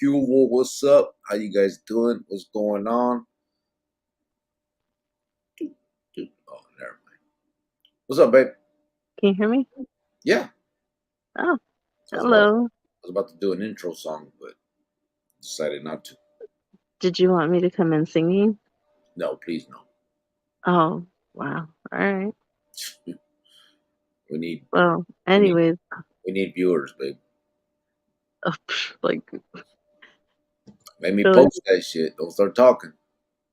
What's up? How you guys doing? What's going on? Oh, never mind. What's up, babe? Can you hear me? Yeah. Oh, So I hello. was about to do an intro song, but decided not to. Did you want me to come in singing? No, please no. Oh, wow. All right. We need Well, we need anyways, we need viewers, babe. like, Let me really, post that shit. Don't start talking.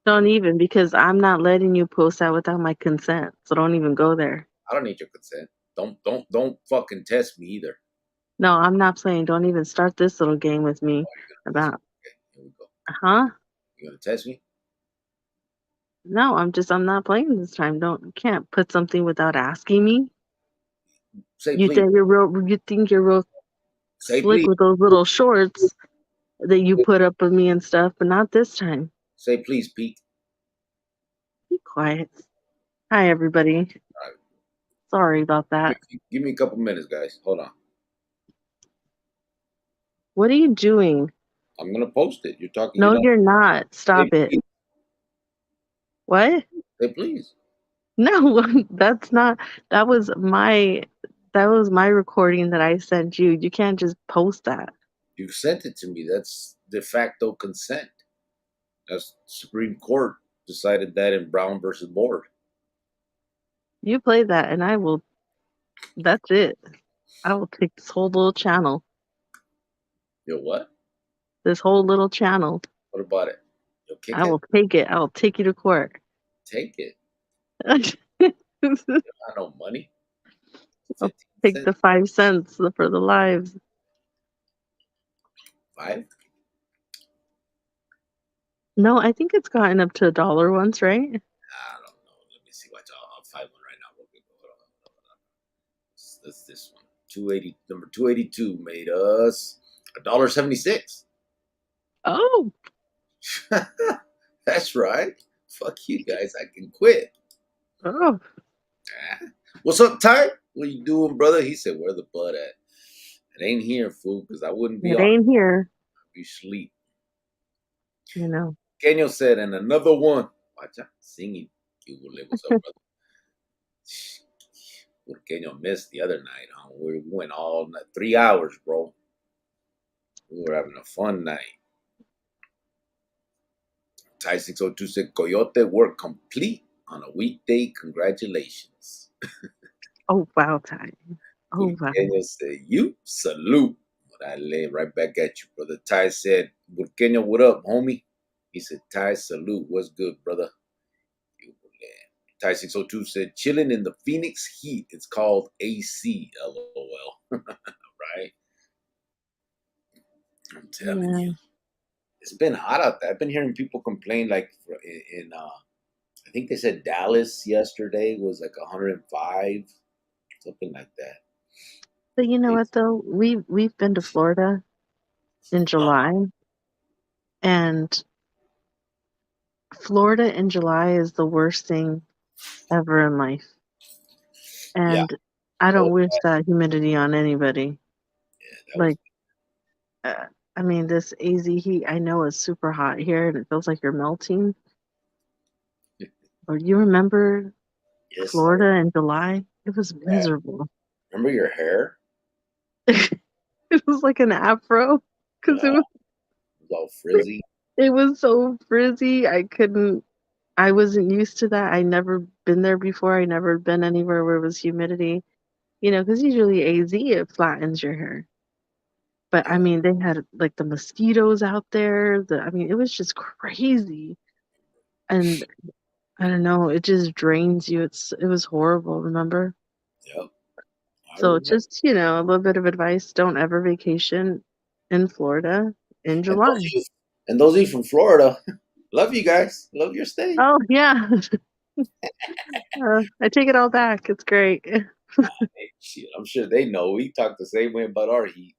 don't even, because I'm not letting you post that without my consent. So don't even go there. I don't need your consent. Don't fucking test me either. No, I'm not playing. Don't even start this little game with me Oh, you're gonna test me. about, Okay, here we go. huh? You gonna test me? No, I'm not playing this time. You can't put something without asking me. Say please. You think you're real Say slick please. with those little shorts that you put up with me and stuff, but not this time. Say please, Pete. Be quiet. Hi, everybody. All right. Sorry about that. Give me a couple minutes, guys. Hold on. What are you doing? I'm gonna post it. You're talking. No, you're not. Say Stop it. please. What? Say please. No, that's not. That was my. That was my recording that I sent you. You can't just post that. You sent it to me. That's de facto consent. That's Supreme Court decided that in Brown versus Board. You play that, and I will. That's it. I will take this whole little channel. Yo, what? This whole little channel. What about it? Yo, kick I it. will take it. I will take you to court. Take it. I'll You don't have no money. 15 take the cents. 5 cents for the lives. 5? No, I think it's gotten up to $1 once, right? I don't know. Let me see. Watch. I'll find one right now. Hold on. That's this one. 280. Number 282 made us $1.76. Oh, That's right. Fuck you guys. I can quit. oh. Ah. What's up, Ty? What you doing, brother? He said, "Where the butt at?" It ain't here, fool, because I wouldn't be It on. ain't here. I'd be sleep. You know. Kenyo said, and another one. Watch out, singing. What's up, brother? Kenyo missed the other night, huh? We went all night, 3 hours, bro. We were having a fun night. Ty 602 said, Coyote work complete on a weekday. Congratulations. Oh, wow, time. Oh, wow. Burqueño said, you salute. But I lay right back at you, brother. Ty said, Burqueño, what up, homie? He said, Ty, salute. What's good, brother? Ty 602 said, chilling in the Phoenix heat. It's called AC, LOL. Right? I'm telling Yeah. you. It's been hot out there. I've been hearing people complain like in I think they said Dallas yesterday was like 105, something like that. But you know what It's, though? We've been to Florida in July, and Florida in July is the worst thing ever in life. yeah, And I that don't was wish that humidity on anybody. that was Like, I mean, this AZ heat, I know it's super hot here and it feels like you're melting. But you remember yes. Florida in July? It was Yeah. miserable. Remember your hair? It was like an afro because Yeah, it was all frizzy. it was so frizzy. I wasn't used to that. I never been there before. I never been anywhere where it was humidity. You know, because usually AZ it flattens your hair. But I Yeah. mean, they had like the mosquitoes out there. I mean, it was just crazy. And I don't know, it just drains you. It was horrible, remember? Yep. I So remember. just, a little bit of advice, don't ever vacation in Florida in And July. those of you from Florida, love you guys. Love your state. Oh, yeah. I take it all back. It's great. Hey, shit, I'm sure they know. We talk the same way about our heat.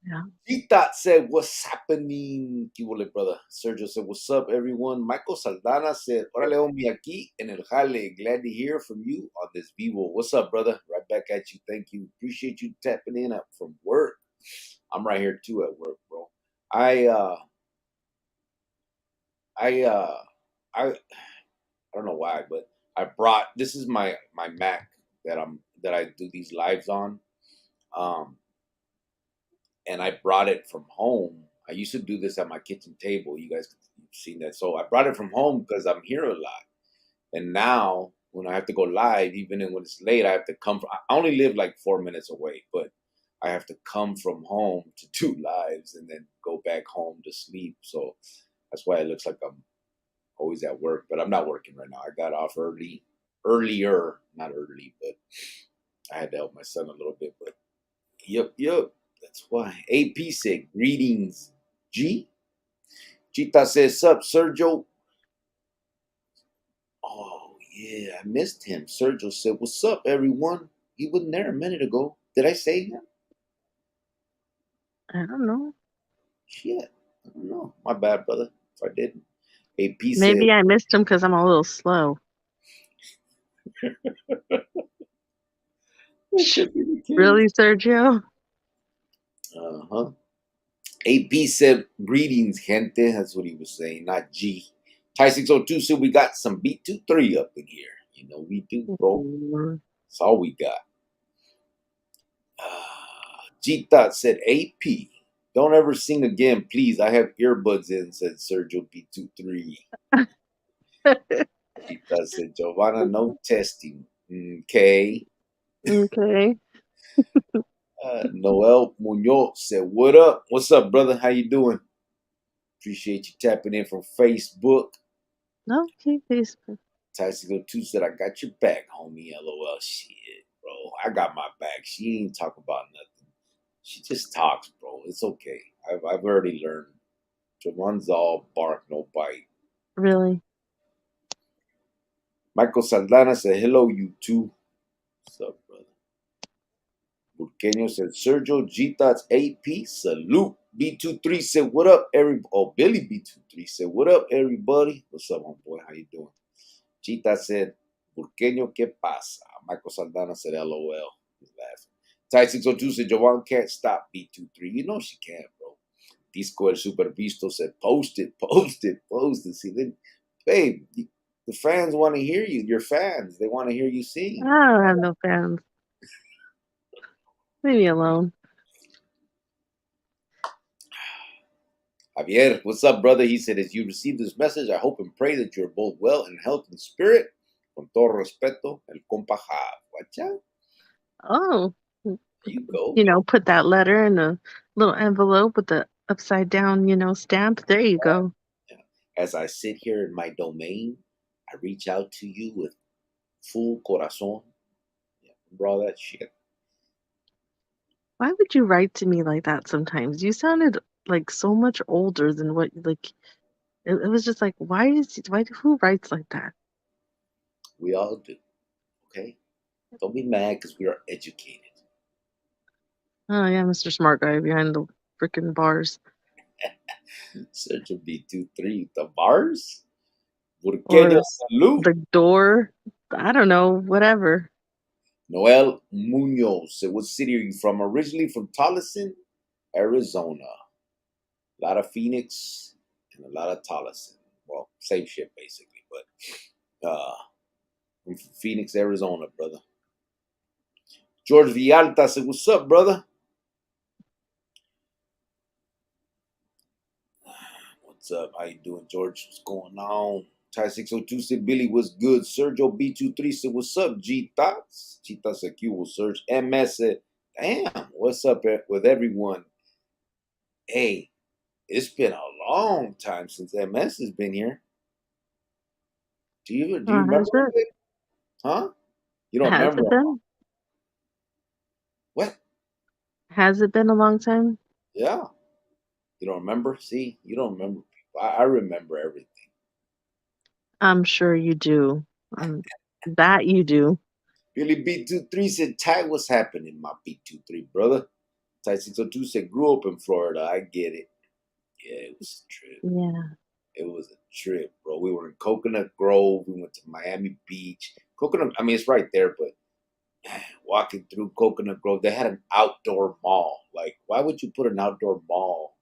Yeah. Tita said, what's happening? ¿Qué huele, brother? Sergio said, what's up, everyone? Michael Saldana said, órale, homie, aquí en el jale. Glad to hear from you on this Vivo. What's up, brother? Right back at you. Thank you. Appreciate you tapping in from work. I'm right here, too, at work, bro. I I I don't know why, but I brought this is my Mac that I do these lives on. Um and I brought it from home. I used to do this at my kitchen table. You guys have seen that. So I brought it from home because I'm here a lot. And now when I have to go live, even when it's late, I have to come from, I only live like 4 minutes away, but I have to come from home to do lives and then go back home to sleep. So that's why it looks like I'm always at work, but I'm not working right now. I got off earlier, not early, but I had to help my son a little bit. But yep. That's why. AP said, greetings, G. Chita says, sup, Sergio? Oh, yeah, I missed him. Sergio said, what's up, everyone? He wasn't there a minute ago. Did I say him? I don't know. Shit. I don't know. My bad, brother, if I didn't. AP said, Maybe I missed him because I'm a little slow. that could be the case. Really, Sergio? Uh-huh. AP said, greetings, gente. That's what he was saying, not G. Ty 602 said, we got some B23 up in here. You know, we do, bro. That's all we got. G Thought said, AP, don't ever sing again, please. I have earbuds in, said Sergio B23. G Thought said, Giovanna, no testing. Okay. Okay. Noel Munoz said, what up? What's up, brother? How you doing? Appreciate you tapping in from Facebook. Okay, Facebook. Ty602 said, I got your back, homie. LOL. Shit, bro. I got my back. She ain't talk about nothing. She just talks, bro. It's okay. I've already learned. Jamon's all bark, no bite. Really? Michael Saldana said, hello, you two. What's up, brother? Burqueño said, Sergio G Thoughts AP, salute. B23 said, what up, everybody? Oh, Billy B23 said, what up, everybody? What's up, homeboy? How you doing? Chita said, Burqueño, ¿qué pasa? Michael Saldana said, LOL. He's laughing. Ty 602 said, Jovan can't stop B23. You know she can't, bro. Disco El Supervisto said, post it. See, then, babe, the fans want to hear you. Your fans, they want to hear you I sing. don't have no fans. Leave me alone. Javier, what's up, brother? He said, as you receive this message, I hope and pray that you're both well in health and spirit. Con todo respeto, el compa Jav. Watch out. Oh, There you go. put that letter in a little envelope with the upside down, stamp. There you go. As I sit here in my domain, I reach out to you with full corazon. Yeah, bro, that shit. Why would you write to me like that sometimes? You sounded like so much older than what, like, it was just like, who writes like that? We all do. Okay? Don't be mad because we are educated. Oh, yeah, Mr. Smart Guy behind the freaking bars. Search will be 2-3. The bars? Or Burqueño salute. the door. I don't know, whatever. Noel Munoz said, what city are you from? Originally from Tolleson, Arizona. A lot of Phoenix and a lot of Tolleson. Well, same shit basically, but I'm from Phoenix, Arizona, brother. George Villalta said, what's up, brother? What's up? How you doing, George? What's going on? Ty 602 said, Billy was good. Sergio B23 said, what's up, G Thoughts? G Thoughts said, Q will search. MS said, damn, what's up with everyone? Hey, it's been a long time since MS has been here. Do you remember Has it? it? Huh? You don't Has remember it that? been? What? Has it been a long time? Yeah. You don't remember? See, you don't remember. I remember everything. I'm sure you do. That you do. Billy B23 said, Ty, what's happening, my B23 brother? Ty 602 said, grew up in Florida. I get it. Yeah, it was a trip. Yeah. It was a trip, bro. We were in Coconut Grove. We went to Miami Beach. Coconut, I mean, it's right there, but walking through Coconut Grove, they had an outdoor mall. Like, why would you put an outdoor mall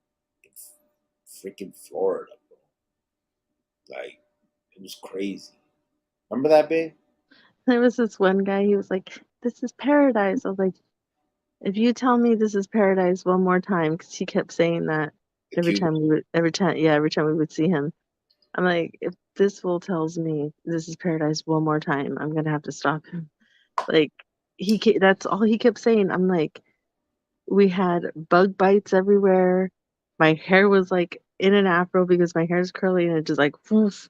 freaking Florida, bro. Like, it was crazy. Remember that, babe? There was this one guy, he was like, "This is paradise." I was like, "If you tell me this is paradise one more time," because he kept saying that The Cuban. every time we would see him. I'm like, if this fool tells me this is paradise one more time, I'm gonna have to stop him. Like, that's all he kept saying. I'm like, we had bug bites everywhere. My hair was like in an afro because my hair's curly and it just like, woof.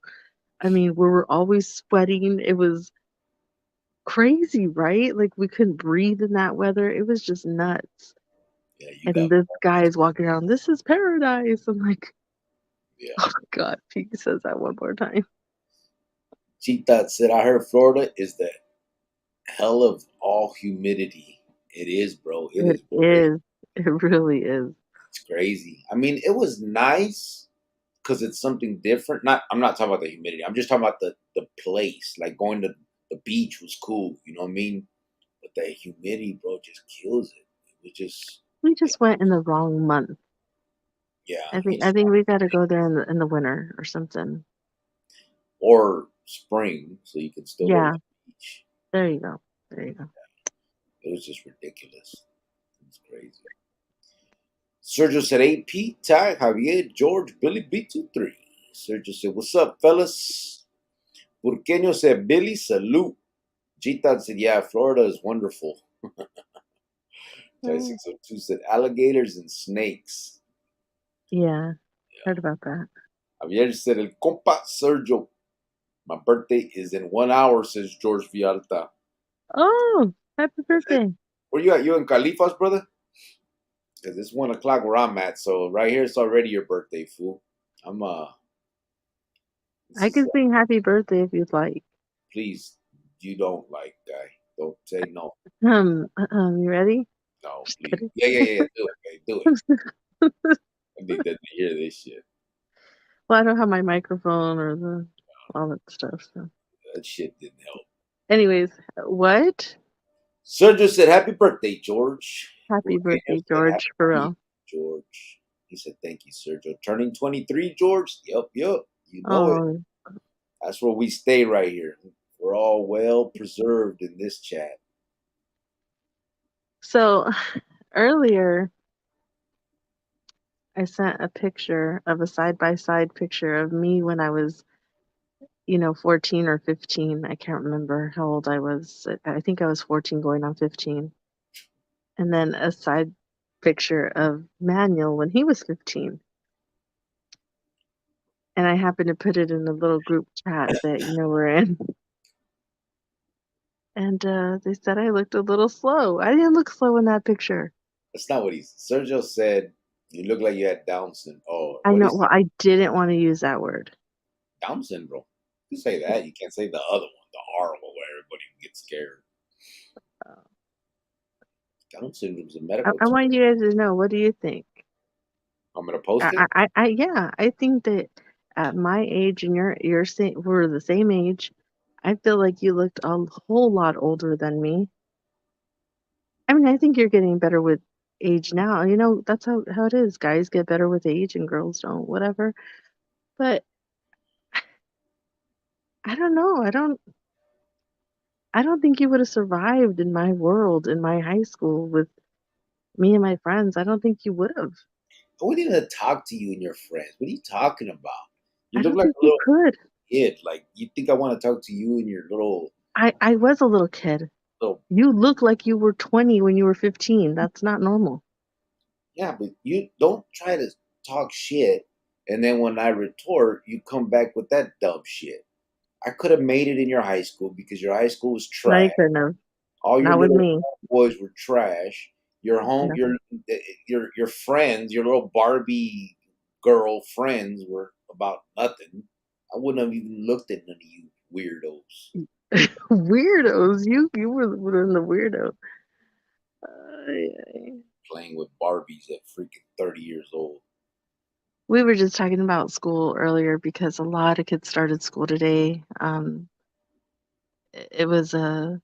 I mean, we were always sweating. It was crazy, right? Like we couldn't breathe in that weather. It was just nuts. Yeah, you And got. this guy is walking around, this is paradise. I'm like, Yeah. oh God, if he says that one more time. Cheetah said, I heard Florida is the hell of all humidity. It is, bro. It It is. is. It really is. It's crazy. I mean, it was nice because it's something different. Not, I'm not talking about the humidity. I'm just talking about the place. Like going to the beach was cool. You know what I mean? But the humidity, bro, just kills it. It was just, We just went in the wrong month. yeah. I think we gotta go there in the winter or something. Or spring, so you can still go to Yeah, the beach. there you go. There you go. It was just ridiculous. It was crazy. Sergio said, AP, Ty, Javier, George, Billy, B23. Sergio said, what's up, fellas? Burqueño said, Billy, salute. Gitan said, yeah, Florida is wonderful. Ty Mm. 602 said, alligators and snakes. Yeah, Yeah. heard about that. Javier said, el compa Sergio. My birthday is in 1 hour, says George Vialta. Oh, happy birthday. Where you at? You in Califas, brother? Because it's 1 o'clock where I'm at. So right here, it's already your birthday, fool. I'm, this I is, can sing happy birthday if you'd like. please, you don't like, guy. Don't say no. You ready? No, Just please. kidding. Yeah, yeah, yeah. Do it, okay. Do it. I need them to hear this shit. Well, I don't have my microphone or the all that stuff. So, That shit didn't help. anyways, what? Sergio said, happy birthday, George. Happy Burgueño birthday, said, George, for happy, real. George. He said, thank you, Sergio. Turning 23, George? Yep, yep. You know it. Oh, That's where we stay right here. We're all well preserved in this chat. so earlier I sent a picture of a side by side picture of me when I was, 14 or 15. I can't remember how old I was. I think I was 14 going on 15. And then a side picture of Manuel when he was 15. And I happened to put it in a little group chat that, we're in. And they said I looked a little slow. I didn't look slow in that picture. That's not what he said. Sergio said, you look like you had Down syndrome. Oh, I what know, is well, I didn't want to use that word. Down syndrome? You say that. You can't say the other one, the horrible where everybody gets scared. Uh, Down syndrome is a I, medical I term. want you guys to know, what do you think? I'm going to post it. Yeah, I think that at my age and you're same, we're the same age. I feel like you looked a whole lot older than me. I mean, I think you're getting better with age now. That's how it is. Guys get better with age and girls don't, whatever. But I don't know. I don't think you would have survived in my world, in my high school with me and my friends. I don't think you would have. I wouldn't even talk to you and your friends. What are you talking about? You I look don't like think a you little could. kid. Like, you think I want to talk to you and your I was a little kid. little, You look like you were 20 when you were 15. That's not normal. yeah, but you don't try to talk shit. And then when I retort, you come back with that dumb shit. I could have made it in your high school because your high school was No, trash. you couldn't have. All your Not with little me. boys were trash. Your home, No. your friends, your little Barbie girl friends were about nothing. I wouldn't have even looked at none of you weirdos Weirdos. You were in the weirdo. Uh, playing with Barbies at freaking 30 years old. we were just talking about school earlier because a lot of kids started school today. It was a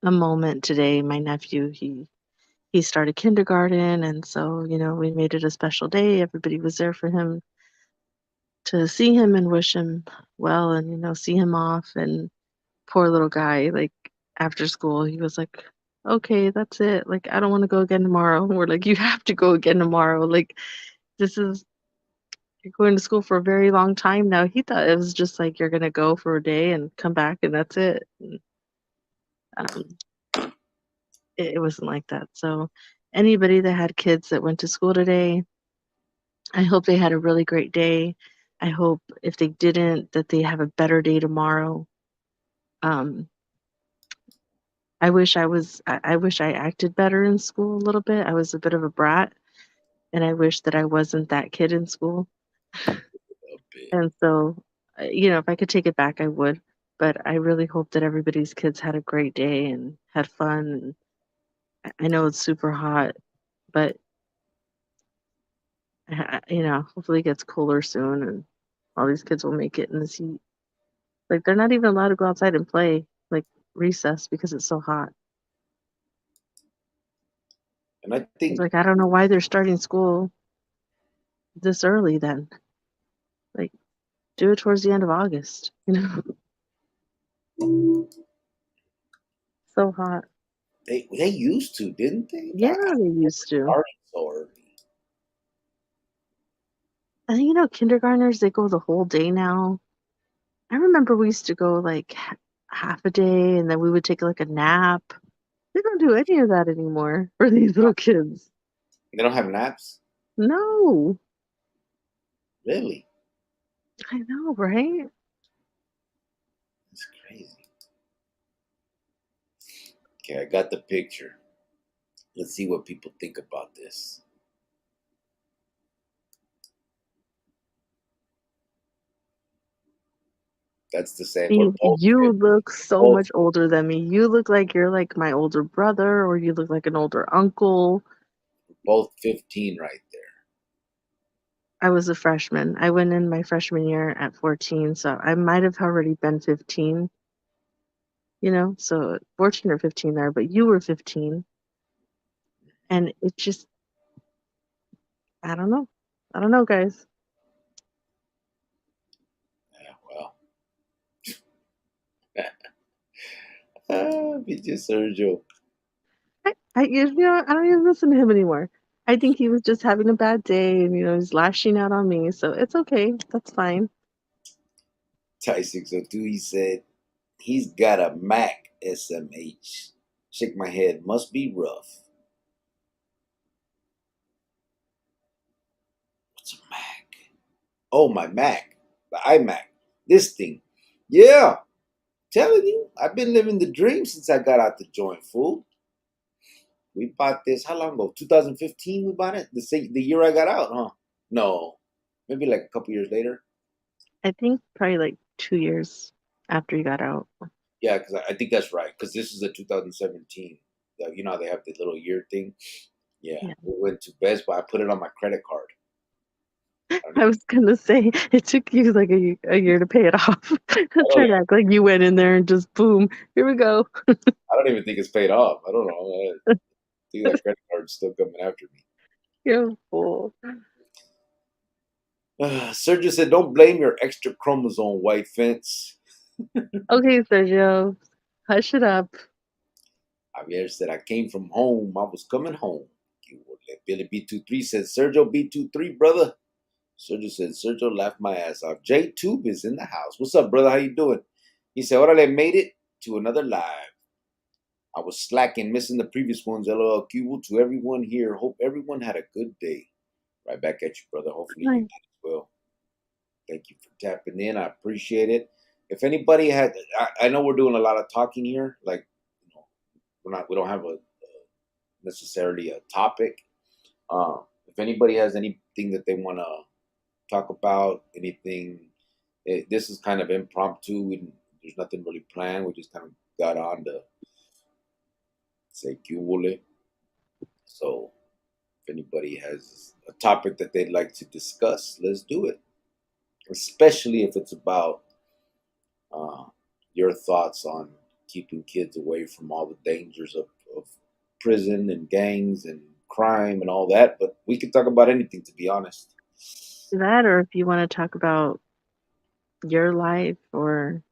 moment today. My nephew, he started kindergarten, and so, we made it a special day. Everybody was there for him to see him and wish him well and, see him off. And poor little guy, like, after school, he was like, "Okay, that's it. Like, I don't want to go again tomorrow." We're like, "You have to go again tomorrow. Like, this is you're going to school for a very long time now." He thought it was just like you're gonna go for a day and come back and that's it. And, um, it wasn't like that. So anybody that had kids that went to school today, I hope they had a really great day. I hope if they didn't, that they have a better day tomorrow. Um, I wish I acted better in school a little bit. I was a bit of a brat, and I wish that I wasn't that kid in school. A bit. And so, if I could take it back, I would. But I really hope that everybody's kids had a great day and had fun. And I know it's super hot, but hopefully it gets cooler soon, and all these kids will make it in this heat. Like they're not even allowed to go outside and play, like recess, because it's so hot. And I It's think like I don't know why they're starting school this early then. Like do it towards the end of August, So hot. they used to, didn't they? Yeah, I they remember used to. starting so early. And kindergartners, they go the whole day now. I remember we used to go like half a day and then we would take like a nap. They don't do any of that anymore for these little kids. They don't have naps? No. Really? I know, right? It's crazy. Okay, I got the picture. Let's see what people think about this. That's the same. We're both You 50, look so both much older than me. You look like you're like my older brother, or you look like an older uncle. both 15 right there. I was a freshman. I went in my freshman year at 14, so I might have already been 15, so 14 or 15 there, but you were 15. And it just, I don't know. I don't know, guys. Yeah, well. Bitch, Sergio. I don't even listen to him anymore. I think he was just having a bad day and, he's lashing out on me. So it's okay. That's fine. Ty 602, he said, he's got a Mac SMH. Shake my head, must be rough. What's a Mac? Oh, my Mac. The iMac. This thing. Yeah, telling you, I've been living the dream since I got out the joint, fool. We bought this, how long ago? 2015 we bought it? The year I got out, huh? No, maybe like a couple years later. I think probably like 2 years after you got out. Yeah, because I think that's right. Because this is a 2017. You know how they have the little year thing? Yeah, Yeah. we went to Best Buy. I put it on my credit card. I don't I even, was going to say it took you like a year to pay it off. I'm I don't trying to even, act like you went in there and just boom, here we go. I don't even think it's paid off. I don't know. I think that credit card's still coming after me. You're a fool. Sergio said, "Don't blame your extra chromosome, white fence." Okay, Sergio, hush it up. Javier said, "I came from home. I was coming home." Billy B23 said, "Sergio B23, brother." Sergio said, "Sergio laughed my ass off." J Tube is in the house. What's up, brother? How you doing? He said, "Orale, made it to another live. I was slacking, missing the previous ones. LOL Cubo to everyone here. Hope everyone had a good day." Right back at you, brother. Hopefully you Hi. did as well. Thank you for tapping in. I appreciate it. If anybody had, I know we're doing a lot of talking here. Like, we don't have a necessarily a topic. If anybody has anything that they want to talk about, anything, this is kind of impromptu. There's nothing really planned. We just kind of got on to say "Cubole." So if anybody has a topic that they'd like to discuss, let's do it. Especially if it's about uh, your thoughts on keeping kids away from all the dangers of prison and gangs and crime and all that, but we could talk about anything, to be honest. That, or if you want to talk about your life or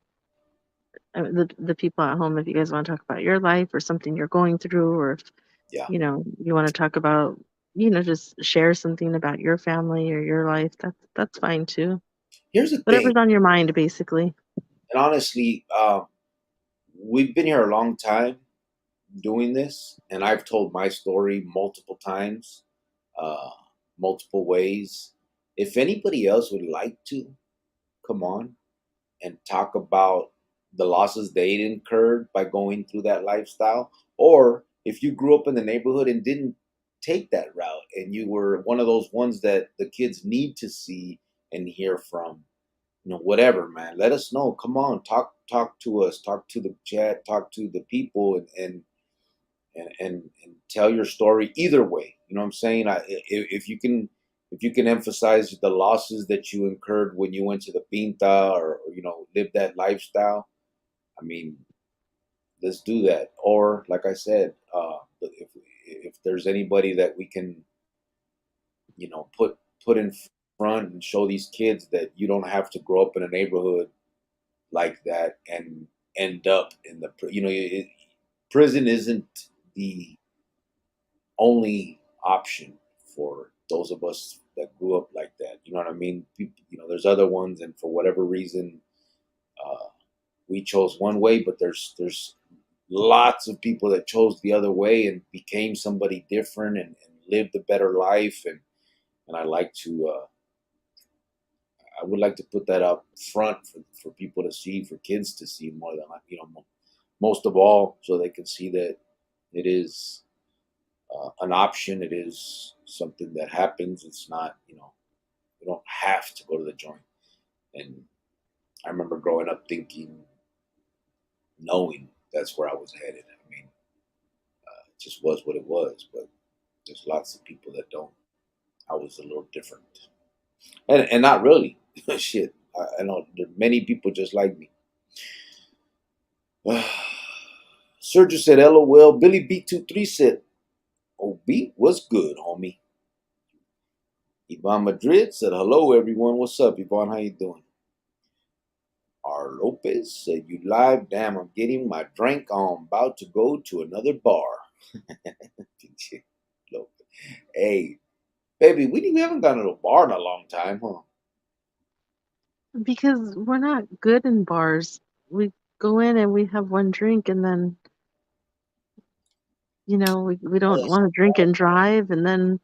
the people at home, if you guys want to talk about your life or something you're going through, or if Yeah. you want to talk about just share something about your family or your life, that's fine too. Here's the thing, Whatever's on your mind, basically. and honestly, we've been here a long time doing this, and I've told my story multiple times, uh, multiple ways. If anybody else would like to come on and talk about the losses they incurred by going through that lifestyle, or if you grew up in the neighborhood and didn't take that route and you were one of those ones that the kids need to see and hear from, whatever, man, let us know. Come on, talk to us, talk to the chat, talk to the people, and tell your story either way. You know what I'm saying? If you can emphasize the losses that you incurred when you went to the pinta, or lived that lifestyle, I mean, let's do that. Or like I said, if there's anybody that we can put in front and show these kids that you don't have to grow up in a neighborhood like that and end up in the prison isn't the only option for those of us that grew up like that. You know what I mean? There's other ones, and for whatever reason, uh, we chose one way, but there's lots of people that chose the other way and became somebody different, and lived a better life, and I would like to put that up front for people to see, for kids to see, more than most of all, so they can see that it is an option. It is something that happens. It's not, you don't have to go to the joint. And I remember growing up thinking, knowing that's where I was headed. I mean, it just was what it was. But there's lots of people that don't. I was a little different, and not really. Shit, I know there are many people just like me. Sergio said, "LOL." Billy B23 said, "Oh, B, what's good, homie?" Yvonne Madrid said, "Hello, everyone. What's up, Yvonne? How you doing?" R. Lopez said, "You live? Damn, I'm getting my drink on. About to go to another bar." Hey, baby, we haven't gone to a bar in a long time, huh? Because we're not good in bars. We go in and we have one drink, and then we don't want to drink and drive, and then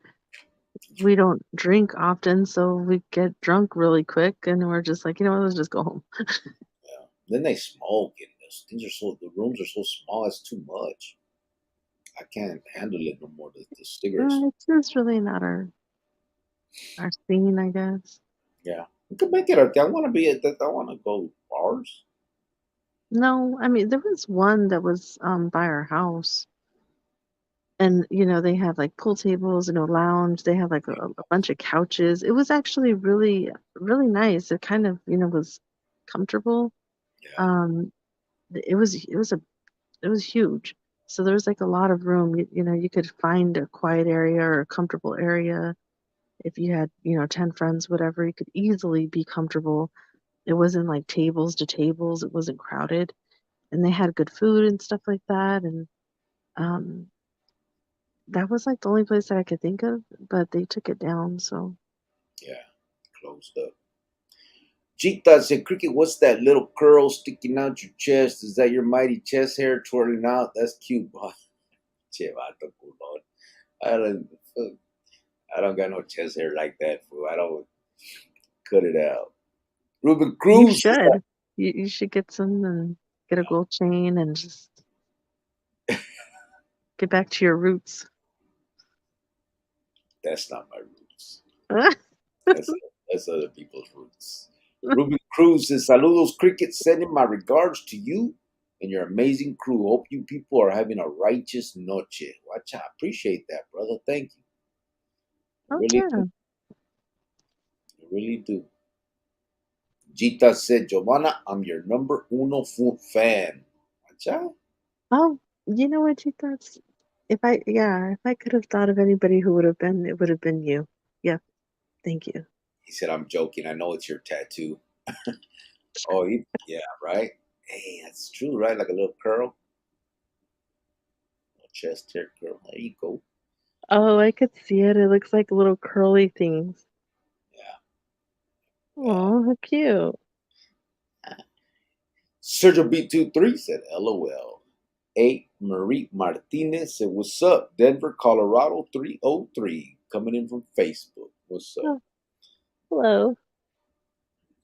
we don't drink often, so we get drunk really quick, and we're just like, let's just go home. Yeah. Then they smoke, and the rooms are so small. It's too much. I can't handle it no more. The cigarettes. It's just really not our scene, I guess. Yeah, we could make it. I want to be at that. I want to go to bars. No, I mean there was one that was by our house, and they had like pool tables and a lounge. They had like a bunch of couches. It was actually really really nice. It kind of was comfortable. Yeah, Um, it was huge. So there was like a lot of room. You could find a quiet area or a comfortable area. If you had 10 friends, whatever, you could easily be comfortable. It wasn't like tables to tables. It wasn't crowded, and they had good food and stuff like that. And um, that was like the only place that I could think of, but they took it down. So yeah, closed up. Cheetah said, "Cricket, what's that little curl sticking out your chest? Is that your mighty chest hair twirling out? That's cute, boy." Che, vato culón. I don't, I don't got no chest hair like that, fool. I don't cut it out. Ruben you Cruz, should. You should get some and get a gold chain and just get back to your roots. that's not my roots. That's that's other people's roots. Ruben Cruz says, "Saludos, Cricket. Sending my regards to you and your amazing crew. Hope you people are having a righteous noche." Watch out. Appreciate that, brother. Thank you. I Oh really do. yeah. I really do. Gita said, "Giovanna, I'm your number uno fan." Watch out. Oh, you know what, Chitas? if I could have thought of anybody who would have been, it would have been you. Yep. Thank you. He said, I'm joking. I know it's your tattoo. Oh, yeah, right? Hey, that's true, right? Like a little curl, a chest hair curl. There you go. Oh, I could see it. It looks like little curly things. Yeah. Oh, how cute. Sergio B23 said, LOL. A. Marie Martinez said, what's up? Denver, Colorado 303. Coming in from Facebook. What's up? Oh, hello.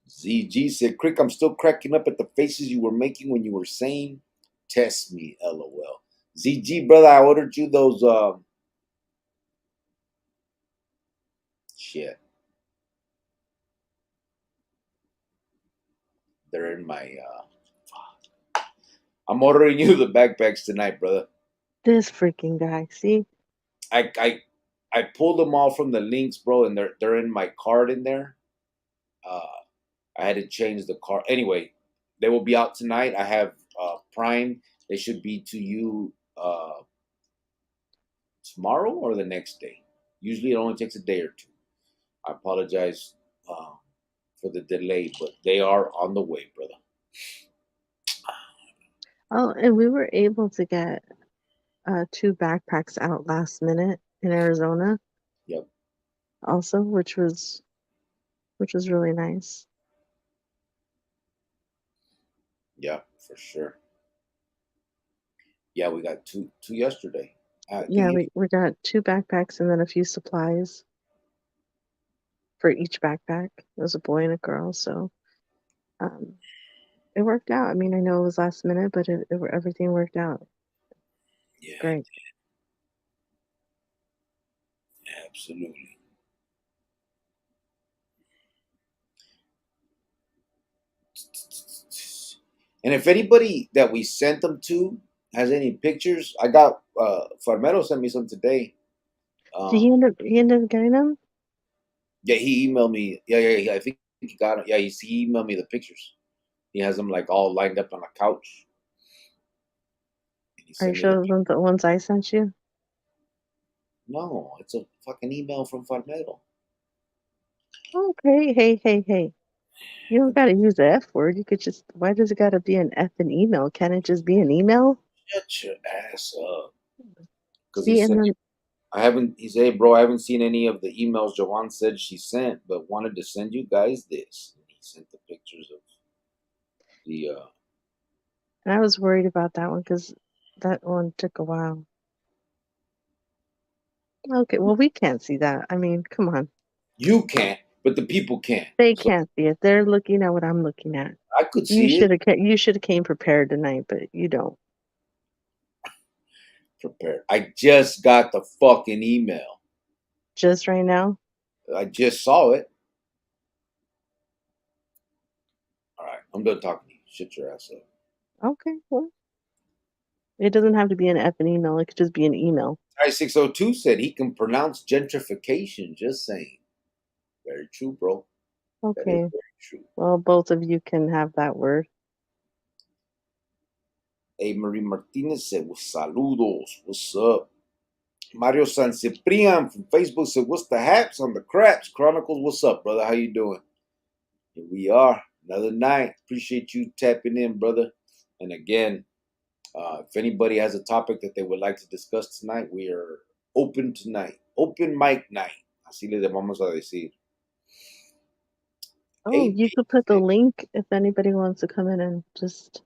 ZG said, Crick, I'm still cracking up at the faces you were making when you were saying, test me, LOL. ZG, brother, I ordered you those, shit. They're in my, I'm ordering you the backpacks tonight, brother. This freaking guy. See? I, I, I pulled them all from the links, bro, and they're in my card in there. Uh, I had to change the card. Anyway, they will be out tonight. I have Prime. They should be to you tomorrow or the next day. Usually it only takes a day or two. I apologize for the delay, but they are on the way, brother. Oh, and we were able to get two backpacks out last minute in Arizona Yep. also, which was really nice. Yeah, for sure. Yeah, we got two yesterday. I Yeah, think we got two backpacks and then a few supplies for each backpack. It was a boy and a girl, so um, it worked out. I mean, I know it was last minute, but everything worked out yeah, great. absolutely. And if anybody that we sent them to has any pictures, I got Farmero sent me some today. Did he end up getting them? Yeah, he emailed me. Yeah. I think he got it. Yeah, he emailed me the pictures. He has them like all lined up on a couch, and he Are you sent me the. sure those weren't the ones I sent you? No, it's a fucking email from Farmero. Okay, hey. You don't gotta use the F word. You could just, why does it gotta be an F in email? Can it just be an email? Shut your ass up. Because he See, and said then, I haven't. He said, hey, bro, I haven't seen any of the emails Joanne said she sent, but wanted to send you guys this. And he sent the pictures of the. and I was worried about that one because that one took a while. Okay, well, we can't see that. I mean, come on. You can't, but the people can. They So can't see it. They're looking at what I'm looking at. I could see it. You should have came prepared tonight, but you don't. Prepared. I just got the fucking email. Just right now? I just saw it. All right, I'm done talking to you. Shut your ass up. Okay, well, it doesn't have to be an F in email. It could just be an email. I602 said he can pronounce gentrification. Just saying. Very true, bro. That is Okay, very true. well, both of you can have that word. Hey, Marie Martinez said, well, saludos. What's up? Mario San Ciprian from Facebook said, what's the haps on the craps? Chronicles, what's up, brother? How you doing? Here we are. Another night. Appreciate you tapping in, brother. And again, if anybody has a topic that they would like to discuss tonight, we are open tonight. Open mic night. Así le vamos a decir. Oh, Hey, you could put the link if anybody wants to come in and just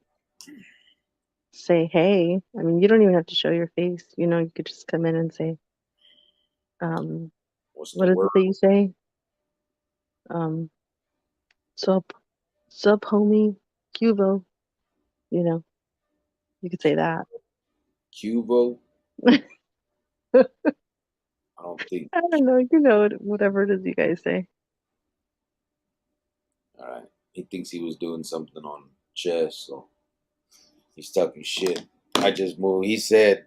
say hey. I mean, you don't even have to show your face. You could just come in and say, um, what's the what is word? it that you say? Um, sub, sub homie, Cubo. You know, you could say that. Cubo? I I don't think. don't know, whatever it is you guys say. All right. He thinks he was doing something on chess, so he's talking shit. I just moved. He said,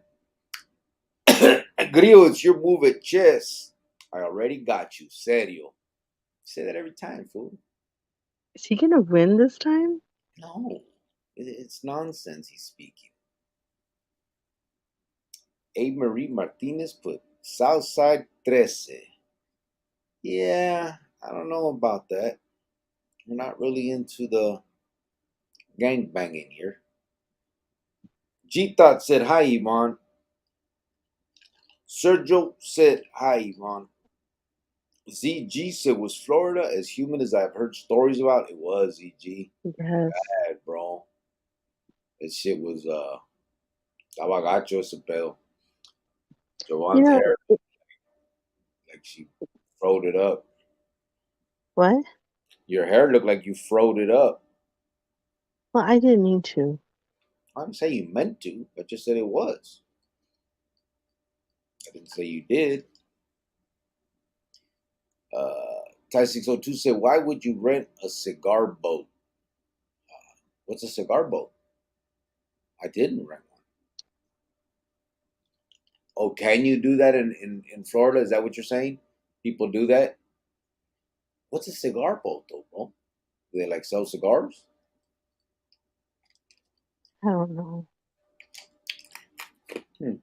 Grillo, it's your move at chess. I already got you. Serio. Say that every time, fool. Is he gonna win this time? No. It's nonsense he's speaking. A. Marie Martinez put Southside 13. Yeah, I don't know about that. We're not really into the gang banging here. G Thought said hi, Yvonne. Sergio said hi, Yvonne. ZG said, was Florida as humid as I've heard stories about? It was, ZG. Yes. Bad, bro. That shit was, estaba gacho ese pedo. You Joanne's know, hair, like she froed it up. what? Your hair looked like you froed it up. Well, I didn't mean to. I didn't say you meant to. I just said it was. I didn't say you did. Ty 602 said, why would you rent a cigar boat? What's a cigar boat? I didn't rent one. Oh, can you do that in Florida? Is that what you're saying? People do that? What's a cigar boat, though, bro? Do they like sell cigars? I don't know. Hmm.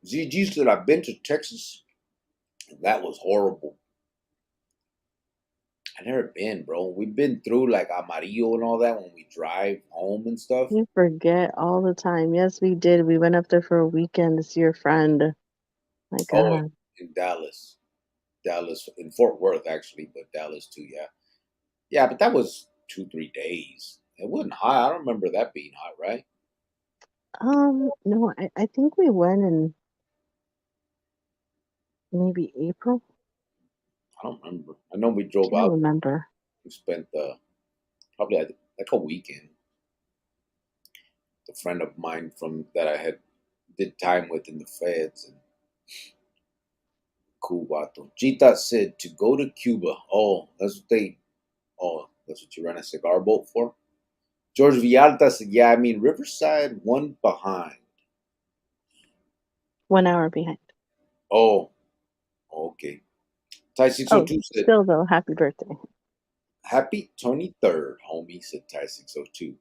ZG said, I've been to Texas, and that was horrible. I never been, bro. We've been through like Amarillo and all that when we drive home and stuff. You forget all the time. Yes, we did. We went up there for a weekend to see your friend. My Oh, God. in Dallas. Dallas, in Fort Worth, actually, but Dallas too, yeah. Yeah, but that was 2, 3 days. It wasn't hot. I don't remember that being hot, right? No, I think we went in maybe April. I don't remember. I know we drove Can't out. remember. We spent probably like a weekend. A friend of mine from that I had did time with in the feds and cool vato. Gita said to go to Cuba. Oh, that's what they. Oh, that's what you rent a cigar boat for. George Villalta said, yeah, I mean Riverside, one behind. 1 hour behind. Oh, okay. Ty Oh, 602 said, still though, happy birthday. happy 23rd, homie, said Ty 602.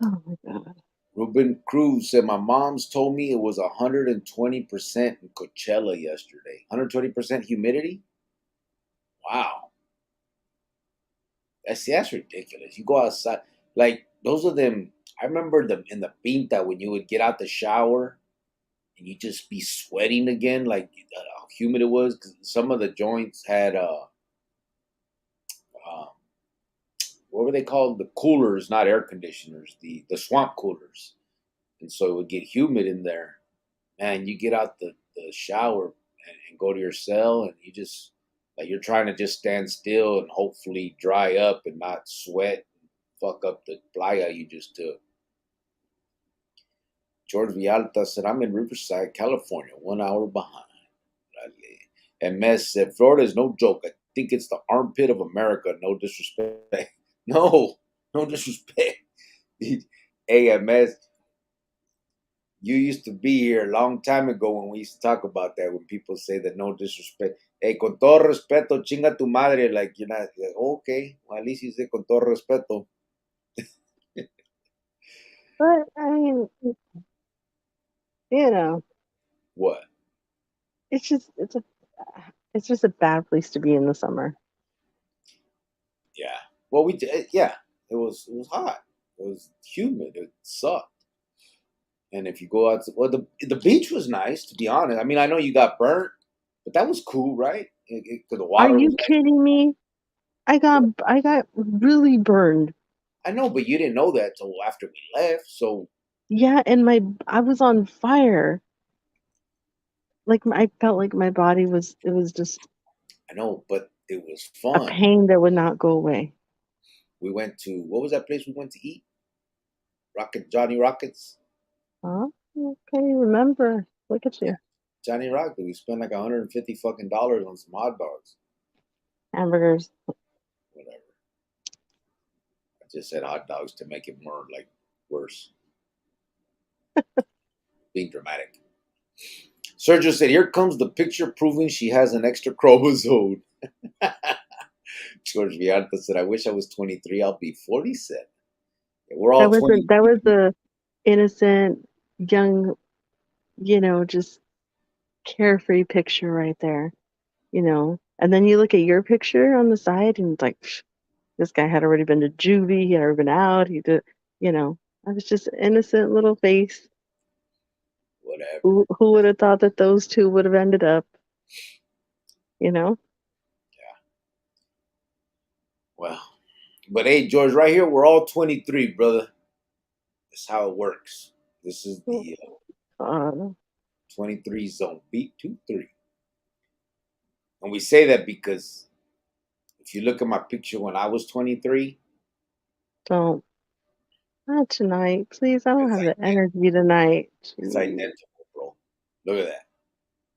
Oh my God. Ruben Cruz said, my mom's told me it was 120% in Coachella yesterday. 120% humidity? Wow. That's ridiculous. You go outside. Like, those are them. I remember them in the Pinta when you would get out the shower and you just be sweating again, like how humid it was. Because some of the joints had, uh, what were they called? The coolers, not air conditioners, the swamp coolers. And so it would get humid in there. Man, you get out the shower and go to your cell, and you just like you're trying to just stand still and hopefully dry up and not sweat and fuck up the playa you just took. George Vialta said, I'm in Riverside, California, 1 hour behind. And Mess said, Florida is no joke. I think it's the armpit of America. No disrespect. No, no disrespect. Hey, Mess, you used to be here a long time ago when we used to talk about that, when people say that no disrespect. Hey, con todo respeto, chinga tu madre. Like, you're not, like, okay, well, at least you say con todo respeto. But I mean, you know, What? it's just it's just a bad place to be in the summer. Yeah. Well, yeah, it was hot. It was humid. It sucked. And if you go out, well, the beach was nice, to be honest. I mean, I know you got burnt, but that was cool, right? Because the Are water was you nice. kidding me? I got really burned. I know, but you didn't know that till after we left. So Yeah, and I was on fire. Like I felt like my body was it was just I know, but it was a fun. pain that would not go away. We went to, what was that place we went to eat? Johnny Rockets. Huh? Okay, remember. Look at Yeah, you. Johnny Rockets. We spent like 150 fucking dollars on some hot dogs. Hamburgers. Whatever. I just said hot dogs to make it more like worse. Being dramatic. Sergio said, here comes the picture proving she has an extra chromosome. George Vialta said, I wish I was 23. I'll be 47. Yeah, we're all That was 23. the innocent young just carefree picture right there. And then you look at your picture on the side and it's like, "Psh, this guy had already been to juvie, he had already been out, he did, you know, I was just an innocent little face. Whatever. Who would have thought that those two would have ended up, you know? Yeah. Well, but hey, George, right here, we're all 23, brother. That's how it works. This is Oh, the God, 23 zone. Beat 2-3. And we say that because if you look at my picture when I was 23, don't. Not tonight, please. I don't it's have the energy tonight. it's Jeez. identical, bro. Look at that.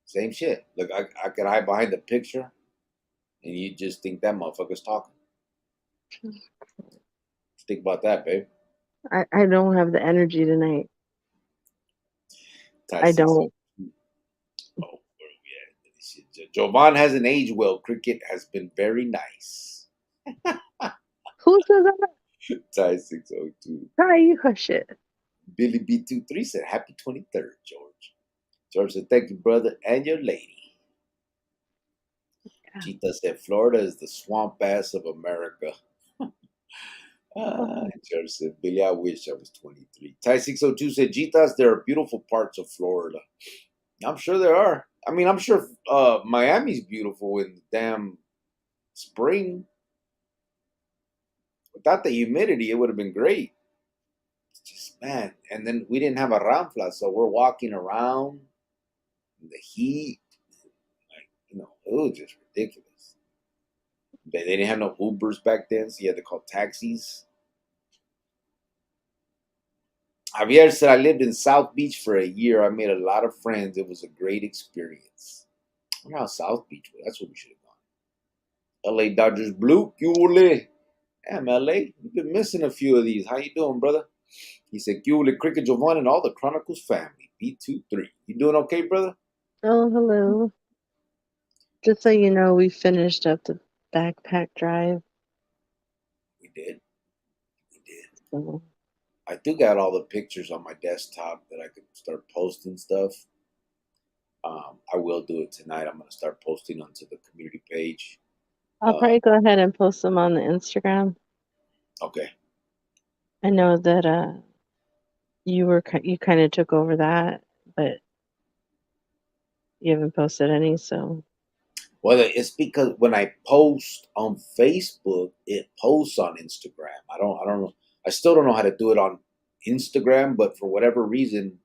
Same shit. Look, I could hide behind the picture and you just think that motherfucker's talking. Think about that, babe. I don't have the energy tonight. Ty I 6. don't. Oh, where are we at? Jovan hasn't aged well. Cricket has been very nice. Who says that? Ty 602. Try you hush it. Billy B23 said, Happy 23rd, George. George said, Thank you, brother, and your lady. Yeah. Chita said, Florida is the swamp ass of America. Oh, George said, Billy, I wish I was 23. Ty 602 said, Jitas, there are beautiful parts of Florida. I'm sure there are. I mean, I'm sure Miami's beautiful in the damn spring. Without the humidity, it would have been great. It's just, man. And then we didn't have a ramfla, so we're walking around in the heat. Like, it was just ridiculous. They didn't have no Ubers back then, so you had to call taxis. Javier said, I lived in South Beach for a year. I made a lot of friends. It was a great experience. I wonder how South Beach was. That's where we should have gone. LA Dodgers Blue, Cule. Damn, LA, you've been missing a few of these. How you doing, brother? He said, Cule, Cricket Jovan, and all the Chronicles family. B23. You doing okay, brother? hello. Just so you know, we finished up the backpack drive. We did. We did. So I do got all the pictures on my desktop that I could start posting stuff. I will do it tonight. I'm going to start posting onto the community page. I'll probably go ahead and post them on the Instagram. Okay. I know that you kind of took over that, but you haven't posted any, so Well, it's because when I post on Facebook, it posts on Instagram. I don't know. I still don't know how to do it on Instagram, but for whatever reason,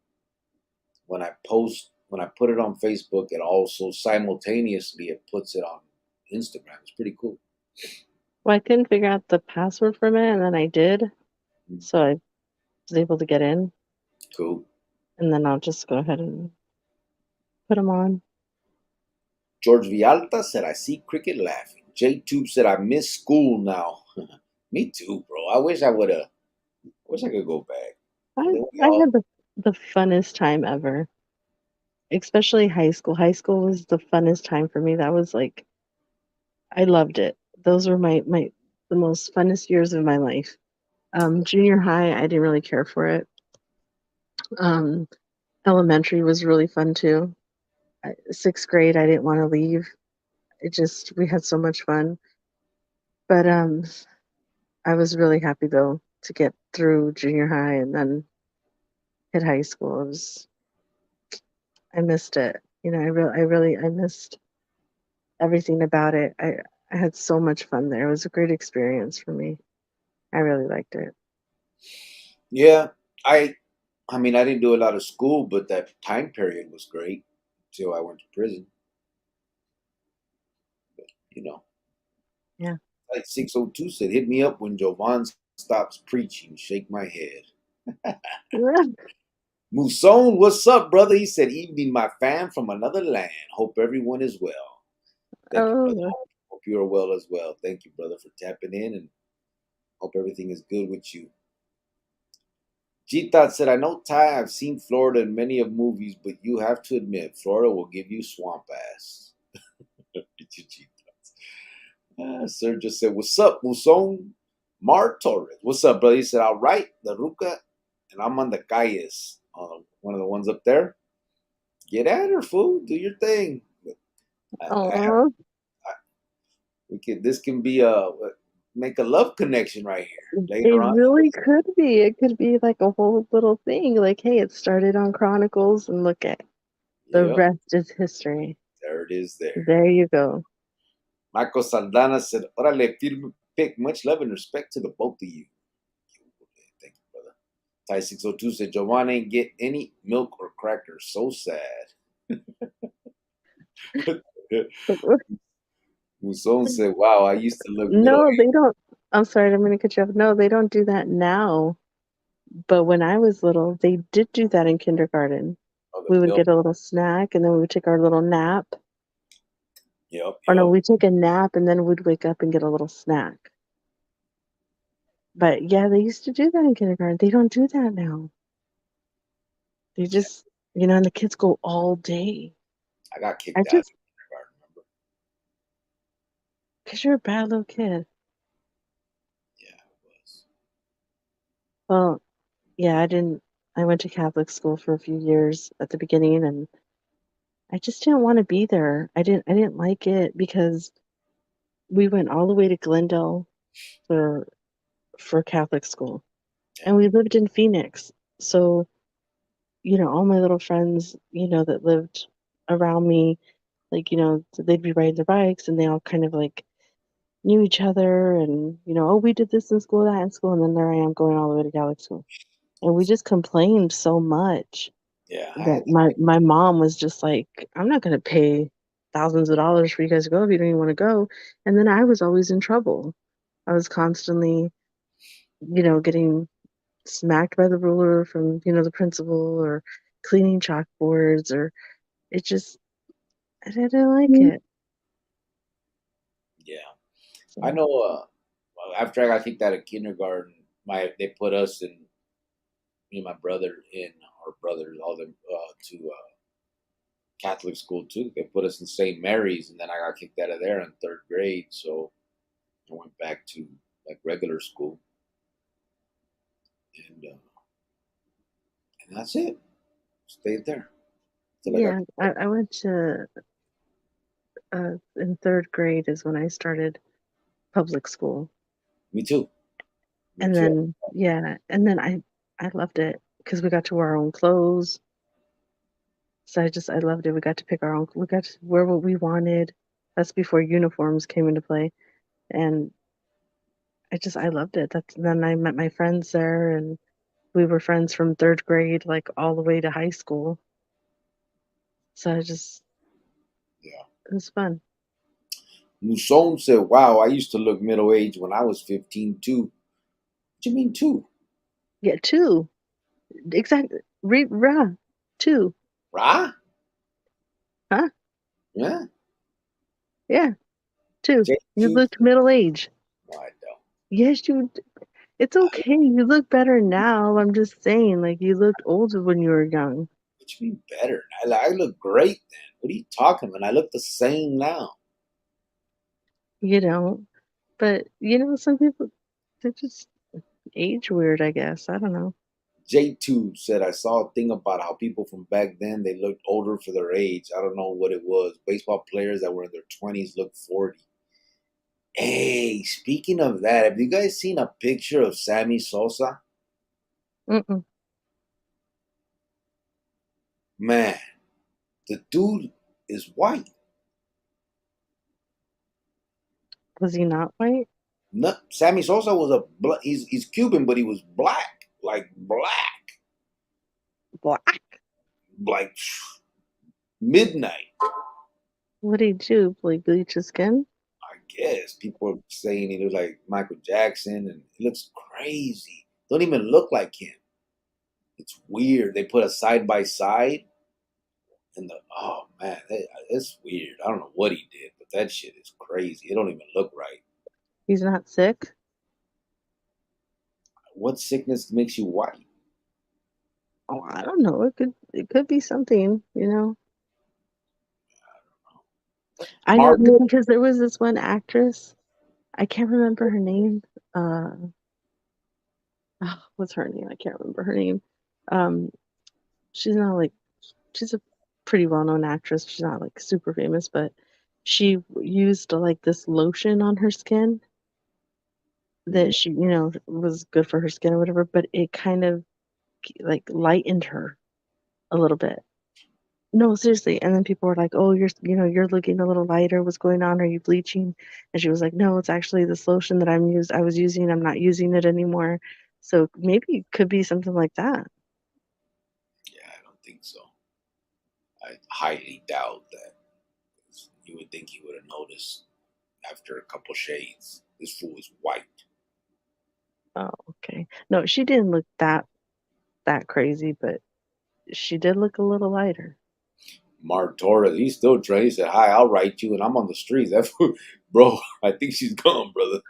when I put it on Facebook, it also simultaneously it puts it on Instagram. It's pretty cool. well, I couldn't figure out the password from it, and then I did, so I was able to get in, Cool. and then I'll just go ahead and put them on. George Vialta said, I see cricket laughing. J Tube said, I miss school now. Me too, bro. I wish I could go back. I I think we I all had the funnest time ever, especially high school. High school was the funnest time for me. That was like I loved it. Those were my the most funnest years of my life. Junior high, I didn't really care for it. Um, Elementary was really fun too. Sixth grade, I didn't want to leave. We had so much fun. But I was really happy though to get through junior high and then hit high school. I missed it. I missed everything about it. I had so much fun there. It was a great experience for me. I really liked it. Yeah. I mean I didn't do a lot of school, but that time period was great until I went to prison. You know. Yeah. Like 602 said, hit me up when Jovan stops preaching. Shake my head. Muson, what's up, brother? He said, evening, my fam from another land. Hope everyone is well. Thank you, brother. Oh, Hope you are well as well. Thank you, brother, for tapping in and hope everything is good with you. G-Thought said, I know Ty, I've seen Florida in many of movies, but you have to admit, Florida will give you swamp ass. Sir just said, what's up, Muson? Mar Torres. What's up, brother? He said, all right, the Ruca, and I'm on the calles. One of the ones up there. Get at her, fool. Do your thing. I have, Oh, we can. This can be a make a love connection right here it later on. really could be. It could be like a whole little thing. Like, hey, it started on Chronicles, and look at the Yep, rest is history. there it is. There. There you go. Michael Saldana said, "Orale, firme pick. Much love and respect to the both of you." Thank you, brother. Ty 602 said, "Giovanni ain't get any milk or crackers. So sad." Muson said, "Wow, I used to look middle No, they aged." don't. I'm sorry, I'm gonna cut you off. No, they don't do that now. But when I was little, they did do that in kindergarten. Oh, the We would milk. get a little snack and then we would take our little nap. Yep, Or no, yep. we'd take a nap and then we'd wake up and get a little snack. But yeah, they used to do that in kindergarten. They don't do that now. They Yeah, just, and the kids go all day. I got I kicked out of just, kindergarten. Remember? because you're a bad little kid. Yeah, it was. Well, yeah, I went to Catholic school for a few years at the beginning and I just didn't want to be there. I didn't like it because we went all the way to Glendale for Catholic school. Yeah, And we lived in Phoenix. So, all my little friends, that lived around me, like, they'd be riding their bikes and they all kind of like knew each other and, oh, we did this in school, that in school, and then there I am going all the way to Catholic school. And we just complained so much yeah. I that had my mom was just like, I'm not gonna pay thousands of dollars for you guys to go if you don't even want to go. And then I was always in trouble. I was constantly, getting smacked by the ruler from, the principal or cleaning chalkboards or it just I didn't like it. yeah. I So know. After I got kicked out of kindergarten, they put us and me and my brother in our brothers all them to Catholic school too. They put us in St. Mary's, and then I got kicked out of there in third grade. So I went back to like regular school, and that's it. Stayed there till I got yeah, kicked out. I went to in third grade is when I started public school. Me too. Me And too. then yeah, and then I loved it because we got to wear our own clothes. So I loved it. We got to wear what we wanted. That's before uniforms came into play. And I loved it. Then I met my friends there and we were friends from third grade, like all the way to high school. So Yeah. it was fun. Muson said, "Wow, I used to look middle aged when I was 15 too." What you mean too? Yeah, two. Exactly. Two. Right? Huh? Yeah. Yeah, two. You J2. looked middle age. No, I don't. Yes, it's okay. You look better now. I'm just saying, like you looked older when you were young. What you mean better? I look great then. What are you talking about? I look the same now. You know, but some people they're just age weird, I guess. I don't know. J2 said, "I saw a thing about how people from back then, they looked older for their age. I don't know what it was. Baseball players that were in their 20s looked 40." Hey, speaking of that, have you guys seen a picture of Sammy Sosa? Mm-mm. Man, the dude is white. Was he not white? No, Sammy Sosa was he's Cuban, but he was black, Black. like midnight. What did he do? Like bleach his skin? I guess people are saying he looks like Michael Jackson, and he looks crazy. Don't even look like him. It's weird. They put a side by side, and oh man, it's weird. I don't know what he did, but that shit is crazy. It don't even look right. He's not sick? What sickness makes you white? Oh, I don't know. It could be something. I know Marvel. because there was this one actress. I can't remember her name. Uh, what's her name? I can't remember her name. Um, she's not like she's a pretty well-known actress. She's not like super famous, but she used like this lotion on her skin Mm. that she, was good for her skin or whatever, but it kind of like lightened her a little bit. No, seriously. And then people were like, "Oh, you're looking a little lighter. What's going on? Are you bleaching?" And she was like, "No, it's actually this lotion that I was using. I'm not using it anymore." So maybe it could be something like that. Yeah, I don't think so. I highly doubt that. You would think he would have noticed after a couple shades. This fool is white. Oh, okay. No, she didn't look that crazy, but she did look a little lighter. Mark Torres, he's still trying. He said, "Hi, I'll write you," and I'm on the streets. That fool, bro, I think she's gone, brother.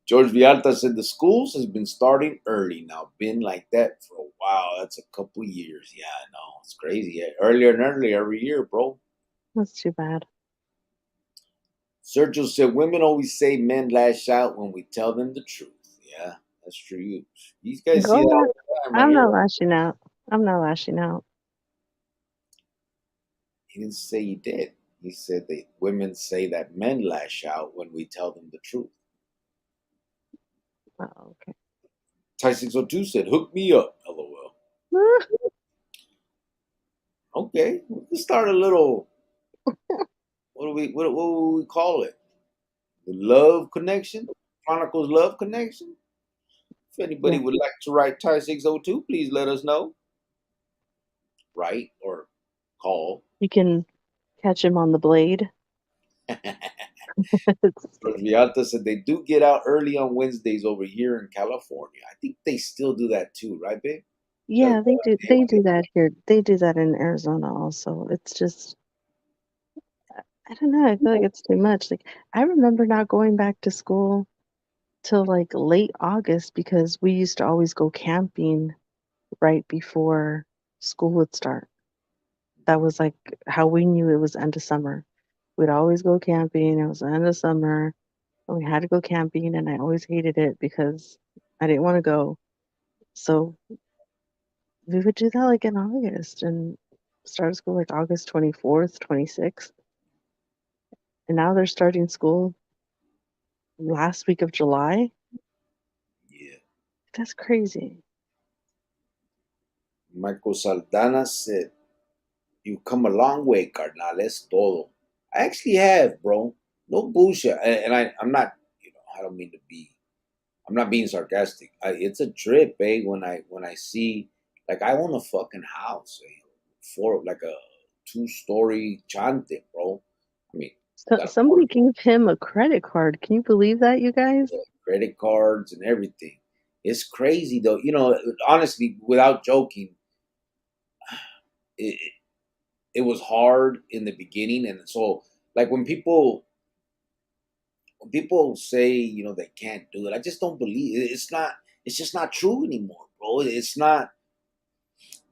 George Vialta said the schools has been starting early now. Been like that for a while. That's a couple years. Yeah, I know. It's crazy. Yeah, earlier and earlier every year, bro. That's too bad. Sergio said women always say men lash out when we tell them the truth. Yeah, that's true. You guys see Go that all back. the time, right I'm here. not lashing out. I'm not lashing out. He didn't say he did. He said that women say that men lash out when we tell them the truth. Oh, okay. Ty 602 said, "Hook me up." LOL. Okay, we can start a little. What will we call it? The love connection, Chronicles love connection. If anybody Yeah, would like to write Ty 602, please let us know. Write or call. you can catch him on the blade. Vialta said they do get out early on Wednesdays over here in California. I think they still do that too, right, babe? The Yeah, they do. They do that here. They do that in Arizona also. It's just, I don't know. I feel like it's too much. Like, I remember not going back to school till like late August because we used to always go camping right before school would start. That was like how we knew it was end of summer. We'd always go camping. It was the end of summer, and we had to go camping, and I always hated it because I didn't want to go. So we would do that like in August and start school like August 24th, 26th. And now they're starting school last week of July. Yeah. That's crazy. Michael Saldana said, "You come a long way, carnal. Es todo." I actually have, bro. No bullshit. And I'm not, I don't mean to be. I'm not being sarcastic. It's a trip, eh? When I see, like, I own a fucking house, for like a 2-story chante, bro. I mean, So got a somebody gave him a credit card. Can you believe that, you guys? credit cards and everything. It's crazy though. Honestly, without joking, it, it was hard in the beginning, and so like when people say they can't do it, I just don't believe it. It's not. It's just not true anymore, bro. It's not.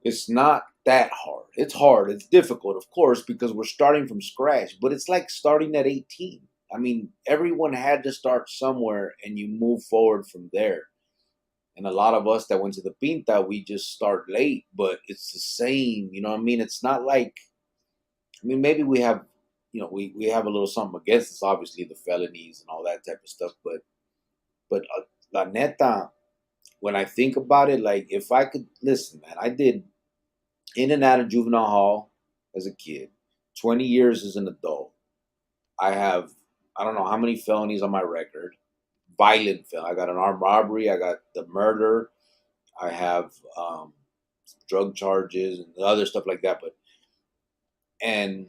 It's not that hard. It's hard. It's difficult, of course, because we're starting from scratch. But it's like starting at 18. I mean, everyone had to start somewhere, and you move forward from there. And a lot of us that went to the Pinta, we just start late, but it's the same. You know what I mean? It's not like, I mean, maybe we have, we have a little something against us, obviously, the felonies and all that type of stuff. But la neta, when I think about it, like if I could listen, man, I did in and out of juvenile hall as a kid, 20 years as an adult. I have, I don't know how many felonies on my record. Violent felony. I got an armed robbery. I got the murder. I have drug charges and other stuff like that. And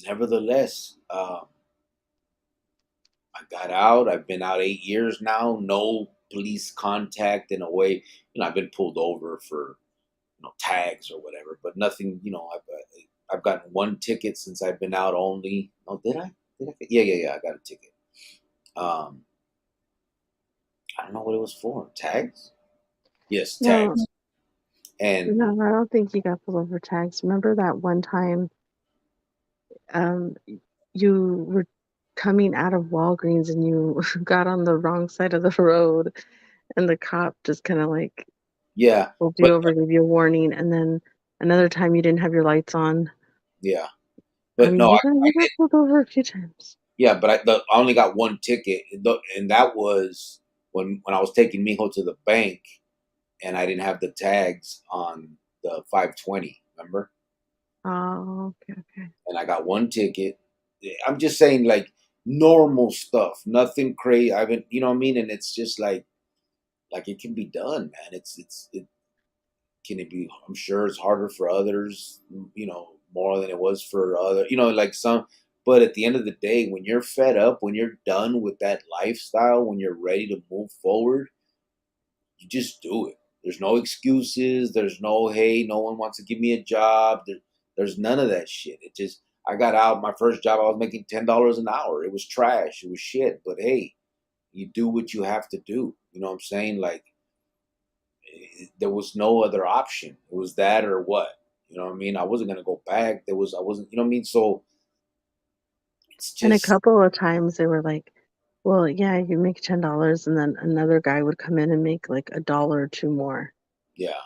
nevertheless, I got out. I've been out 8 years now. No police contact in a way. I've been pulled over for tags or whatever, but nothing. I've gotten one ticket since I've been out only. Oh, did I? Did I? Yeah, yeah, yeah. I got a ticket. Um, I don't know what it was for. Tags? Yes, No, tags. And no, I don't think you got pulled over tags. Remember that one time um you were coming out of Walgreens and you got on the wrong side of the road and the cop just kind of like yeah, pulled you but over, gave you a warning, and then Another time you didn't have your lights on. Yeah, I but mean, no, you got pulled over a few times. yeah, but I only got one ticket, and that was when I was taking Mijo to the bank, and I didn't have the tags on the 520. Remember? Oh, okay, okay. And I got one ticket. I'm just saying, like normal stuff, nothing crazy. I haven't, you know what I mean? And it's just like it can be done, man. It can it be? I'm sure it's harder for others, more than it was for other, like some. But at the end of the day, when you're fed up, when you're done with that lifestyle, when you're ready to move forward, you just do it. There's no excuses. There's no, hey, no one wants to give me a job. There's none of that shit. It just, I got out my first job. I was making $10 an hour. It was trash. It was shit. But hey, you do what you have to do. You know what I'm saying? Like, there was no other option. It was that or what. You know what I mean? I wasn't gonna go back. I wasn't. You know what I mean? So it's And a just, couple of times they were like, well, yeah, you make $10, and then another guy would come in and make like a dollar or two more. yeah.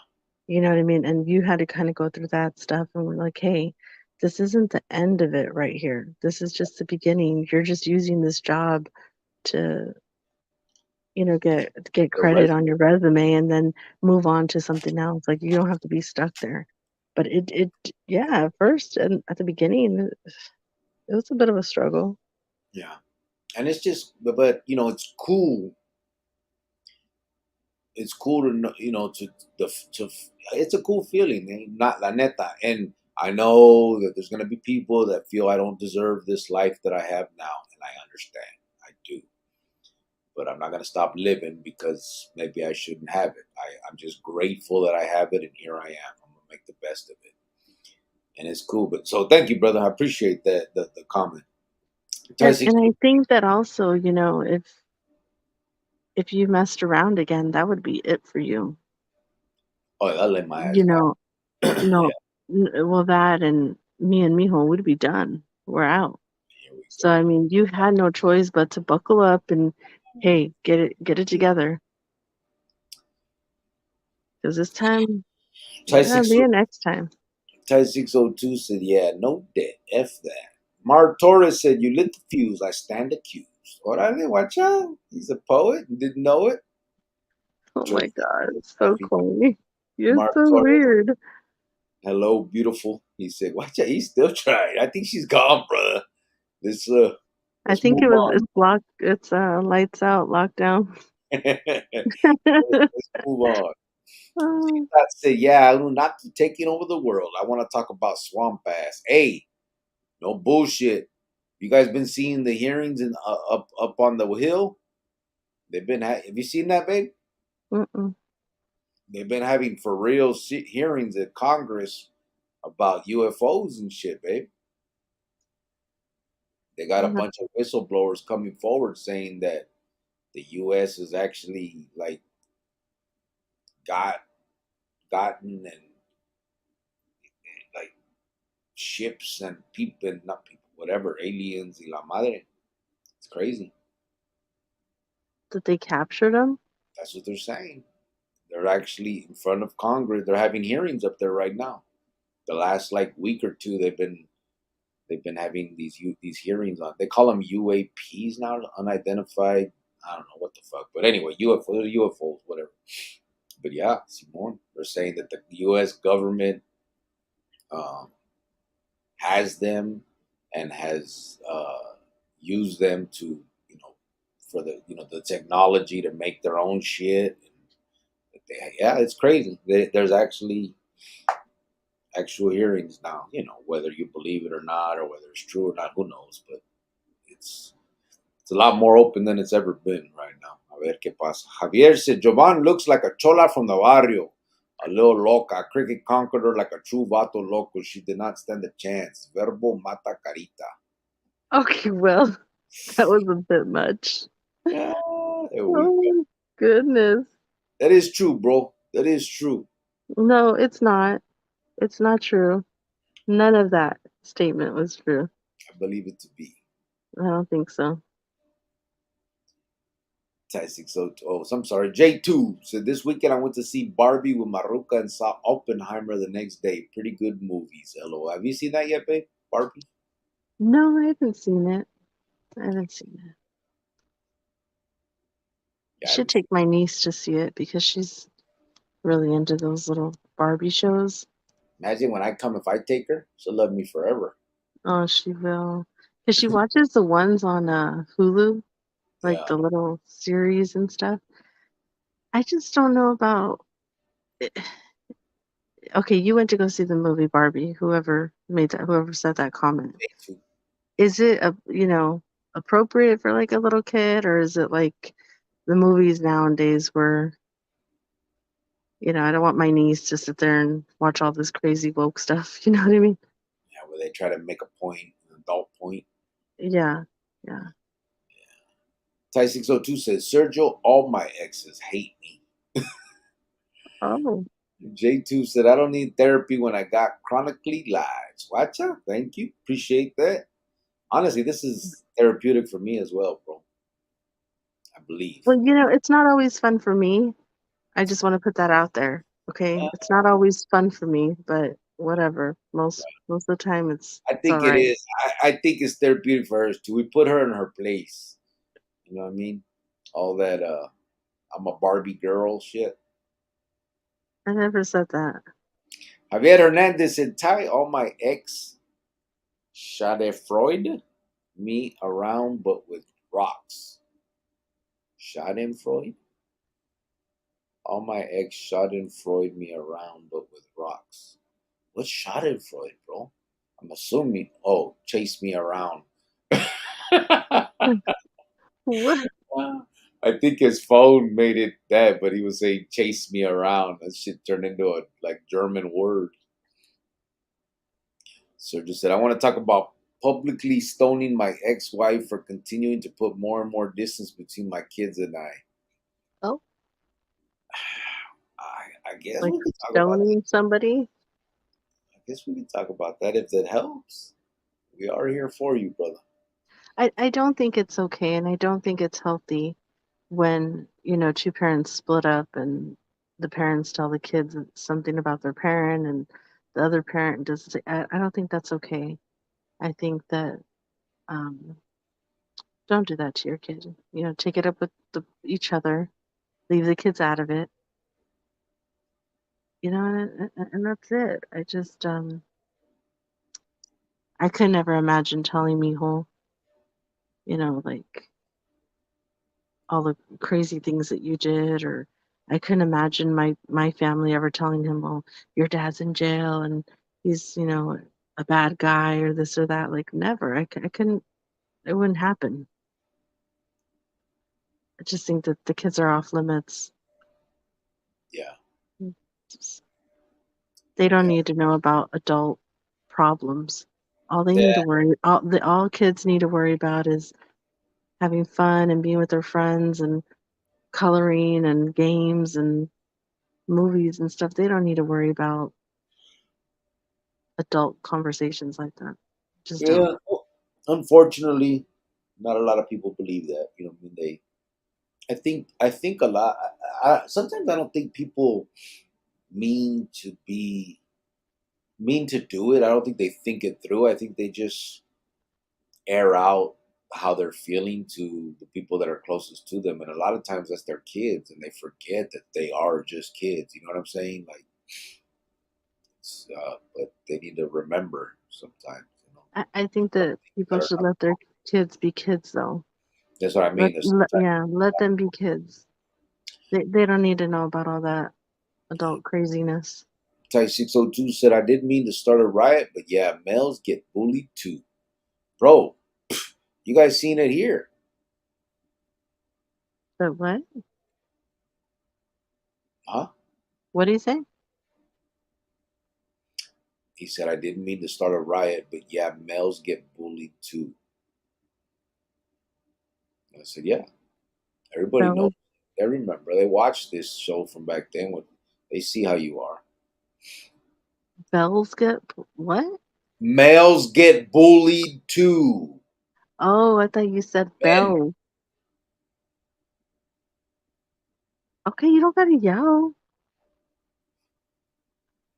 You know what I mean? And you had to kind of go through that stuff, and we're like, hey, this isn't the end of it right here. This is just the beginning. You're just using this job to, get The credit on resume. your resume and then move on to something else. Like you don't have to be stuck there. But yeah, at first and at the beginning, it was a bit of a struggle. Yeah. And it's just, but it's cool. It's cool to know, to it's a cool feeling, man. Not la neta. And I know that there's gonna be people that feel I don't deserve this life that I have now, and I understand. I do. But I'm not gonna stop living because maybe I shouldn't have it. I'm just grateful that I have it, and here I am. I'm gonna make the best of it, and it's cool. But so thank you, brother. I appreciate that the comment. And I think that also, if you messed around again, that would be it for you. Oh, I'll let my ass You know, back. no, Yeah, well, that and me and Mijo would be done. We're out. here we So go. I mean, you had no choice but to buckle up and hey, get it together. Because this time, Ty there's gonna six be a next time. Ty 602 said, "Yeah, no debt. F that." Mark Torres said, "You lit the fuse. I stand accused." Orale, watch out. He's a poet and didn't know it. Oh my Tracy God, was it's so laughing. corny. You're Mark so Torres, weird. hello, beautiful. He said, "Watch out." He's still trying. I think she's gone, brother. Let's I let's think move on. it's locked. It's lights out, lockdown. Let's move on. Oh, I said, "Yeah, I'm not taking over the world. I want to talk about swamp ass." Hey, no bullshit. You guys been seeing the hearings in up on the hill? They've been. Have you seen that, babe? mm-mm. They've been having for real hearings at Congress about UFOs and shit, babe. They got a No, bunch of whistleblowers coming forward saying that the U.S. has actually like got gotten and like ships and people, not people, whatever, aliens y la madre. It's crazy. did they capture them? That's what they're saying. They're actually in front of Congress. They're having hearings up there right now. The last like week or two, they've been having these hearings on. They call them UAPs now, unidentified. I don't know what the fuck, but anyway, UFOs, whatever. But yeah, Simone, they're saying that the U.S. government um, has them and has used them to, for the the technology to make their own shit. Yeah, it's crazy. There's actually actual hearings now. Whether you believe it or not, or whether it's true or not, who knows? But it's it's a lot more open than it's ever been right now. A ver qué pasa. Javier said, Jovan looks like a chola from the barrio. A little loca. A cricket conquered her like a true vato loco. She did not stand a chance. Verbo mata carita. Okay, well, that was a bit much. Yeah, there we go. Oh goodness. That is true, bro. That is true. No, it's not. It's not true. None of that statement was true. I believe it to be. I don't think so. Ty 602. Oh, I'm sorry. J2 said this weekend I went to see Barbie with Maruka and saw Oppenheimer the next day. Pretty good movies. Hello. Have you seen that yet, babe? Barbie? No, I haven't seen it. I haven't seen it. I Yeah, I should haven't. take my niece to see it because she's really into those little Barbie shows. Imagine when I come, if I take her, she'll love me forever. Oh, she will. Because she watches the ones on Hulu, like Yeah. the little series and stuff. I just don't know about. Okay, you went to go see the movie Barbie. Whoever said that comment. J2. Is it appropriate for like a little kid, or is it like the movies nowadays where I don't want my niece to sit there and watch all this crazy woke stuff. You know what I mean? Yeah, where they try to make a point, an adult point. Yeah, yeah. Ty 602 says, Sergio, all my exes hate me. Oh, J2 said, I don't need therapy when I got chronically lives. Watcha? Thank you. Appreciate that. Honestly, this is therapeutic for me as well, bro. I believe. well, it's not always fun for me. I just want to put that out there. Okay, Uh, it's not always fun for me, but whatever. Most of the time, I it's all think it right. is. I think it's therapeutic for her too. We put her in her place. You know what I mean? All that I'm a Barbie girl shit. I never said that. Javier Hernandez said, Ty, all my ex Freud me around but with rocks. Schadenfreude? All my ex Schadenfreude me around but with rocks. What's Schadenfreude, bro? I'm assuming, chase me around. What? I think his phone made it that, but he was saying chase me around. That shit turned into a like German word. So just said, I want to talk about publicly stoning my ex-wife for continuing to put more and more distance between my kids and I. Oh, I guess like we could talk about that. stoning somebody? I guess we could talk about that if that helps. We are here for you, brother. I don't think it's okay, and I don't think it's healthy when two parents split up and the parents tell the kids something about their parent and the other parent does. I don't think that's okay. I think that um, don't do that to your kid. Take it up with each other, leave the kids out of it. And that's it. I could never imagine telling Mijo, like all the crazy things that you did, or I couldn't imagine my family ever telling him, "Oh, your dad's in jail and he's a bad guy or this or that." Like never. I couldn't. It wouldn't happen. I just think that the kids are off limits. Yeah. Just- They don't Yeah. need to know about adult problems. Yeah. All kids need to worry about is having fun and being with their friends and coloring and games and movies and stuff. They don't need to worry about adult conversations like that. Just don't. Yeah. Unfortunately, not a lot of people believe that. You know, I mean, I think a lot. Sometimes I don't think people mean to be mean to do it. I don't think they think it through. I think they just air out how they're feeling to the people that are closest to them, and a lot of times that's their kids, and they forget that they are just kids. You know what I'm saying? Like, but they need to remember sometimes. I think Some that things people that are should not. let their kids be kids, though. That's what I mean. There's sometimes. Yeah, let them be kids. They don't need to know about all that adult craziness. Type 602 said, I didn't mean to start a riot, but yeah, males get bullied too. Bro, you guys seen it here. But what? Huh? What do you say? He said, I didn't mean to start a riot, but yeah, males get bullied too. I said, yeah, everybody knows. Bells, They remember. They watch this show from back then when they see how you are. bells get what? Males get bullied too. Oh, I thought you said Men. bells. Okay, you don't gotta yell.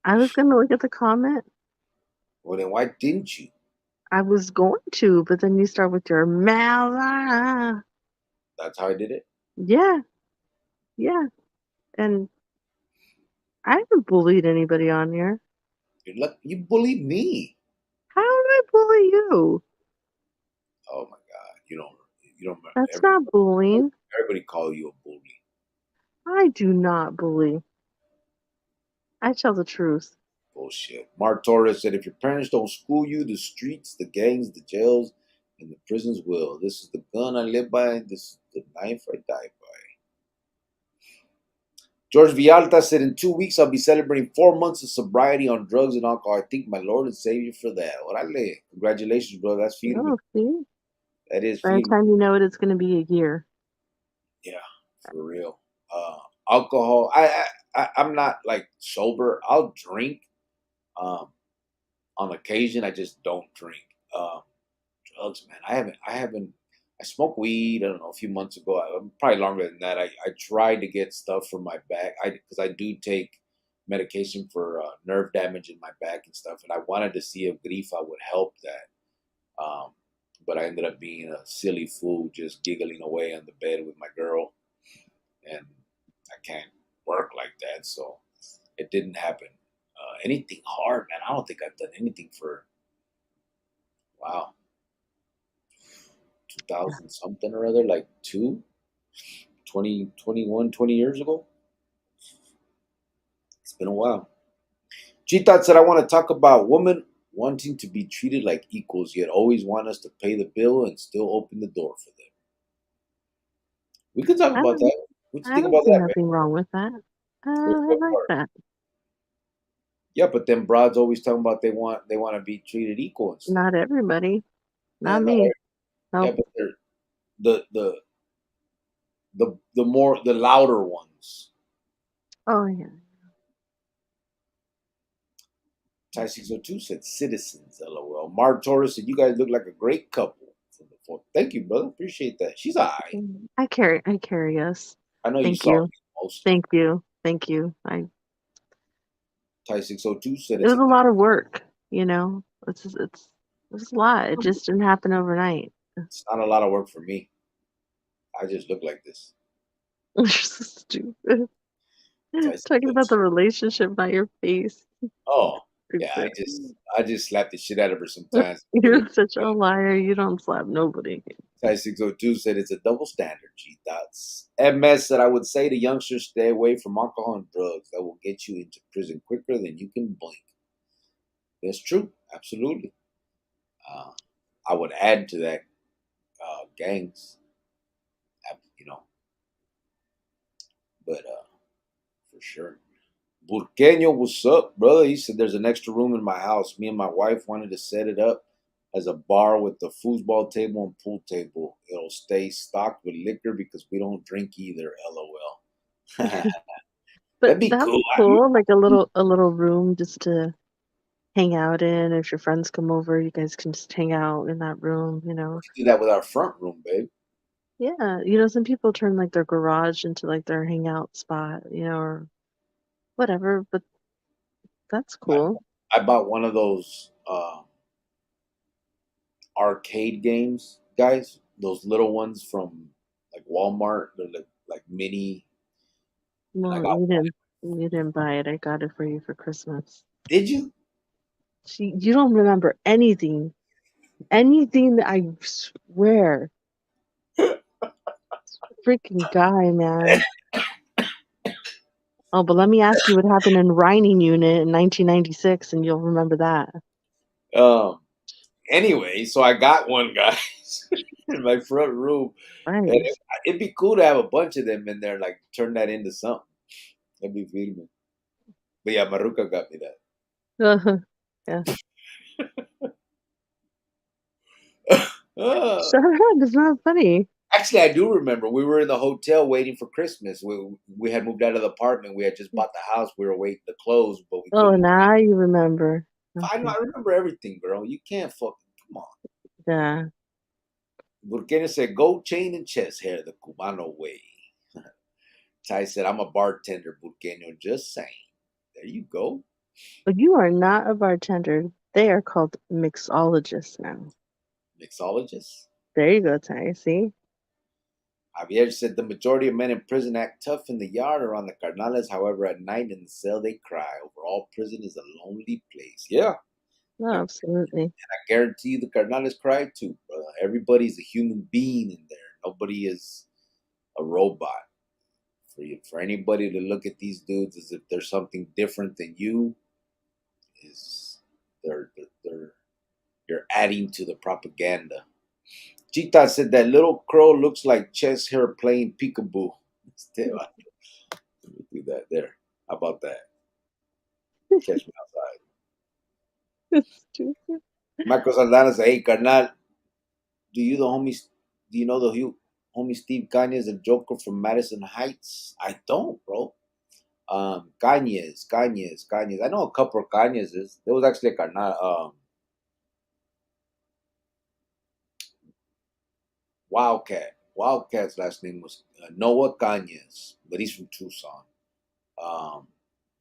I was gonna look at the comment. Well, then why didn't you? I was going to, but then you start with your Mala. That's how I did it. Yeah, yeah. And I haven't bullied anybody on here. You bullied me. How did I bully you? Oh my God, you don't. That's not bullying. Everybody call you a bully. I do not bully. I tell the truth. Bullshit. Mark Torres said, if your parents don't school you, the streets, the gangs, the jails, and the prisons will. This is the gun I live by. This is the knife I die by. George Vialta said, in 2 weeks, I'll be celebrating 4 months of sobriety on drugs and alcohol. I thank my Lord and Savior for that. Orale. Congratulations, brother. That's feeling me. Oh, see? That is By the feeling me. time you know it, it's going to be a year. Yeah, for real. Alcohol. I'm not like sober. I'll drink. Um, on occasion, I just don't drink. Drugs, man. I haven't. I smoked weed. I don't know, a few months ago. Probably longer than that. I tried to get stuff from my back. Because I do take medication for nerve damage in my back and stuff, and I wanted to see if Grifa would help that. But I ended up being a silly fool, just giggling away on the bed with my girl, and I can't work like that, so it didn't happen. Anything hard, man. I don't think I've done anything for wow, 2000 something or other, like 20 years ago. It's been a while. G Thought said, I want to talk about women wanting to be treated like equals, yet always want us to pay the bill and still open the door for them. We could talk I about don't, that. What do you I think don't about see that, man? nothing wrong with that. I What like part? that. Yeah, but then broads always talking about they want to be treated equal and stuff. Not everybody. Yeah, Not no, me. yeah, Nope. but they're the louder ones. Oh, yeah. Ty 602 said citizens, lol. Mark Torres said, you guys look like a great couple. From the fourth. Thank you, brother. Appreciate that. She's all right. I carry us. I know you Thank saw you. me mostly. Thank you. Thank you. Ty 602 said It it's was a a lot of work, you know. It's a lot. It just didn't happen overnight. it's not a lot of work for me. I just look like this. You're so stupid. Ty Talking about 602. the relationship, not your face. Oh, yeah, Stupid. I just slap the shit out of her sometimes. Really. You're such a liar. You don't slap nobody. Ty 602 said it's a double standard, G thoughts. MS said I would say to youngsters stay away from alcohol and drugs that will get you into prison quicker than you can blink. That's true, absolutely. Uh, I would add to that gangs, you know, but for sure. Burqueño, what's up, brother? He said there's an extra room in my house. Me and my wife wanted to set it up as a bar with the foosball table and pool table. It'll stay stocked with liquor because we don't drink either. LOL. But That'd be that's cool. cool. Like a little room just to hang out in. If your friends come over, you guys can just hang out in that room, you We know. could do that with our front room, babe. Yeah, some people turn like their garage into like their hangout spot, or whatever, but that's I, cool. I bought one of those arcade games, guys. Those little ones from like Walmart. They're like mini. And I Well, got you didn't buy it. I got it for you for Christmas. Did you? You don't remember anything. Anything that I swear. Freaking guy, man. Oh, but let me ask you what happened in Reining Unit in 1996, and you'll remember that. Um. Anyway, so I got one, guys, in my front room, and Right. it'd be cool to have a bunch of them in there, like turn that into something. That'd be feeling. But yeah, Maruka got me Yeah. that. Uh, Shut up. It's not funny. actually, I do remember we were in the hotel waiting for Christmas. We had moved out of the apartment. We had just bought the house. We were waiting to close, but we Oh, couldn't. now you remember. I know. Okay. I remember everything, girl. You can't fucking come on. Yeah. Burkina said, "Gold chain and chest hair, the Cubano way." Ty said, I'm a bartender, Burqueño. Just saying. There you go. But you are not a bartender. They are called mixologists now. Mixologist. There you go, Ty. See? Javier said the majority of men in prison act tough in the yard or on the carnales. However, at night in the cell, they cry. Overall, prison is a lonely place. Yeah. No, And absolutely. I guarantee you the carnales cry too, brother. Everybody's a human being in there. Nobody is a robot. For anybody to look at these dudes as if there's something different than you is they're you're adding to the propaganda. Chita said that little crow looks like chest hair playing peekaboo. Let me do that there. How about that? Catch me outside. Stupid. Michael Saldana said, "Hey, carnal, do you the homies? Do you know the homie Steve Gaines, a Joker from Madison Heights? I don't, bro. Gaines. I know a couple of Gaineses. There was actually a carnal. Wildcat's last name was Noah Gaines, but he's from Tucson. Um,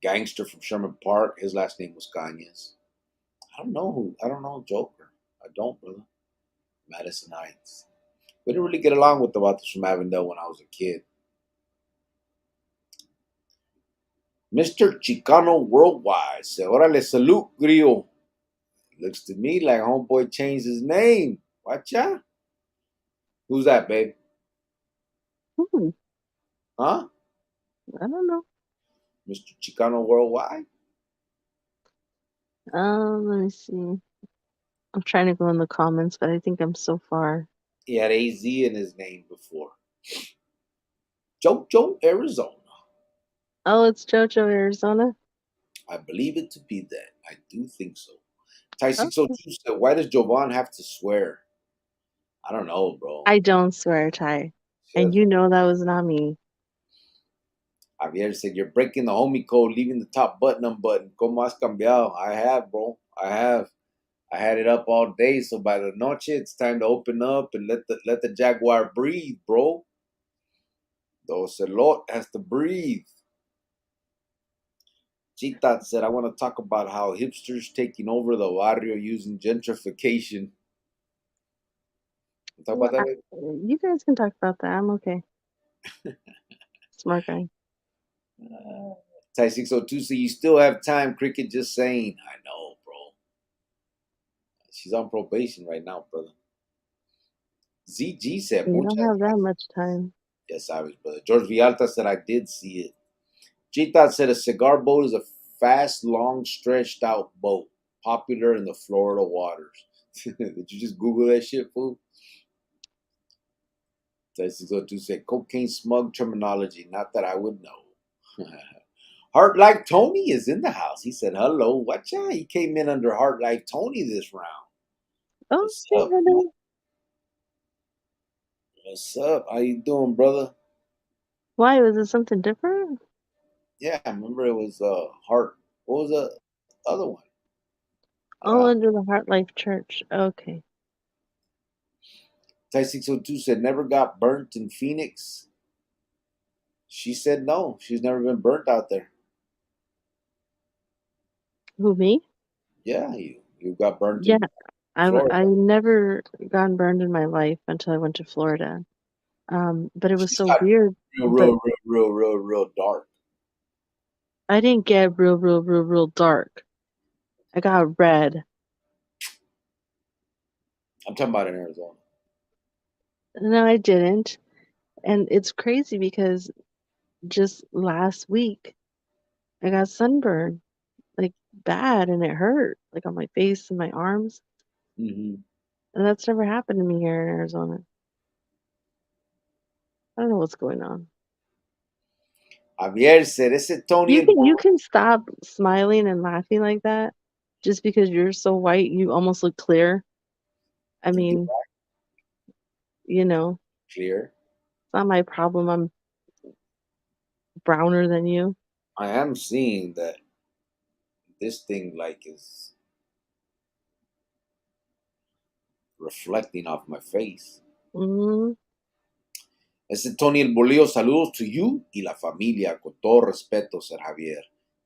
Gangster from Sherman Park, his last name was Gaines. I don't know Joker. I don't, brother. Madison Heights. We didn't really get along with the Vatos from Avondale when I was a kid. Mr. Chicano Worldwide said, Órale, salute, Grillo. Looks to me like homeboy changed his name. Watch out. Who's that, babe? Hmm, Huh? I don't know. Mr. Chicano Worldwide? Let me see. I'm trying to go in the comments, but I think I'm so far. He had AZ in his name before. Jojo, Arizona. Oh, it's JoJo, Arizona. I believe it to be that. I do think so. Ty Oh, 602 said, why does Jovan have to swear? I don't know, bro. I don't swear, Ty. And Says you know that was not me. Javier said, you're breaking the homie code, leaving the top button unbuttoned. ¿Cómo has cambiado? I have, bro. I have. I had it up all day, so by the noche, it's time to open up and let the Jaguar breathe, bro. The Ocelot has to breathe. Chita said, I want to talk about how hipsters taking over the barrio using gentrification. Talk Well, about that, baby? you guys can talk about that. I'm okay. Smart guy. Ty 602 said, you still have time, Cricket, just saying. I know, bro. She's on probation right now, brother. ZG said, You don't muchas have that gracias. much time. Yes, I was, brother. George Vialta said, I did see it. Chita said, a cigar boat is a fast, long, stretched out boat, popular in the Florida waters. Did you just Google that shit, fool? Ty 602 said, cocaine smug terminology, not that I would know. Heart Like Tony is in the house. He said, hello, watch out. He came in under Heart Like Tony this round. Oh, What's say up, man? hello. What's up? How you doing, brother? Why? Was it something different? Yeah, I remember it was Heart. What was the other one? Oh, under the Heart Life Church. Okay. Ty 602 said, never got burnt in Phoenix. She said no. She's never been burnt out there. Who, me? Yeah, you got burnt Yeah. in I Florida. never gotten burned in my life until I went to Florida. But it was She's so got weird. But real dark. I didn't get real dark. I got red. I'm talking about in Arizona. No, I didn't. And it's crazy because just last week I got sunburned, like bad, and it hurt, like on my face and my arms. Mm-hmm. And that's never happened to me here in Arizona. I don't know what's going on. Javier said, ese Tony You and can you can stop smiling and laughing like that just because you're so white, you almost look clear. I mean, you know, clear. it's not my problem. I'm browner than you. I am seeing that this thing like is reflecting off my face. Hmm. Ese Tony El Bolillo, saludos to you y la familia, con todo respeto, Sir Javier.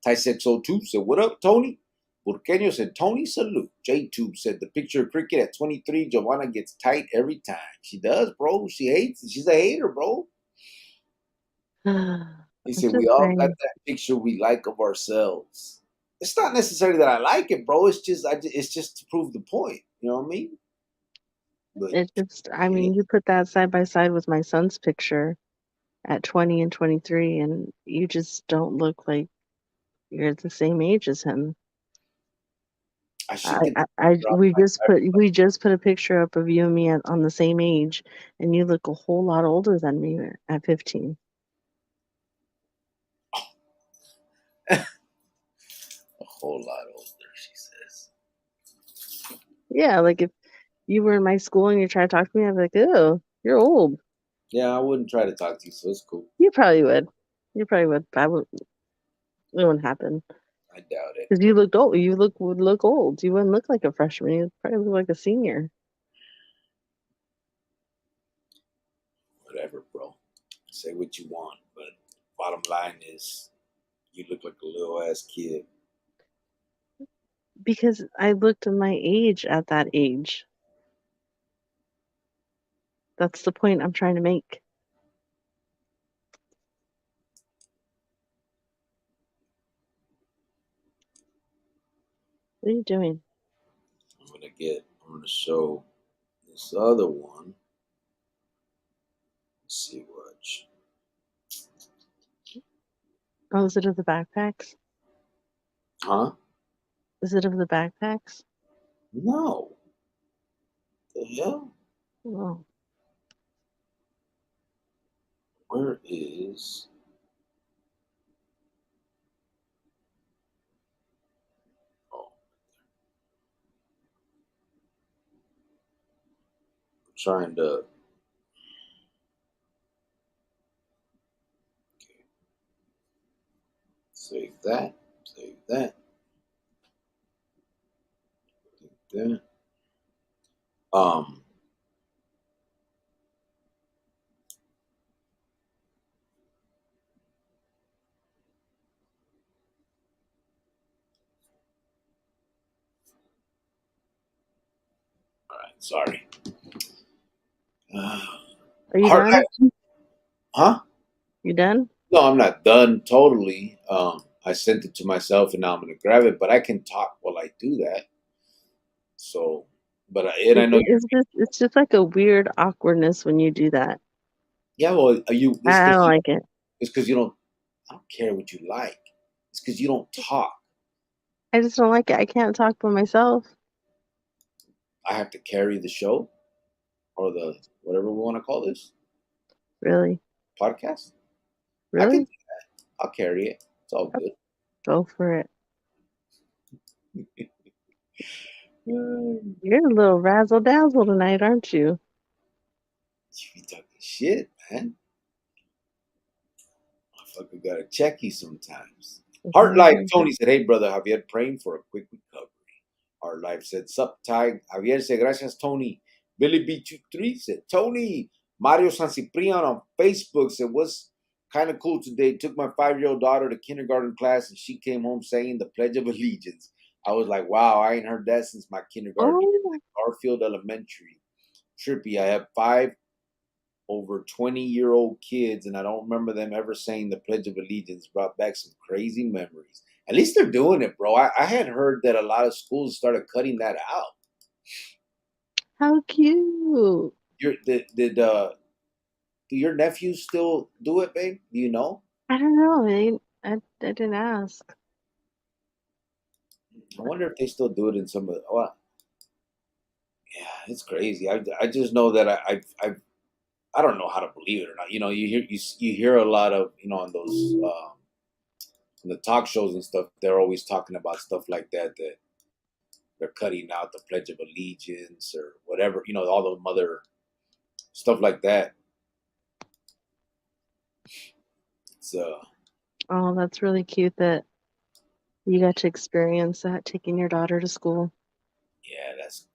Ty602 said, what up, Tony? Burqueño said, Tony, salute. J-Tube said, the picture of cricket at 23, Giovanna gets tight every time. She does, bro. She hates it. She's a hater, bro. He I'm said, just we all got saying, that picture we like of ourselves. It's not necessarily that I like it, bro. It's just to prove the point. You know what I mean? But I yeah, mean, you put that side by side with my son's picture at 20 and 23, and you just don't look like you're the same age as him. I should get the I picture off my we just put a picture up of you and me on the same age, and you look a whole lot older than me at 15. a whole lot older, she says. Yeah, like if you were in my school and you try to talk to me, I'd be like, "Oh, you're old." Yeah, I wouldn't try to talk to you, so it's cool. You probably would. You probably would. But it wouldn't happen I doubt it. because you looked old. You would look old. You wouldn't look like a freshman. You'd probably look like a senior. Whatever, bro. Say what you want, but bottom line is you look like a little ass kid. Because I looked at my age at that age. That's the point I'm trying to make. What are you doing? I'm gonna show this other one. Let's see what. Oh, is it of the backpacks? Huh? Is it of the backpacks? No. The hell? Oh, Where is oh I'm trying to okay, save that. Save that. Save that. Um all right, sorry. Uh, are you Heart done? life, huh? You done? No, I'm not done totally. I sent it to myself and now I'm gonna grab it, but I can talk while I do that. So but I know you're It's just like a weird awkwardness when you do that. yeah, well are you it's I because don't like it. you don't I don't care what you like. It's because you don't talk. I just don't like it. I can't talk by myself. I have to carry the show or the whatever we want to call this Really, podcast. I can really, I'll carry it. It's all good. go for it. You You're a little razzle dazzle tonight, aren't you? be talking shit, man. Motherfucker gotta check you sometimes. Heart Life Mhm. Tony said, hey brother Javier, praying for a quick recovery. Heart Life said, sup Ty. Javier said, gracias Tony. Billy B23 said, Tony. Mario San Ciprian on Facebook said, what's kind of cool today. Took my 5-year-old daughter to kindergarten class and she came home saying the Pledge of Allegiance. I was like, wow, I ain't heard that since my kindergarten years Oh, at Garfield Elementary. Trippy. I have 5 over 20-year-old kids, and I don't remember them ever saying the Pledge of Allegiance. Brought back some crazy memories. At least they're doing it, bro. I had heard that a lot of schools started cutting that out. how cute! Do your nephews still do it, babe? Do you know? I don't know. I didn't ask. I wonder if they still do it in some of. Well, yeah, it's crazy. I just know that I don't know how to believe it or not. You know, you hear a lot of on those in the talk shows and stuff. They're always talking about stuff like that they're cutting out the Pledge of Allegiance or whatever, all the other stuff like that. It's Oh, that's really cute that you got to experience that taking your daughter to school. yeah,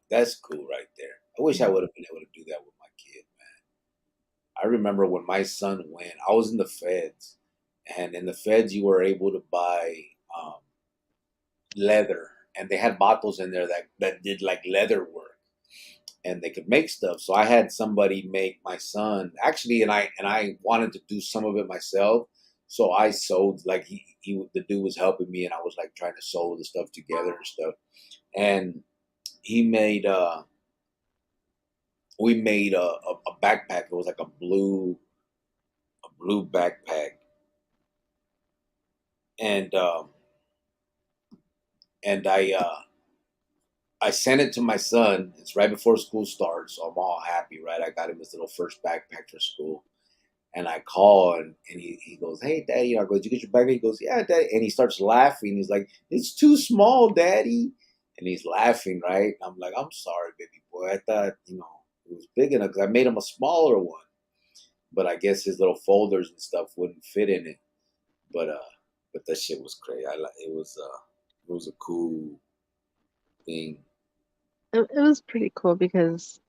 that's cool right there. I wish I would have been able to do that with my kid, man. I remember when my son went, I was in the feds, and in the feds you were able to buy um, leather, and they had bottles in there that did like leather work, and they could make stuff. So I had somebody make my son actually, and I wanted to do some of it myself. So I sewed like he the dude was helping me, and I was like trying to sew the stuff together and stuff. And he made we made a backpack. It was like a blue backpack, and I sent it to my son. It's right before school starts, so I'm all happy, right? I got him his little first backpack for school. And I call and he goes, "Hey, Daddy." I go, "Did you get your backpack?" He goes, "Yeah, Daddy." And he starts laughing. He's like, "It's too small, Daddy." And he's laughing, right? I'm like, "I'm sorry, baby boy. I thought, it was big enough because I made him a smaller one. But I guess his little folders and stuff wouldn't fit in it. But that shit was crazy. It was a cool thing. It was pretty cool because,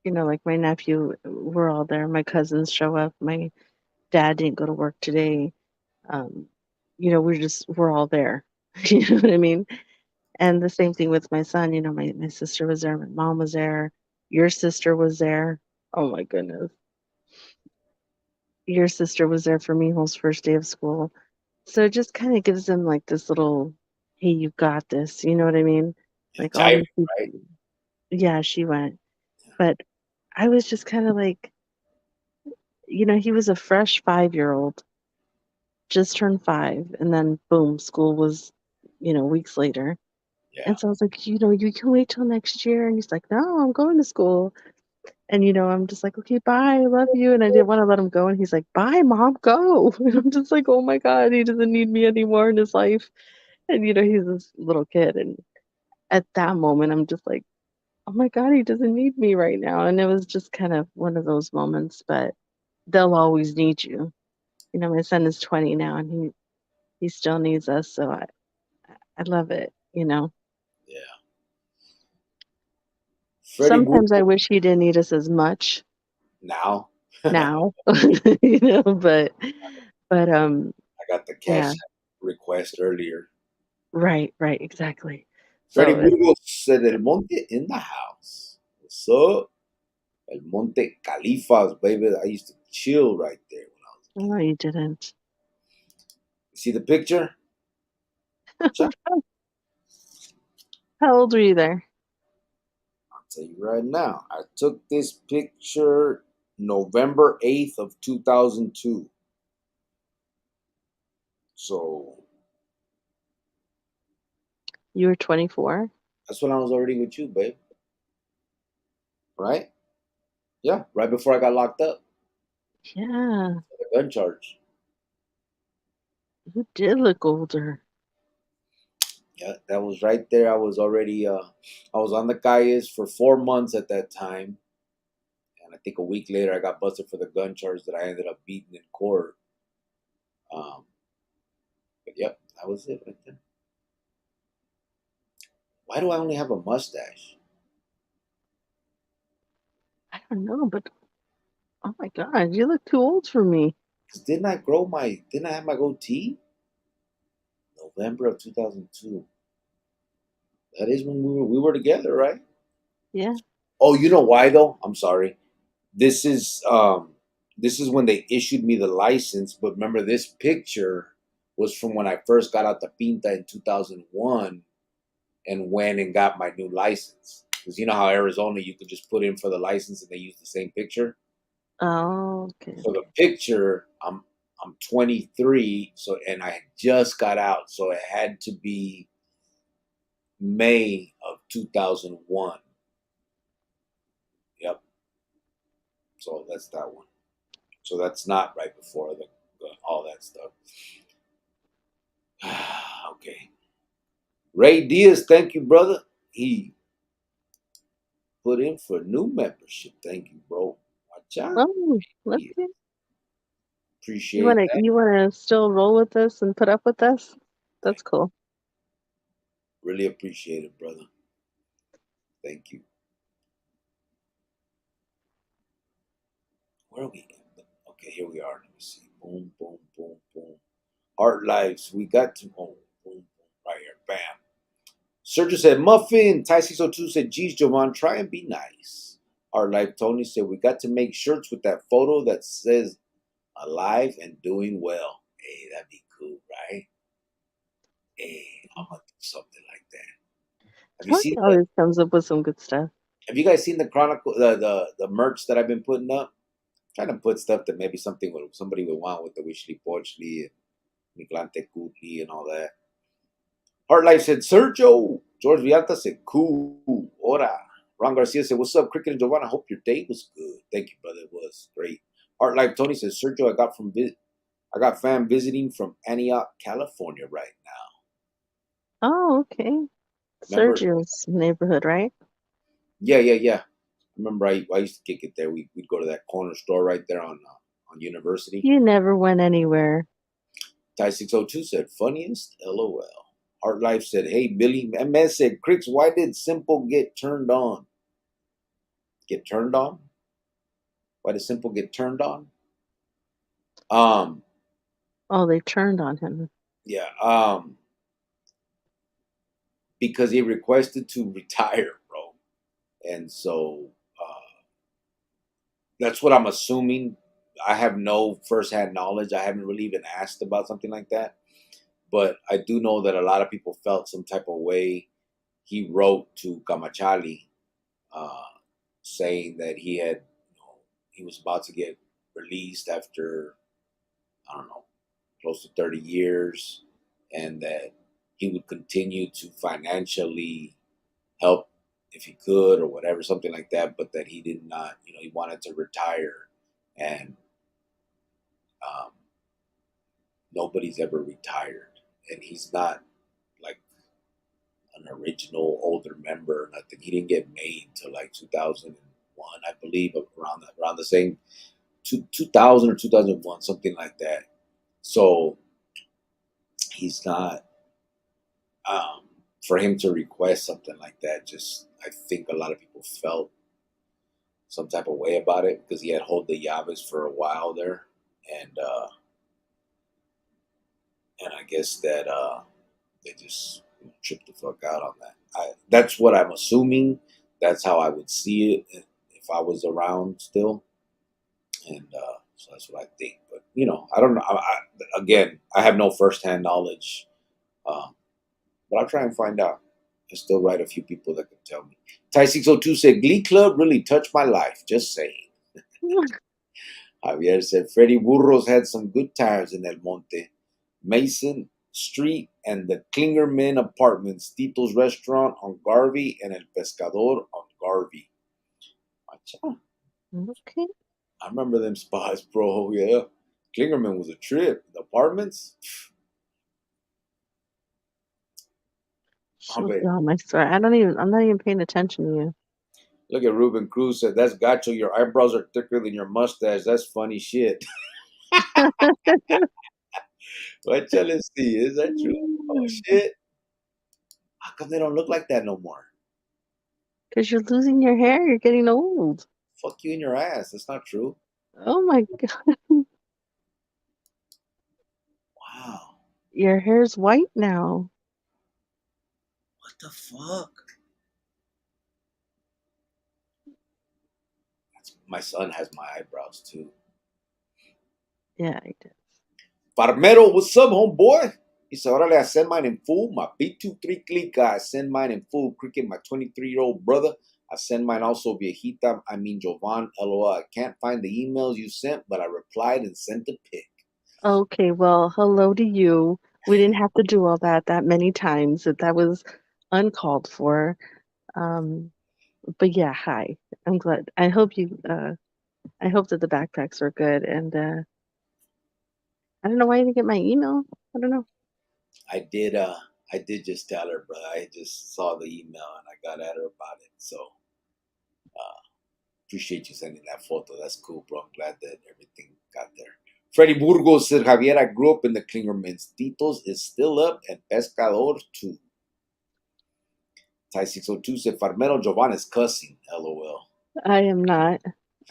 like my nephew, we're all there. My cousins show up. My dad didn't go to work today. Um, we're all there. You know what I mean? And the same thing with my son. My sister was there. My mom was there. Your sister was there. Oh my goodness. Your sister was there for Mijo's first day of school. So it just kind of gives them like this little, hey, you got this. You know what I mean? And Like all Jaime, these people. right? Yeah, she went. But I was just kind of like, he was a fresh 5-year-old, just turned 5. And then boom, school was, weeks later. Yeah. And so I was like, you can wait till next year. And he's like, no, I'm going to school. And, I'm just like, okay, bye. I love you. And I didn't want to let him go. And he's like, bye, mom, go. And I'm just like, oh my God, he doesn't need me anymore in his life. And, he's this little kid. And at that moment, I'm just like, oh my God, he doesn't need me right now. And it was just kind of one of those moments, but they'll always need you. My son is 20 now and he still needs us. So I love it. Yeah. Freddie Sometimes I Budo wish he didn't need us as much now. I now, but got the yeah, cash request earlier. right, exactly. Freddie So Burgos said El Monte in the house. What's up? El Monte Califas, baby. I used to chill right there when I was a kid. no, you didn't. You see the picture? Watch out. How old were you there? I'll tell you right now. I took this picture November 8th of 2002. So You were 24? that's when I was already with you, babe. Right? Yeah, right before I got locked up. Yeah, The gun charge. you did look older. Yeah, that was right there. I was on the calles for 4 months at that time. And I think a week later, I got busted for the gun charge that I ended up beating in court. Um, but yep, that was it right there. Why do I only have a mustache? I don't know, but oh my God, you look too old for me. Because didn't I have my goatee? November of 2002. That is when we were together, right? Yeah. Oh, you know why though? I'm sorry. This is um this is when they issued me the license, but remember this picture was from when I first got out the pinta in 2001 and went and got my new license. Because you know how Arizona you could just put in for the license and they use the same picture. Oh, okay. So the picture, I'm 23, so and I just got out, so it had to be May of 2001. Yep. So that's that one. So that's not right before the all that stuff. Okay. Ray Diaz, thank you, brother. He put in for new membership. Thank you, bro. Watch out. Oh, let's Yeah, see. You appreciate wanna that. you wanna still roll with us and put up with us? That's cool. Really appreciate it, brother. Thank you. Where are we? Okay, here we are. Let me see. Boom, boom, boom, boom. Art Lives. We got to. Oh, boom, boom. Right here. Bam. Sergio said, Muffin. Ty602 said, geez, Jovan, try and be nice. Art Life Tony said, we got to make shirts with that photo that says alive and doing well. Hey, that'd be cool, right? Hey, I'm gonna do something like that. Have you Tony seen the always comes up with some good stuff. Have you guys seen the chronicle, the merch that I've been putting up? I'm trying to put stuff that maybe somebody would want with the Wishly Porchly and Miglante Kutli and all that. Heart Life said, Sergio. George Vialta said, cool. Ora. Ron Garcia said, what's up, Cricket and Giovanna? I hope your day was good. Thank you, brother. It was great. Heart Life Tony says, Sergio, I got fam visiting from Antioch, California right now. Oh, okay. Remember? Sergio's neighborhood, right? Yeah. Remember, I used to kick it there. We'd go to that corner store right there on University. You never went anywhere. Ty602 said, funniest, LOL. Heart Life said, hey, Billy. MS said, Cricks, why did Simple get turned on? Get turned on? Why did Simple get turned on? Oh, they turned on him. Yeah. Because he requested to retire, bro. And so that's what I'm assuming. I have no firsthand knowledge. I haven't really even asked about something like that. But I do know that a lot of people felt some type of way. He wrote to Kamachali saying that he was about to get released after, I don't know, close to 30 years, and that he would continue to financially help if he could or whatever, something like that, but that he did not, he wanted to retire. And um, nobody's ever retired. And he's not like an original older member or nothing. He didn't get made till like 2001, I believe, around the same 2000 or 2001, something like that. So he's not, um, for him to request something like that, just, I think a lot of people felt some type of way about it because he had hold the Yavis for a while there. And I guess that they just tripped the fuck out on that. That's what I'm assuming. That's how I would see it if I was around still. And so that's what I think. But I don't know. Again, I have no firsthand knowledge, um, but I'll try and find out. I still write a few people that can tell me. Ty602 said, Glee Club really touched my life. Just saying. Javier said, Freddie Burros had some good times in El Monte. Mason Street and the Klingerman Apartments, Tito's Restaurant on Garvey, and El Pescador on Garvey. Okay. I remember them spots, bro. Yeah. Klingerman was a trip. The apartments? She'll be on my story. I'm not even paying attention to you. Look at Ruben Cruz said, that's gacho. Your eyebrows are thicker than your mustache. That's funny shit. What shall I see? Is that true? Oh, shit. How come they don't look like that no more? Because you're losing your hair. You're getting old. Fuck you in your ass. That's not true. Oh my God. Wow. Your hair's white now. What the fuck? My son has my eyebrows too. Yeah, I did. Farmero, what's up, homeboy? He said, órale, I send mine in full. My B23 clica, I send mine in full. Cricket, my 23-year-old brother. I send mine also viejita. I mean, Jovan, LOL. I can't find the emails you sent, but I replied and sent a pic. Okay, well, hello to you. We didn't have to do all that many times. That was uncalled for. But yeah, hi. I'm glad. I hope that the backpacks are good. And I don't know why you didn't get my email. I don't know. I did just tell her, brother. I just saw the email and I got at her about it. So appreciate you sending that photo. That's cool, bro. I'm glad that everything got there. Freddie Burgos said, Javier, I grew up in the Klingermans. Tito's is still up and Pescador too. Ty602 said, Farmero Jovan is cussing. LOL. I am not.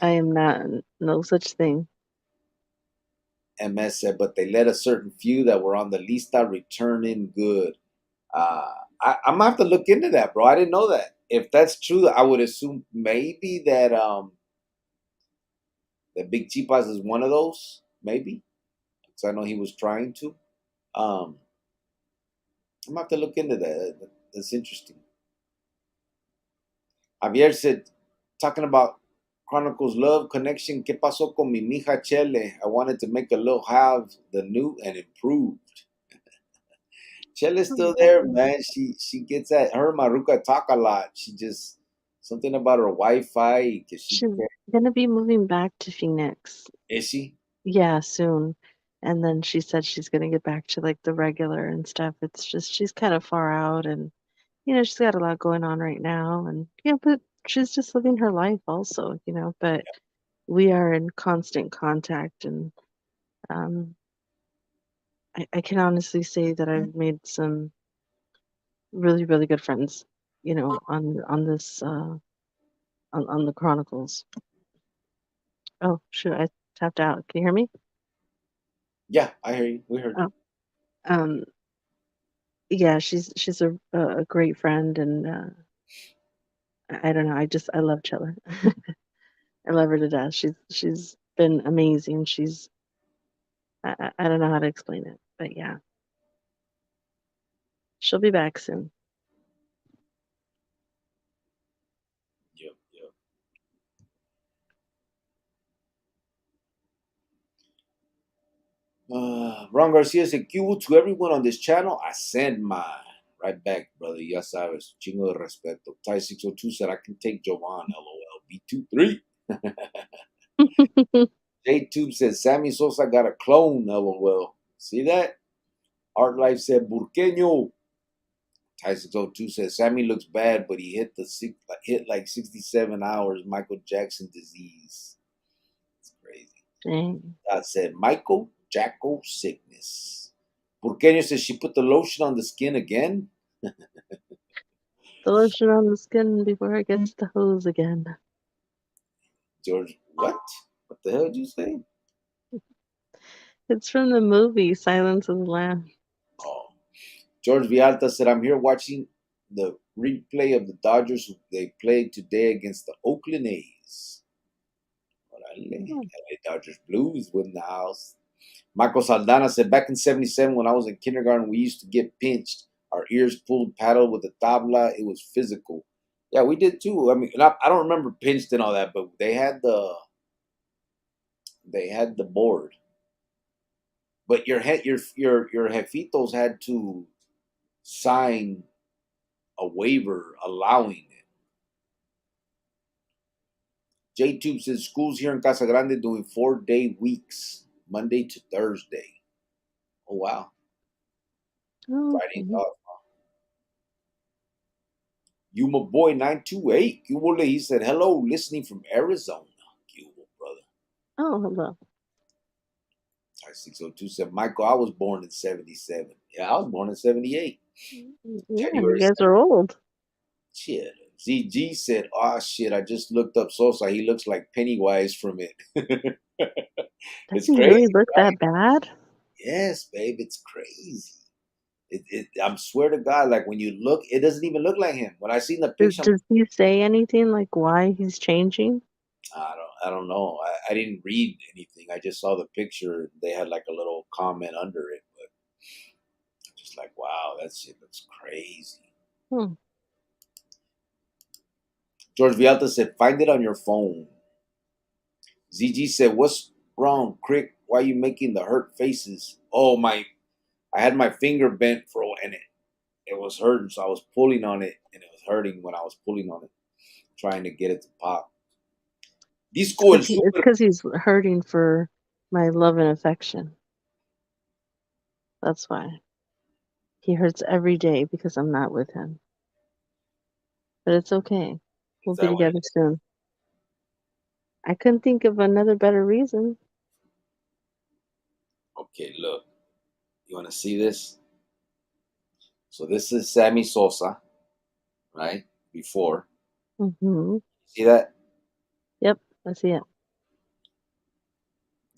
I am not. No such thing. MS said, but they let a certain few that were on the lista return in good. Uh, I'm gonna have to look into that, bro. I didn't know that. If that's true, I would assume maybe that Big Chipas is one of those, maybe, because I know he was trying to. Um, I'm gonna have to look into that. That's interesting. Javier said, talking about Chronicles Love Connection, ¿Qué pasó con mi mija Chele? I wanted to make a little have the new and improved. Chele's still there, man. She gets at her and Maruka talk a lot. She just something about her Wi-Fi. Cause she She's gonna be moving back to Phoenix. is she? Yeah, soon. And then she said she's gonna get back to like the regular and stuff. It's just she's kind of far out and she's got a lot going on right now and but she's just living her life also, but we are in constant contact and um I can honestly say that I've made some really, really good friends, on this on the Chronicles. Oh shoot, I tapped out. Can you hear me? Yeah, I hear you. We heard you. Oh. Um yeah, she's a great friend and I don't know, I love Chilla. I love her to death. She's been amazing. I don't know how to explain it, but yeah, she'll be back soon. Yep, yep. Ron Garcia said, "Cubo to everyone on this channel. I send mine right back, brother. Ya sabes, chingo de respeto." Ty 602 said, "I can take Jovan. LOL. B23." J Tube said, "Sammy Sosa got a clone. LOL." See that? Art Life said, "Burqueño." Ty 602 said, "Sammy looks bad, but he hit like 67 hours. Michael Jackson disease. It's crazy." Dang. I said, "Michael Jacko sickness." Burqueño says she put the lotion on the skin again. The lotion on the skin before it gets the hose again. George, what? What the hell did you say? It's from the movie Silence of the Lambs. Oh, George Vialta said, "I'm here watching the replay of the Dodgers who they played today against the Oakland A's." Orale. Oh, LA Dodgers Blues win the house. Michael Saldana said, "Back in 77, when I was in kindergarten, we used to get pinched. Our ears pulled paddle with a tabla. It was physical." Yeah, we did too. I mean, I don't remember pinched and all that, but they had the board. But your jefitos had to sign a waiver allowing it. J-Tube says schools here in Casa Grande doing 4-day weeks, Monday to Thursday. Oh wow. Friday's okay. off. Yuma Boy 928. Cuba, he said, "Hello, listening from Arizona." Cuba, brother. Oh, hello. 602 said, "Michael, I was born in 77." Yeah, I was born in 78. Yeah, you January guys 7th. are old. Shit. ZG said, "Oh shit, I just looked up Sosa. He looks like Pennywise from it." Does It's he crazy, really look right? that bad? Yes, babe, it's crazy. I swear to God, like when you look, it doesn't even look like him. When I seen the Does, picture, does he say anything like why he's changing? I don't know. I didn't read anything. I just saw the picture. They had like a little comment under it, but just like, wow, that shit looks crazy. Hmm. George Vialta said, "Find it on your phone." ZG said, "What's wrong, Crick? Why are you making the hurt faces?" Oh my! I had my finger bent for and it was hurting, so I was pulling on it, and it was hurting when I was pulling on it, trying to get it to pop. Disco el It's super. because he's hurting for my love and affection. That's why. He hurts every day because I'm not with him. But it's okay. Is We'll be that what it together is? soon. I couldn't think of another better reason. Okay, look. You want to see this? So this is Sammy Sosa, right? Before. Mm-hmm. See that? Yep, I see it.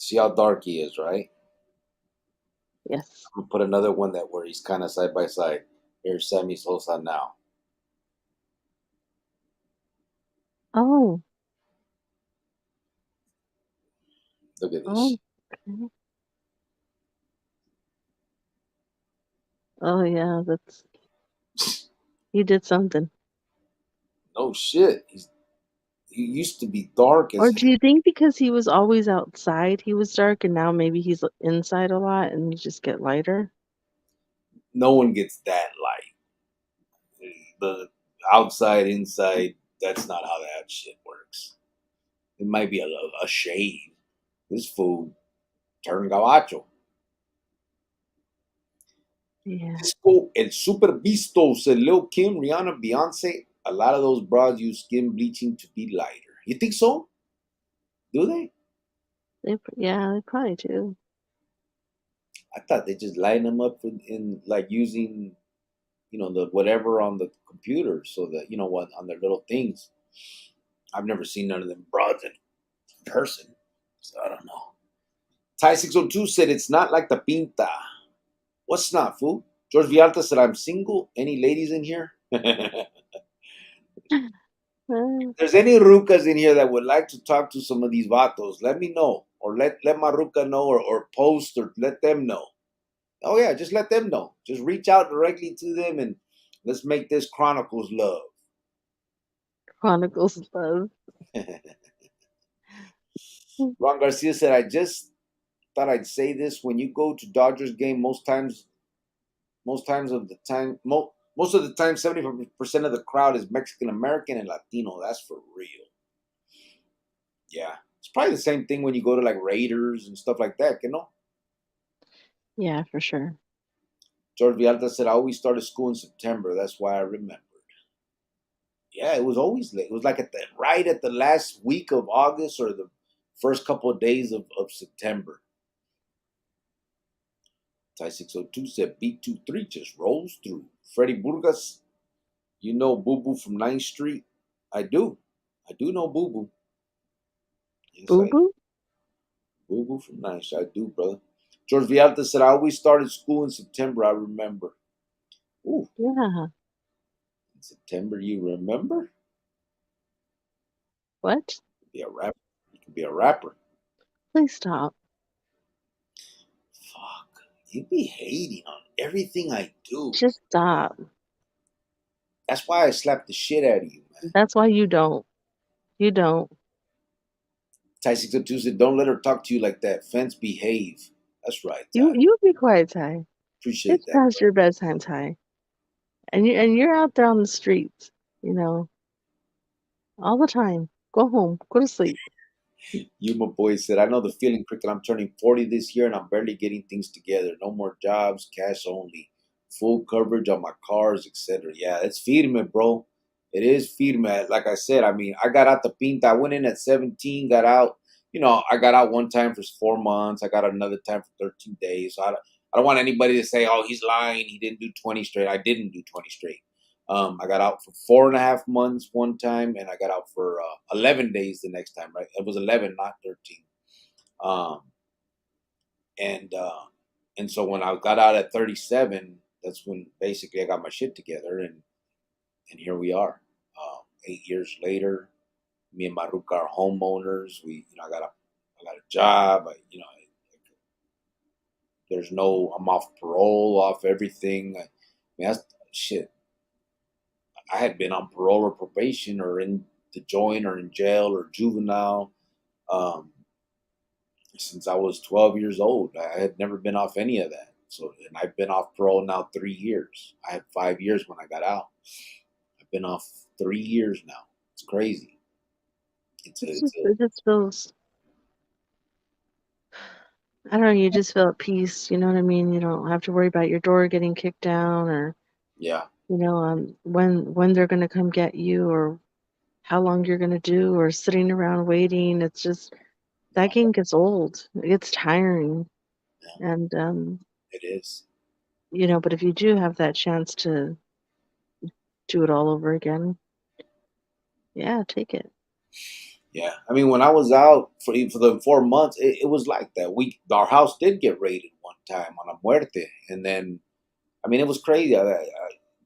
See how dark he is, right? Yes. I'm gonna put another one that where he's kind of side by side. Here's Sammy Sosa now. Oh. Look at Oh. this. Okay. Oh yeah, that's he did something. No shit. He used to be dark as Or do you think because he was always outside, he was dark, and now maybe he's inside a lot and you just get lighter? no one gets that light. The outside, inside, that's not how that shit works. It might be a shade. This fool turned gabacho. Yeah, Disco, El Super Vistos, Lil Kim, Rihanna, Beyonce. A lot of those bras use skin bleaching to be lighter. You think so? Do they? yeah, they probably do. I thought they just line them up in like using, the whatever on the computer, so that what on their little things. I've never seen none of them broads in person, so I don't know. Ty 602 said it's not like the pinta. What's not, fool? George Vialta said I'm single. Any ladies in here? Uh, There's any rucas in here that would like to talk to some of these vatos, let me know. Or let my ruca know, or post, or let them know. Oh yeah, just let them know. Just reach out directly to them, and let's make this Chronicles love. Chronicles love. Ron Garcia said, I just thought I'd say this. When you go to Dodgers game, most of the time, 75% of the crowd is Mexican American and Latino. That's for real. Yeah. It's probably the same thing when you go to like Raiders and stuff like that, you know? Yeah, for sure. George Vialta said, I always started school in September. That's why I remembered. Yeah, it was always late. It was like right at the last week of August, or the first couple of days of September. Ty 602 said B23 just rolls through. Freddie Burgas, you know Boo Boo from Ninth Street? I do. I do know Boo Boo. Yes, Boo I boo? Boo Boo from Ninth Street. I do, brother. George Vialta said, I always started school in September. I remember. Ooh, Yeah. in September, you remember? What? Be a rapper. You could be a rapper. Please stop. Fuck. You be hating on everything I do. Just stop. That's why I slapped the shit out of you, man. That's why you don't. You don't. Ty 602 said, don't let her talk to you like that. Fence behave. That's right, You Ty. you be quiet, Ty. Appreciate It's that, past brother. your bedtime, Ty. And you're out there on the streets, you know, all the time. Go home. Go to sleep. Yuma Boy said, I know the feeling, Cricket. I'm turning 40 this year and I'm barely getting things together. No more jobs, cash only. Full coverage on my cars, etc. Yeah, it's firme, bro. It is firme. Like I said, I mean, I got out the pinta. I went in at 17, got out. I got out one time for 4 months. I got another time for 13 days. So I don't want anybody to say, oh, he's lying. He didn't do 20 straight. I didn't do 20 straight. I got out for 4.5 months one time, and I got out for 11 days the next time. Right, it was 11, not 13. Um, and so when I got out at 37, that's when basically I got my shit together, and here we are. 8 years later, me and my Ruka are homeowners. I got a job. There's no, I'm off parole, off everything. I mean, that's shit. I had been on parole or probation, or in the joint, or in jail, or juvenile, um, since I was 12 years old. I had never been off any of that. So, and I've been off parole now 3 years. I had 5 years when I got out. I've been off 3 years now. It's crazy. It's a, It's it's just a it just feels I don't know, you just feel at peace, you know what I mean? You don't have to worry about your door getting kicked down or, Yeah, when they're gonna come get you or how long you're gonna do or sitting around waiting. It's just that yeah, game gets old. It gets tiring. yeah. And It is. but if you do have that chance to do it all over again, yeah, take it. Yeah, I mean, when I was out for the 4 months, it was like that. Our house did get raided one time on a muerte, and then I mean, it was crazy.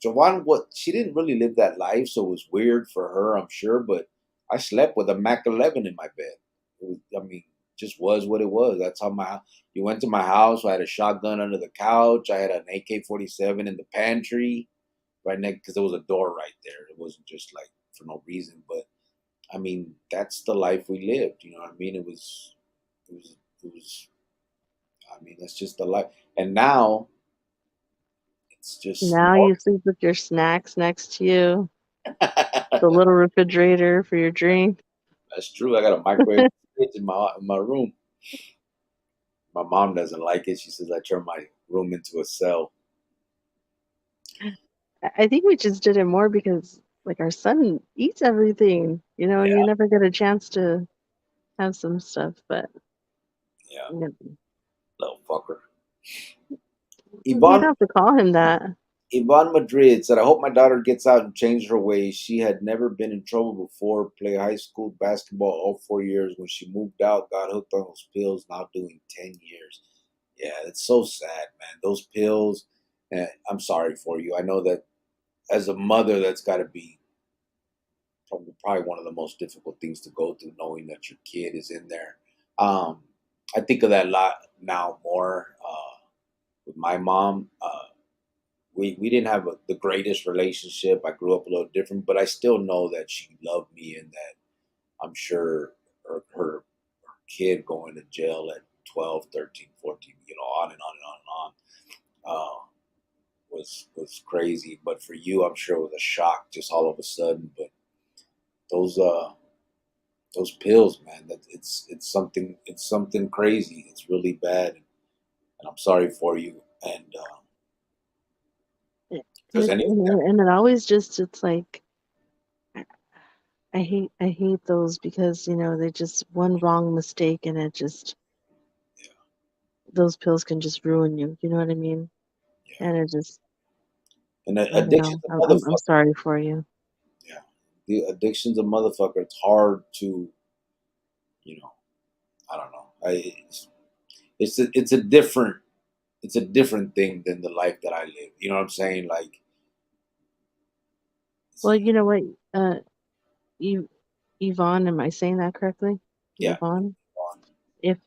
Joanne, what she didn't really live that life, so it was weird for her, I'm sure. But I slept with a Mac 11 in my bed. I mean, just was what it was. That's how you went to my house. I had a shotgun under the couch. I had an AK-47 in the pantry right next because there was a door right there. It wasn't just like for no reason, but I mean, that's the life we lived. You know what I mean? It was, it was. I mean, that's just the life. And now it's just Now you sleep with your snacks next to you, the little refrigerator for your drink. That's true. I got a microwave fridge in my room. My mom doesn't like it. She says I turn my room into a cell. I think we just did it more because like our son eats everything, and you Yeah, never get a chance to have some stuff, but yeah, you know, little fucker. you don't Yvonne have to call him that. Yvonne Madrid said, "I hope my daughter gets out and changes her ways. She had never been in trouble before. Play high school basketball all 4 years. When she moved out, got hooked on those pills. Now doing 10 years. Yeah, it's so sad, man. Those pills. I'm sorry for you. I know that as a mother, that's got to be probably one of the most difficult things to go through, knowing that your kid is in there. Um, I think of that a lot now more with my mom. We didn't have the greatest relationship. I grew up a little different, but I still know that she loved me and that I'm sure her kid going to jail at 12, 13, 14, on and on and on and on, was crazy. But for you, I'm sure it was a shock just all of a sudden. But those those pills, man, that it's something crazy. It's really bad, and I'm sorry for you. And And if there's any, and it always just it's like I hate those because they just one wrong mistake and it just yeah, those pills can just ruin you. You know what I mean? yeah, And it just and I don't addiction's know. a I'm motherfucker. sorry for you. Yeah, the addiction's a motherfucker. It's hard to, you know, I don't know. It's a different thing than the life that I live. You know what I'm saying? Like, Well, you know what? Uh, you Yvonne, am I saying that correctly? yeah, Yvonne. If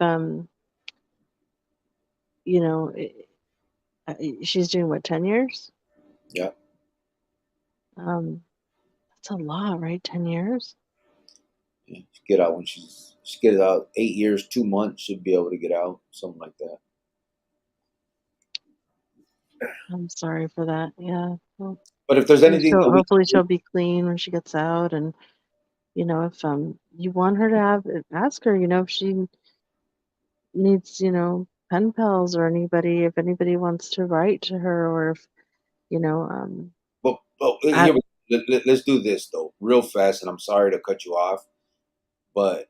you know, she's doing what, 10 years? yeah, Um, that's a lot, right? 10 years. yeah. She get out when she get out 8 years, 2 months. Should be able to get out, something like that. I'm sorry for that. Yeah. Well, But if there's anything that we hopefully can she'll be clean when she gets out, and if you want her to have, ask her, if she needs, pen pals or anybody, if anybody wants to write to her, or if you know, but I here let's do this though, real fast. And I'm sorry to cut you off, but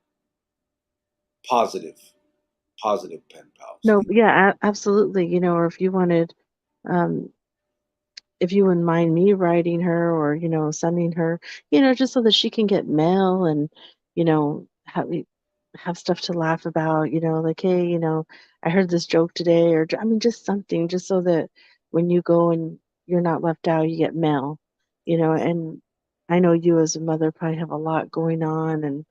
positive, positive pen pals. no, yeah, absolutely, or if you wanted, um, if you wouldn't mind me writing her or, sending her, just so that she can get mail and, have stuff to laugh about, like, hey, I heard this joke today, or I mean, just something, just so that when you go and you're not left out, you get mail, and I know you as a mother probably have a lot going on and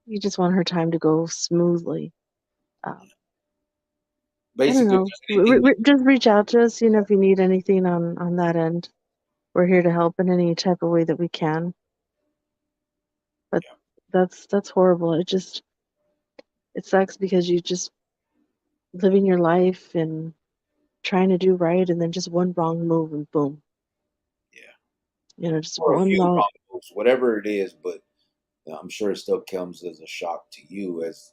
you just want her time to go smoothly. Um, I don't Basically, if know. there's anything we Just reach out to us, if you need anything on that end. We're here to help in any type of way that we can. But yeah, that's horrible. It sucks because you just living your life and trying to do right and then just one wrong move and boom. yeah, Just or a one few wrong. wrong moves, whatever it is. But I'm sure it still comes as a shock to you as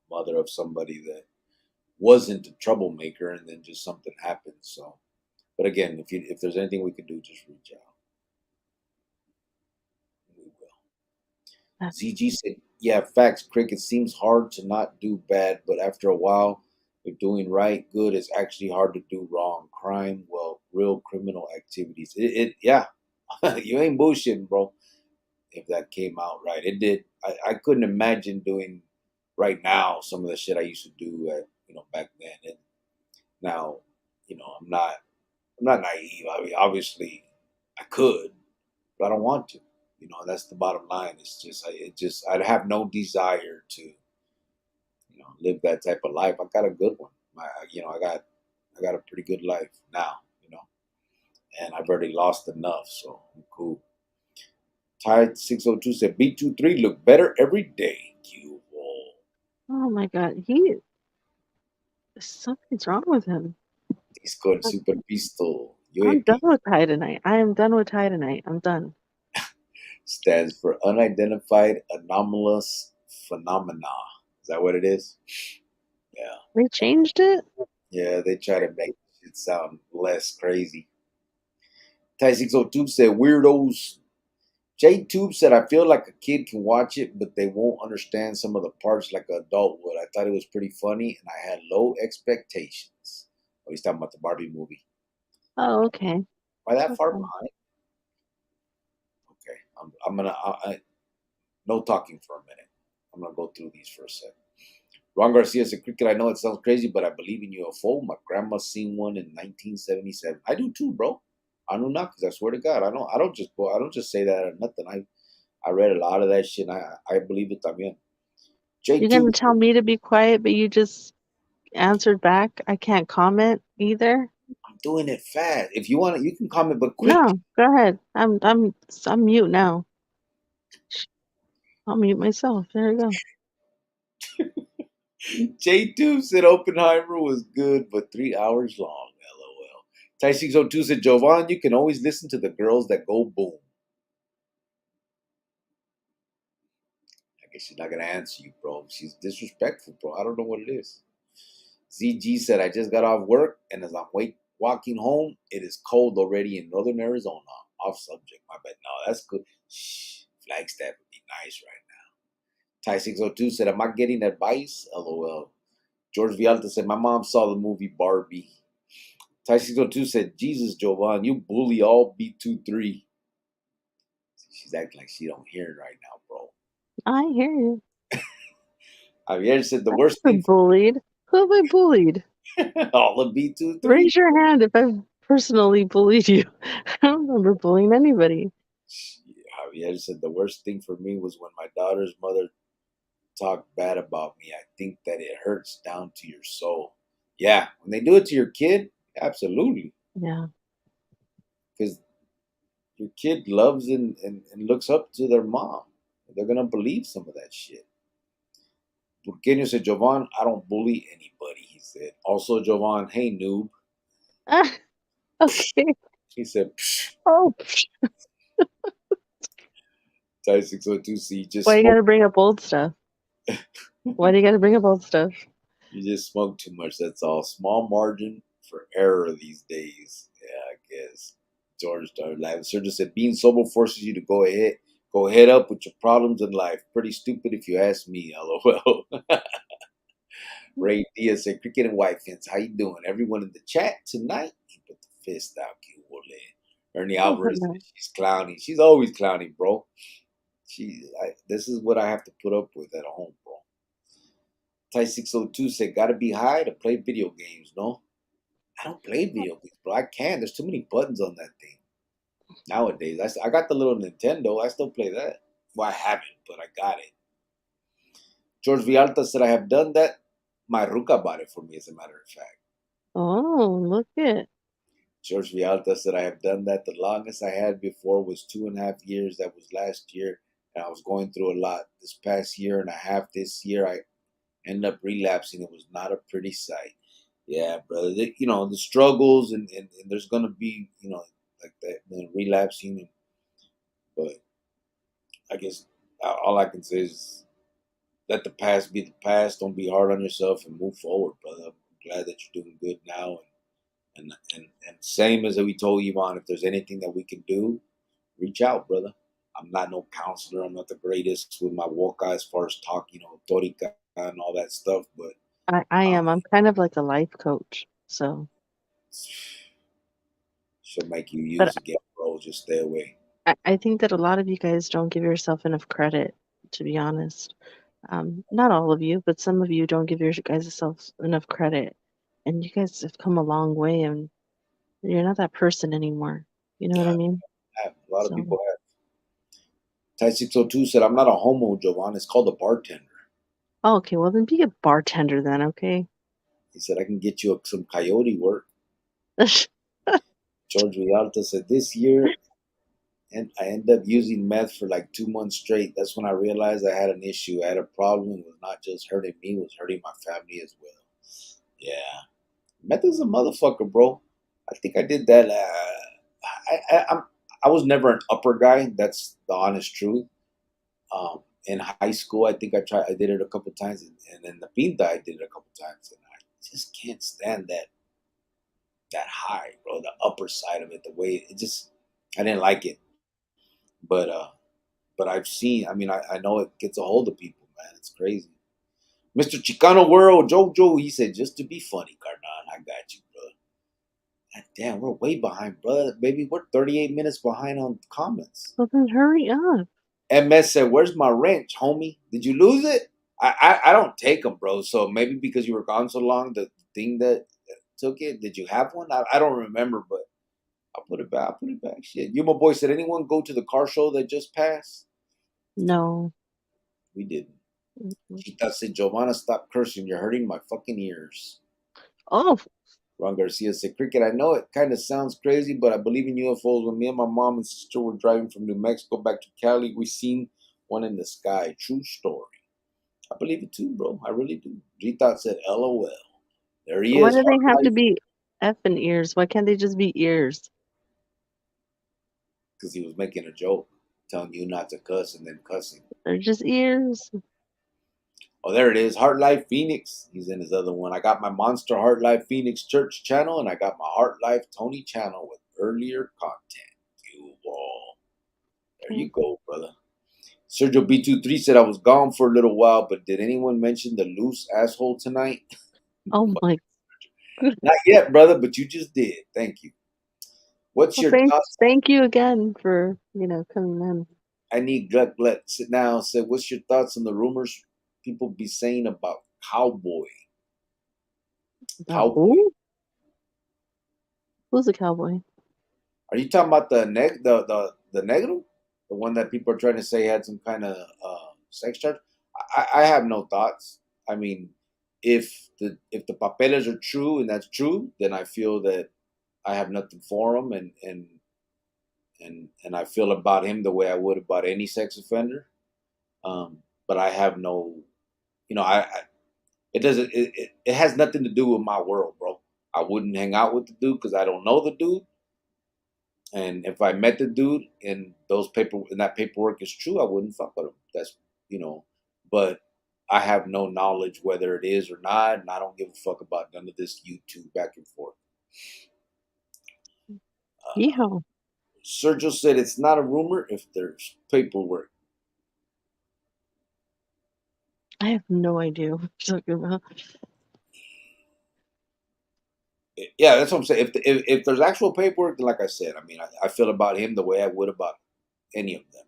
mother of somebody that wasn't a troublemaker, and then just something happened. So, but again, if there's anything we can do, just reach out. We will. ZG said, "Yeah, facts, Crick. It seems hard to not do bad, but after a while, if doing right, good, it's actually hard to do wrong. Crime, well, real criminal activities. Yeah, you ain't bullshitting, bro. if that came out right. It did. I couldn't imagine doing right now some of the shit I used to do at back then. And now, I'm not naive. I mean, obviously, I could, but I don't want to. That's the bottom line. It's just, I'd have no desire to, live that type of life. I got a good one. I got a pretty good life now. And I've already lost enough, so I'm cool. Tide 602 said B23 look better every day. Cue ball. Oh my God, something's wrong with him. Disco el Super Pistol. I'm done UAP with Ty tonight. I am done with Ty tonight. I'm done. stands for unidentified anomalous phenomena. Is that what it is? Yeah. They changed it? Yeah, they try to make it sound less crazy. Ty 602 said weirdos. J Tube said I feel like a kid can watch it, but they won't understand some of the parts like an adult would. I thought it was pretty funny and I had low expectations. Oh, he's talking about the Barbie movie. Oh, okay. Why that far Okay. behind? Okay. I'm gonna no talking for a minute. I'm gonna go through these for a second. Ron Garcia said, Cricket, I know it sounds crazy, but I believe in UFO. My grandma seen one in 1977. I do too, bro. Anunnakis, I swear to God. I don't just say that or nothing. I read a lot of that shit. And I believe it también. You're gonna J2, tell me to be quiet, but you just answered back. I can't comment either. I'm doing it fast. If you want to, you can comment, but quick. No, go ahead. I'm mute now. I'll mute myself. There you go. J2 said Oppenheimer was good, but 3 hours long. LOL. Ty602 said, Jovan, you can always listen to the girls that go boom. I guess she's not going to answer you, bro. She's disrespectful, bro. I don't know what it is. ZG said, I just got off work, and as I'm walking home, it is cold already in northern Arizona. Off subject, my bad. No, that's good. Shh, Flagstaff would be nice right now. Ty602 said, am I getting advice? LOL. George Vialta said, my mom saw the movie Barbie. Ty602 said, Jesus, Jovan, you bully all B23. She's acting like she don't hear it right now, bro. I hear you. Javier said, the I've worst been thing bullied. Who have I bullied? for all of B23. Raise your hand if I've personally bullied you. I don't remember bullying anybody. Javier said, the worst thing for me was when my daughter's mother talk bad about me. I think that it hurts down to your soul. Yeah, when they do it to your kid, absolutely. Yeah. Because your kid loves and looks up to their mom. They're going to believe some of that shit. Turqueño said, Jovan, I don't bully anybody, he said. Also, Jovan, hey, noob. Ah, okay. He said, psh. Oh, Ty 602C, why you gotta bring up old stuff? Why do you gotta bring up old stuff? you just smoke too much, that's all. Small margin for error these days. Yeah, I guess. George started laughing. Sir just said, being sober forces you to go head up with your problems in life. Pretty stupid if you ask me, LOL. Ray Diaz said, Cricket and White Fence, how you doing? Everyone in the chat tonight? He put the fist out, cute Ernie Oh, Alvarez no. said, she's clowny. She's always clowny, bro. This is what I have to put up with at home, bro. Ty 602 said, gotta be high to play video games, no? I don't play video games, bro. I can't. There's too many buttons on that thing. Nowadays, I got the little Nintendo. I still play that. Well, I haven't, but I got it. George Vialta said, I have done that. My ruca bought it for me, as a matter of fact. Oh, look it. George Vialta said, I have done that. The longest I had before was 2.5 years. That was last year. And I was going through a lot. This past year and a half, this year, I ended up relapsing. It was not a pretty sight. Yeah, brother. The struggles and there's going to be, like that, relapsing. But I guess all I can say is let the past be the past. Don't be hard on yourself and move forward, brother. I'm glad that you're doing good now. And same as we told Yvonne, if there's anything that we can do, reach out, brother. I'm not no counselor. I'm not the greatest with my walk as far as talk, torica and all that stuff. But I am. I'm kind of like a life coach. So, she'll make you but use again, bro. Just stay away. I think that a lot of you guys don't give yourself enough credit, to be honest. Not all of you, but some of you don't give your guys self enough credit. And you guys have come a long way, and you're not that person anymore. You know what I mean? A lot of So, people have. Ty 602 said, I'm not a homo, Jovan. It's called a bartender. oh, okay, well then be a bartender then, okay? He said, I can get you some coyote work. George Rialta said, this year, and I ended up using meth for like 2 months straight. That's when I realized I had an issue. I had a problem. It was not just hurting me, it was hurting my family as well. Yeah. Meth is a motherfucker, bro. I think I did that. I was never an upper guy. That's the honest truth. In high school, I think I did it a couple times, and in the Pinta, I did it a couple times, and I just can't stand that high, bro. The upper side of it, the way it just, I didn't like it. But I've seen. I mean, I know it gets a hold of people, man. It's crazy. Mr. Chicano World, Jojo, he said, just to be funny, Carnan, I got you, bro. God damn, we're way behind, brother. Baby, we're 38 minutes behind on comments. Well then hurry up. MS said, where's my wrench, homie? Did you lose it? I don't take them, bro. So maybe because you were gone so long, the thing that took it, did you have one? I don't remember, but I'll put it back. I'll put it back. Shit. You, my boy, said, anyone go to the car show that just passed? No. We didn't. Mm-mm. Chita said, Giovanna, stop cursing. You're hurting my fucking ears. Oh, Ron Garcia said, Cricket, I know it kind of sounds crazy, but I believe in UFOs. When me and my mom and sister were driving from New Mexico back to Cali, we seen one in the sky. True story. I believe it too, bro. I really do. G-Thought said, LOL. There he why is. do they Hard have to life. be effing ears? Why can't they just be ears? Because he was making a joke, telling you not to cuss and then cussing. They're just ears. Oh, there it is. Heart Life Phoenix. He's in his other one. I got my Monster Heart Life Phoenix Church channel, and I got my Heart Life Tony channel with earlier content. You all. There Okay. you go, brother. Sergio B23 said I was gone for a little while, but did anyone mention the loose asshole tonight? Oh my good. Not yet, brother, but you just did. Thank you. What's Well, your thoughts? thank you again for, coming in. I need Glut Glut sit down. Said, what's your thoughts on the rumors people be saying about Cowboy? About Cowboy. who? Who's a cowboy? Are you talking about the negro, the one that people are trying to say had some kind of sex charge? I have no thoughts. I mean, if the papeles are true and that's true, then I feel that I have nothing for him, and I feel about him the way I would about any sex offender. But I have no, I it doesn't it has nothing to do with my world, bro. I wouldn't hang out with the dude because I don't know the dude. And if I met the dude and that paperwork is true, I wouldn't fuck with him. That's you know, but I have no knowledge whether it is or not, and I don't give a fuck about none of this YouTube back and forth. Yeehaw. Sergio said it's not a rumor if there's paperwork. I have no idea what you're talking about. Yeah, that's what I'm saying. If there's actual paperwork, then like I said, I mean, I feel about him the way I would about any of them.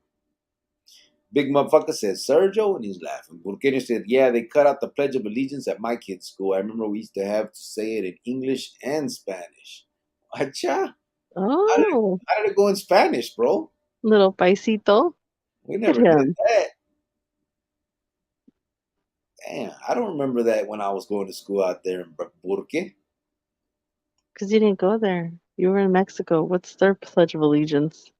Big motherfucker said Sergio, and he's laughing. Burkini said, yeah, they cut out the Pledge of Allegiance at my kid's school. I remember we used to have to say it in English and Spanish. Acha? How did, Oh, how did it go in Spanish, bro? little paisito. We Look never at did him. that. Damn, I don't remember that when I was going to school out there in Burke. Because you didn't go there. You were in Mexico. What's their Pledge of Allegiance?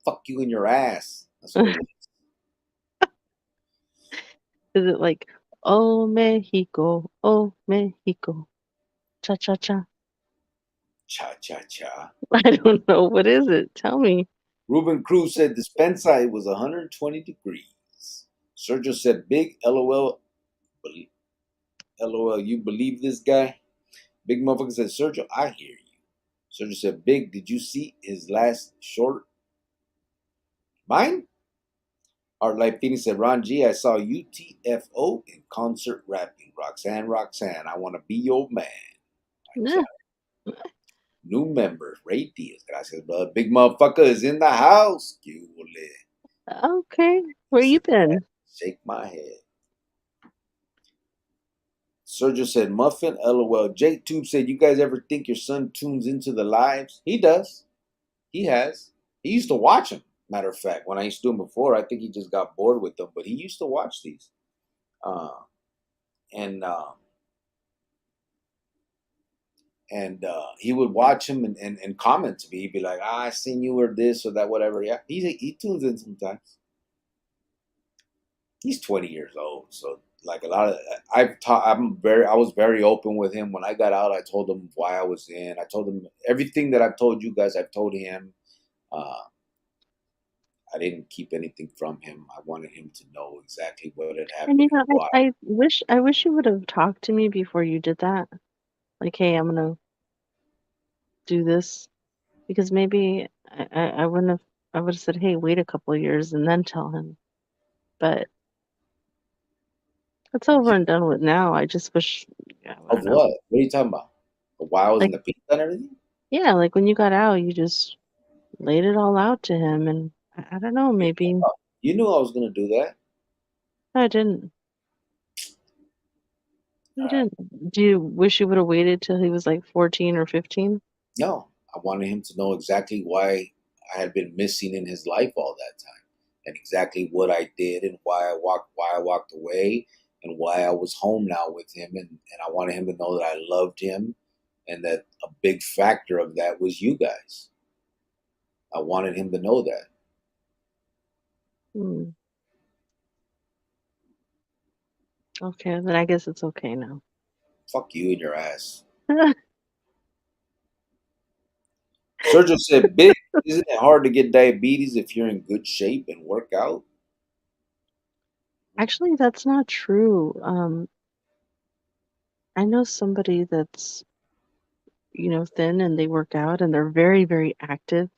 Fuck you in your ass. That's what it Is was. it like, oh, Mexico, oh, Mexico, cha cha cha? Cha cha cha. I don't know. What is it? Tell me. Ruben Cruz said Dispensa it was 120 degrees. Sergio said big LOL. LOL, you believe this guy? Big motherfucker said, Sergio, I hear you. Sergio said, Big, did you see his last short? Mine? Art Life Phoenix said, Ron G, I saw UTFO in concert rapping. Roxanne, Roxanne, I want to be your man. Eh, new member, Ray Diaz. Gracias, brother. Big motherfucker is in the house. Que hule. Okay. Where you been? Shake my head. Sergio said, Muffin, LOL. J-Tube said, you guys ever think your son tunes into the lives? He does. He has. He used to watch them. Matter of fact, when I used to do them before, I think he just got bored with them, but he used to watch these. Uh, and he would watch him and comment to me. He'd be like, I seen you or this or that, whatever. Yeah, he tunes in sometimes. He's 20 years old, so like a lot of I was very open with him when I got out. I told him why I was in. I told him everything that I've told you guys. I've told him. Uh, I didn't keep anything from him. I wanted him to know exactly what had And happened and why. I wish you would have talked to me before you did that. Like, hey, I'm gonna do this because maybe I wouldn't have. I would have said, hey, wait a couple of years and then tell him. But it's over and done with now. I just wish. Yeah, I Of don't know. what? What are you talking about? Why I was in Like, the pizza and everything? yeah, like when you got out, you just laid it all out to him, and I don't know. Maybe You knew I was gonna do that. I didn't. You Uh, didn't. Do you wish you would have waited till he was like 14 or 15? no, I wanted him to know exactly why I had been missing in his life all that time, and exactly what I did, and why I walked away, and why I was home now with him, and I wanted him to know that I loved him, and that a big factor of that was you guys. I wanted him to know that. Hmm. Okay, then I guess it's okay now. Fuck you and your ass. Sergio said, "Big, isn't it hard to get diabetes if you're in good shape and work out?" Actually, that's not true. I know somebody that's, thin and they work out and they're very, very active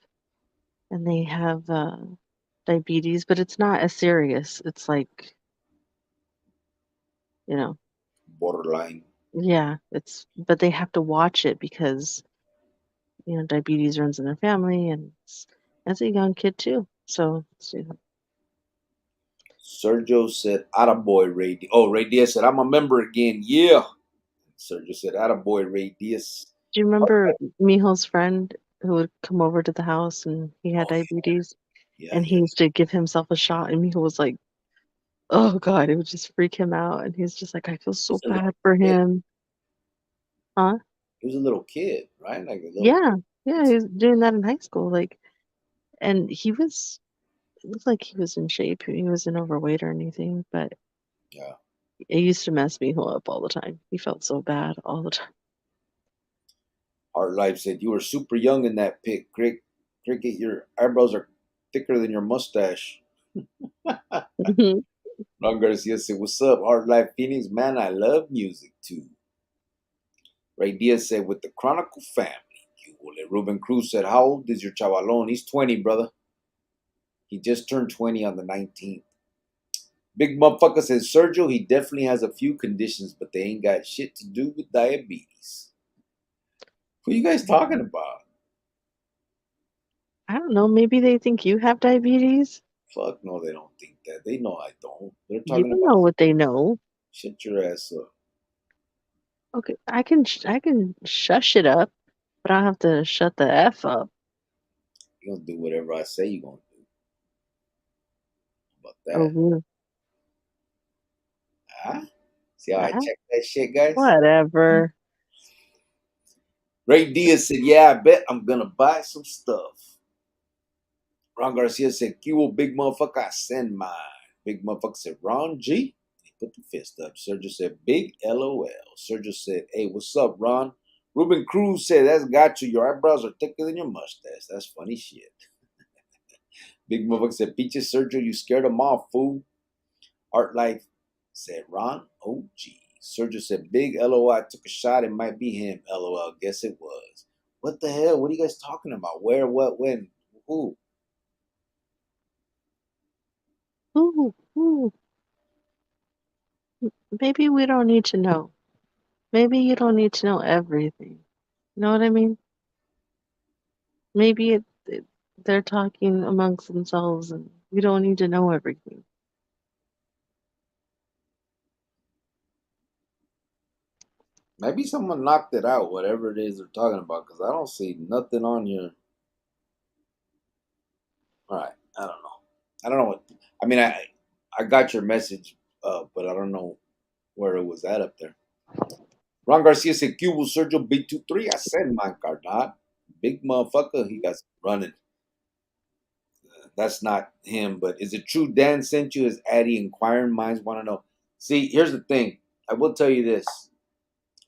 and they have diabetes, but it's not as serious. It's like, you know, Borderline. yeah, but they have to watch it because, diabetes runs in their family and as a young kid too. So, Sergio said, "Attaboy, Ray." Oh, Ray Diaz said, "I'm a member again." Yeah. Sergio said, "Attaboy, Ray Diaz." do you remember Mijo's friend who would come over to the house and he had Oh diabetes yeah, and yeah. he used to give himself a shot and Mijo was like, oh God, it would just freak him out. And he's just like, I feel He so was a little bad for kid. him. Huh? He was a little kid, right? Like a little. Yeah. Yeah. He was doing that in high school. Like, and it looked like he was in shape. He wasn't overweight or anything, but Yeah. it used to mess Mijo up all the time. He felt so bad all the time. Art Life said, "You were super young in that pic. Cricket, your eyebrows are thicker than your mustache." Ron Garcia said, "What's up, Art Life Phoenix? Man, I love music too." Ray Diaz said, "With the Chronicle family." Ruben Cruz said, "How old is your chavalon?" He's 20, brother. He just turned 20 on the 19th. Big motherfucker says, "Sergio, he definitely has a few conditions, but they ain't got shit to do with diabetes." Who you guys talking about? I don't know. Maybe they think you have diabetes. Fuck no, they don't think that. They know I don't. They're You talking don't about know what they know. shut your ass up. Okay, I can shush it up, but I have to shut the F up. You gonna do whatever I say you gonna do. How about Oh, that? really? Huh? See how I Ah, check that shit, guys? whatever. Ray Diaz said, "Yeah, I bet I'm gonna buy some stuff." Ron Garcia said, "Kiwo big motherfucker, I send mine." Big motherfucker said, "Ron G." He put the fist up. Sergio said, "Big LOL." Sergio said, "Hey, what's up, Ron?" Ruben Cruz said, "That's got you. Your eyebrows are thicker than your mustache." That's funny shit. Big motherfucker said, "Peaches, Sergio, you scared them off, fool." Art Life said, "Ron OG." Sergio said, "Big LOL. I took a shot. It might be him. LOL. Guess it was." What the hell? What are you guys talking about? Where? What? When? Who? Ooh, ooh. Maybe we don't need to know. Maybe you don't need to know everything. You know what I mean? Maybe they're talking amongst themselves and we don't need to know everything. Maybe someone knocked it out, whatever it is they're talking about, because I don't see nothing on here. All right, I don't know. I don't know what. I mean, I got your message, but I don't know where it was at up there. Ron Garcia said, Cubo Sergio B23. I said, my carnal. Big motherfucker. He got running. That's not him, but is it true Dan sent you as Addy? Inquiring minds want to know. See, here's the thing. I will tell you this.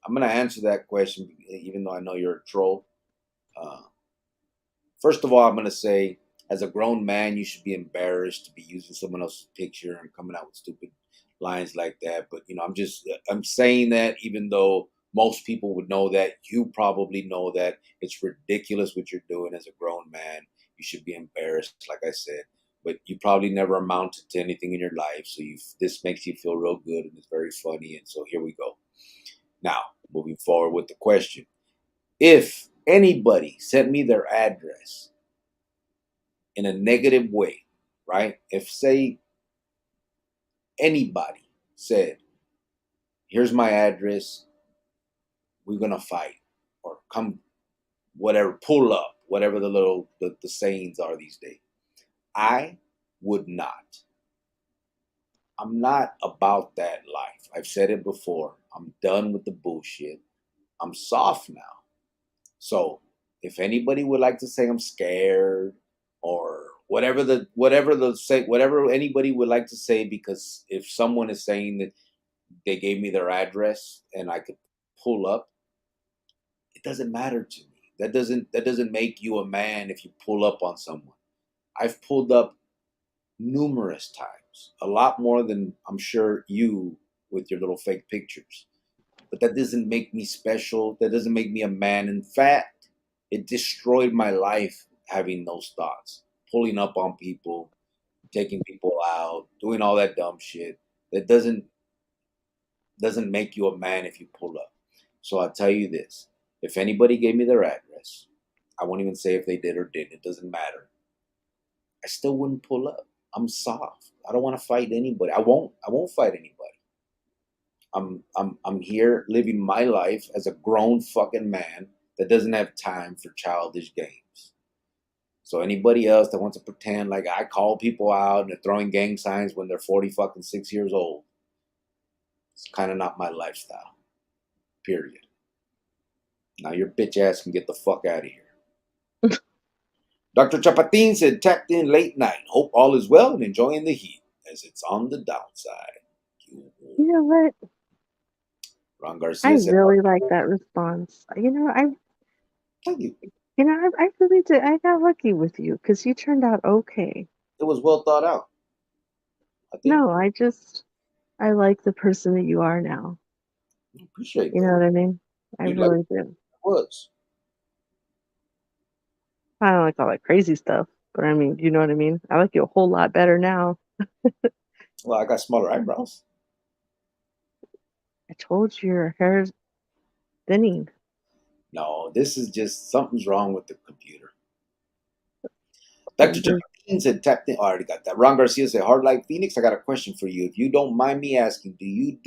I'm going to answer that question, even though I know you're a troll. Uh, First of all, I'm going to say, as a grown man, you should be embarrassed to be using someone else's picture and coming out with stupid lines like that. But I'm saying that even though most people would know that, you probably know that it's ridiculous what you're doing as a grown man. You should be embarrassed, like I said. But you probably never amounted to anything in your life, so this makes you feel real good and it's very funny. And so here we go. Now, moving forward with the question. If anybody sent me their address in a negative way, right? If, say, anybody said, here's my address, we're going to fight, or come, whatever, pull up, whatever the sayings are these days, I would not. I'm not about that life. I've said it before. I'm done with the bullshit. I'm soft now. So if anybody would like to say I'm scared or whatever anybody would like to say, because if someone is saying that they gave me their address and I could pull up, it doesn't matter to me. That doesn't make you a man if you pull up on someone. I've pulled up numerous times, a lot more than I'm sure you with your little fake pictures. But that doesn't make me special. That doesn't make me a man. In fact, it destroyed my life having those thoughts, pulling up on people, taking people out, doing all that dumb shit. That doesn't make you a man if you pull up. So I'll tell you this: if anybody gave me their address, I won't even say if they did or didn't. It doesn't matter. I still wouldn't pull up. I'm soft. I don't want to fight anybody. I won't. I won't fight anybody. I'm here living my life as a grown fucking man that doesn't have time for childish games. So anybody else that wants to pretend like I call people out and they're throwing gang signs when they're 40 fucking 6 years old, it's kind of not my lifestyle. Period. Now your bitch ass can get the fuck out of here. Dr. Chapatin said, tapped in late night. Hope all is well and enjoying the heat as it's on the downside. You know what? Ron I Garcia said, really like that response. thank you. I really did. I got lucky with you because you turned out okay. It was well thought out, I think. No, I like the person that you are now. I appreciate You know that. what I mean? I You like really do. it was. I don't like all that crazy stuff, but I mean, you know what I mean? I like you a whole lot better now. Well, I got smaller eyebrows. I told you your hair's thinning. No, this is just something's wrong with the computer. Dr. Over. Joaquin said, tapped in. Oh, I already got that. Ron Garcia said, hard like Phoenix. I got a question for you. If you don't mind me asking, do you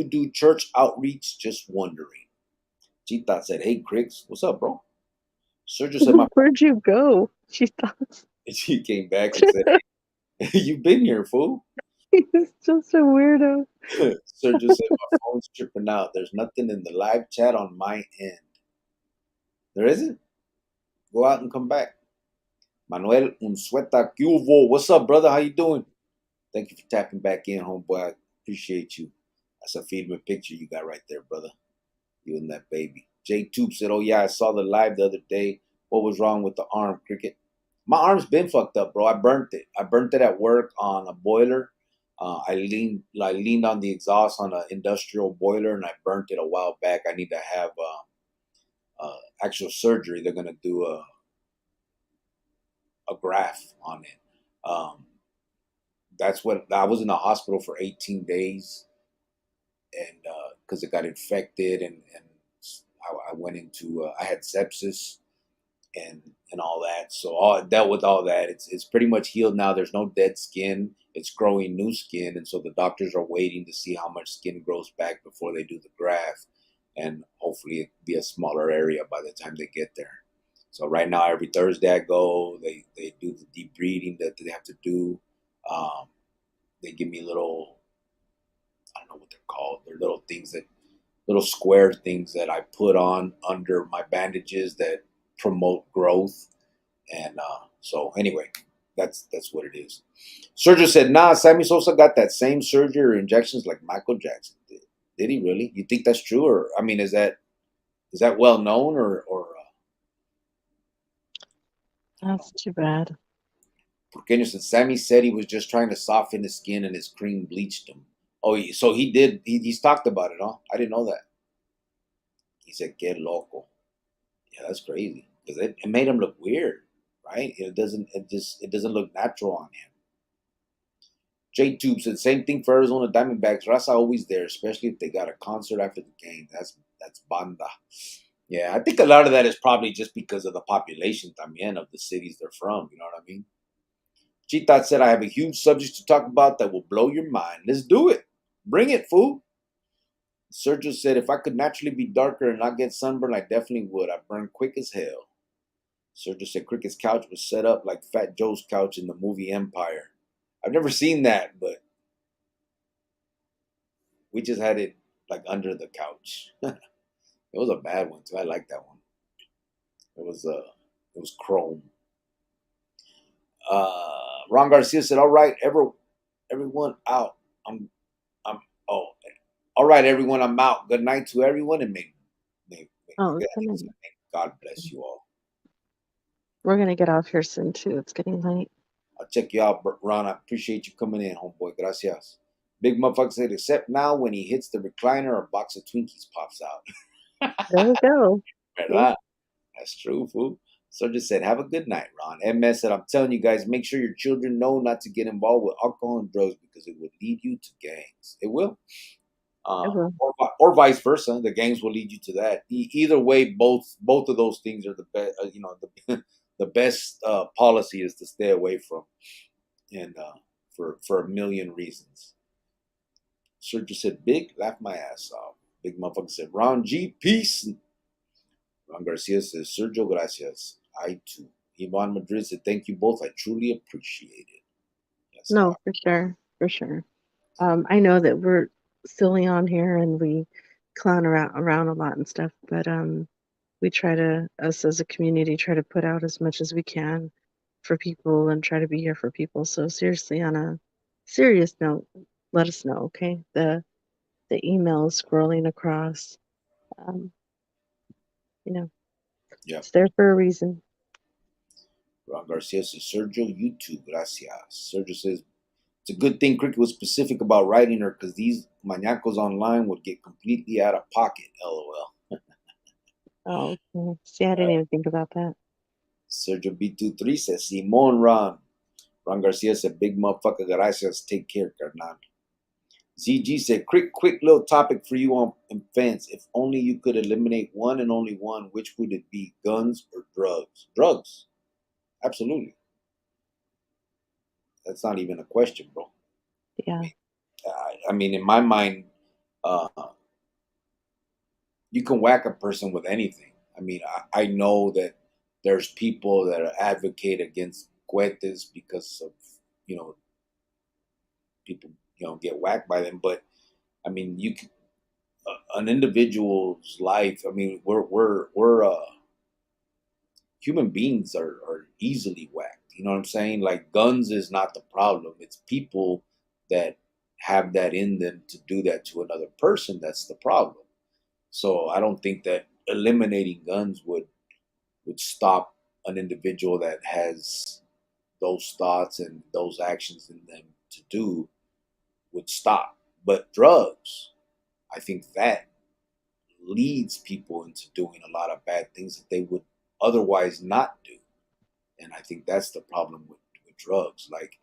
do church outreach? Just wondering. Chita said, hey, Cricks, what's up, bro? Sergio said, my Where'd you go? She thought she came back and said, you've been here, fool. he's just a weirdo. Sergio said, my phone's tripping out. There's nothing in the live chat on my end. There isn't? Go out and come back. Manuel Unsueta Cuvo. What's up, brother? How you doing? Thank you for tapping back in, homeboy. I appreciate you. That's a feedback picture you got right there, brother. You and that baby. J Tube said, oh yeah, I saw the live the other day. What was wrong with the arm, Cricket? My arm's been fucked up, bro. I burnt it. I burnt it at work on a boiler. I leaned on the exhaust on an industrial boiler and I burnt it a while back. I need to have actual surgery. They're gonna do a graft on it. Um, that's what I was in the hospital for 18 days, and because it got infected, and I went into I had sepsis, and all that. So all dealt with all that. It's pretty much healed now. There's no dead skin. It's growing new skin, and so the doctors are waiting to see how much skin grows back before they do the graft, and hopefully it'll be a smaller area by the time they get there. So right now, every Thursday I go. They do the deep breathing that they have to do. Um, they give me little, I don't know what they're called. They're little things that little square things that I put on under my bandages that promote growth. And so anyway, that's what it is. Surgeon said, "Nah, Sammy Sosa got that same surgery or injections like Michael Jackson did." Did he really? You think that's true, or I mean, is that well known, or That's too bad. Porqueño said Sammy said he was just trying to soften his skin and his cream bleached him. Oh, so he did. He's talked about it, huh? I didn't know that. He said, "Que loco." Yeah, that's crazy because it made him look weird, right? It doesn't look natural on him. J Tube said same thing for Arizona Diamondbacks. Raza always there, especially if they got a concert after the game. That's banda. Yeah, I think a lot of that is probably just because of the population también of the cities they're from. You know what I mean? Cheetah said I have a huge subject to talk about that will blow your mind. Let's do it. Bring it, fool. Sergio said if I could naturally be darker and not get sunburned, I definitely would. I burn quick as hell. Sergio said Cricket's couch was set up like Fat Joe's couch in the movie Empire. I've never seen that, but we just had it like under the couch. It was a bad one too. I like that one. It was chrome. Ron Garcia said, "All right, everyone out. I'm. Oh, all right, everyone. I'm out. Good night to everyone, and Oh, it's gonna, God bless you all. we're gonna get off here soon too. It's getting late. I'll check you out, Ron. I appreciate you coming in, homeboy. Gracias." Big motherfucker said, "Except now when he hits the recliner, a box of Twinkies pops out." There we go. See? ¿Verdad? That's true, fool. So just said, "Have a good night, Ron." MS said, "I'm telling you guys, make sure your children know not to get involved with alcohol and drugs because it will lead you to gangs. It will. I will. Or vice versa. The gangs will lead you to that. Either way, both of those things are the best. The best policy is to stay away from, and for a million reasons." Sergio said, "Big, laugh my ass off." Big motherfucker said, "Ron G, peace." Ron Garcia says, "Sergio, gracias. I too." Ivan Madrid said, "Thank you both. I truly appreciate it." Yes, No, for sure. For sure. I know that we're silly on here and we clown around a lot and stuff, but we try to, us as a community, try to put out as much as we can for people and try to be here for people. So seriously, on a serious note, let us know, okay? The email is scrolling across. Um, you know, yeah. it's there for a reason. Ron Garcia says, "Sergio, you too. Gracias." Sergio says, "It's a good thing Cricket was specific about writing her because these maniacos online would get completely out of pocket. LOL." Oh, okay. See, I didn't even think about that. Sergio B23 says, "Simon Ron." Ron Garcia said, "Big motherfucker, gracias. Take care, carnal." ZG said, quick little topic for you on fence. If only you could eliminate one and only one, which would it be? Guns or drugs? Drugs. Absolutely. That's not even a question, bro. Yeah, I mean, in my mind, uh, you can whack a person with anything. I mean, I know that there's people that advocate against cohetes because of, you know, people, get whacked by them. But I mean, you can, an individual's life. I mean, we're human beings are easily whacked. You know what I'm saying? Like guns is not the problem. It's people that have that in them to do that to another person. That's the problem. So I don't think that eliminating guns would stop an individual that has those thoughts and those actions in them to do would stop. But drugs, I think that leads people into doing a lot of bad things that they would otherwise not do. And I think that's the problem with drugs. Like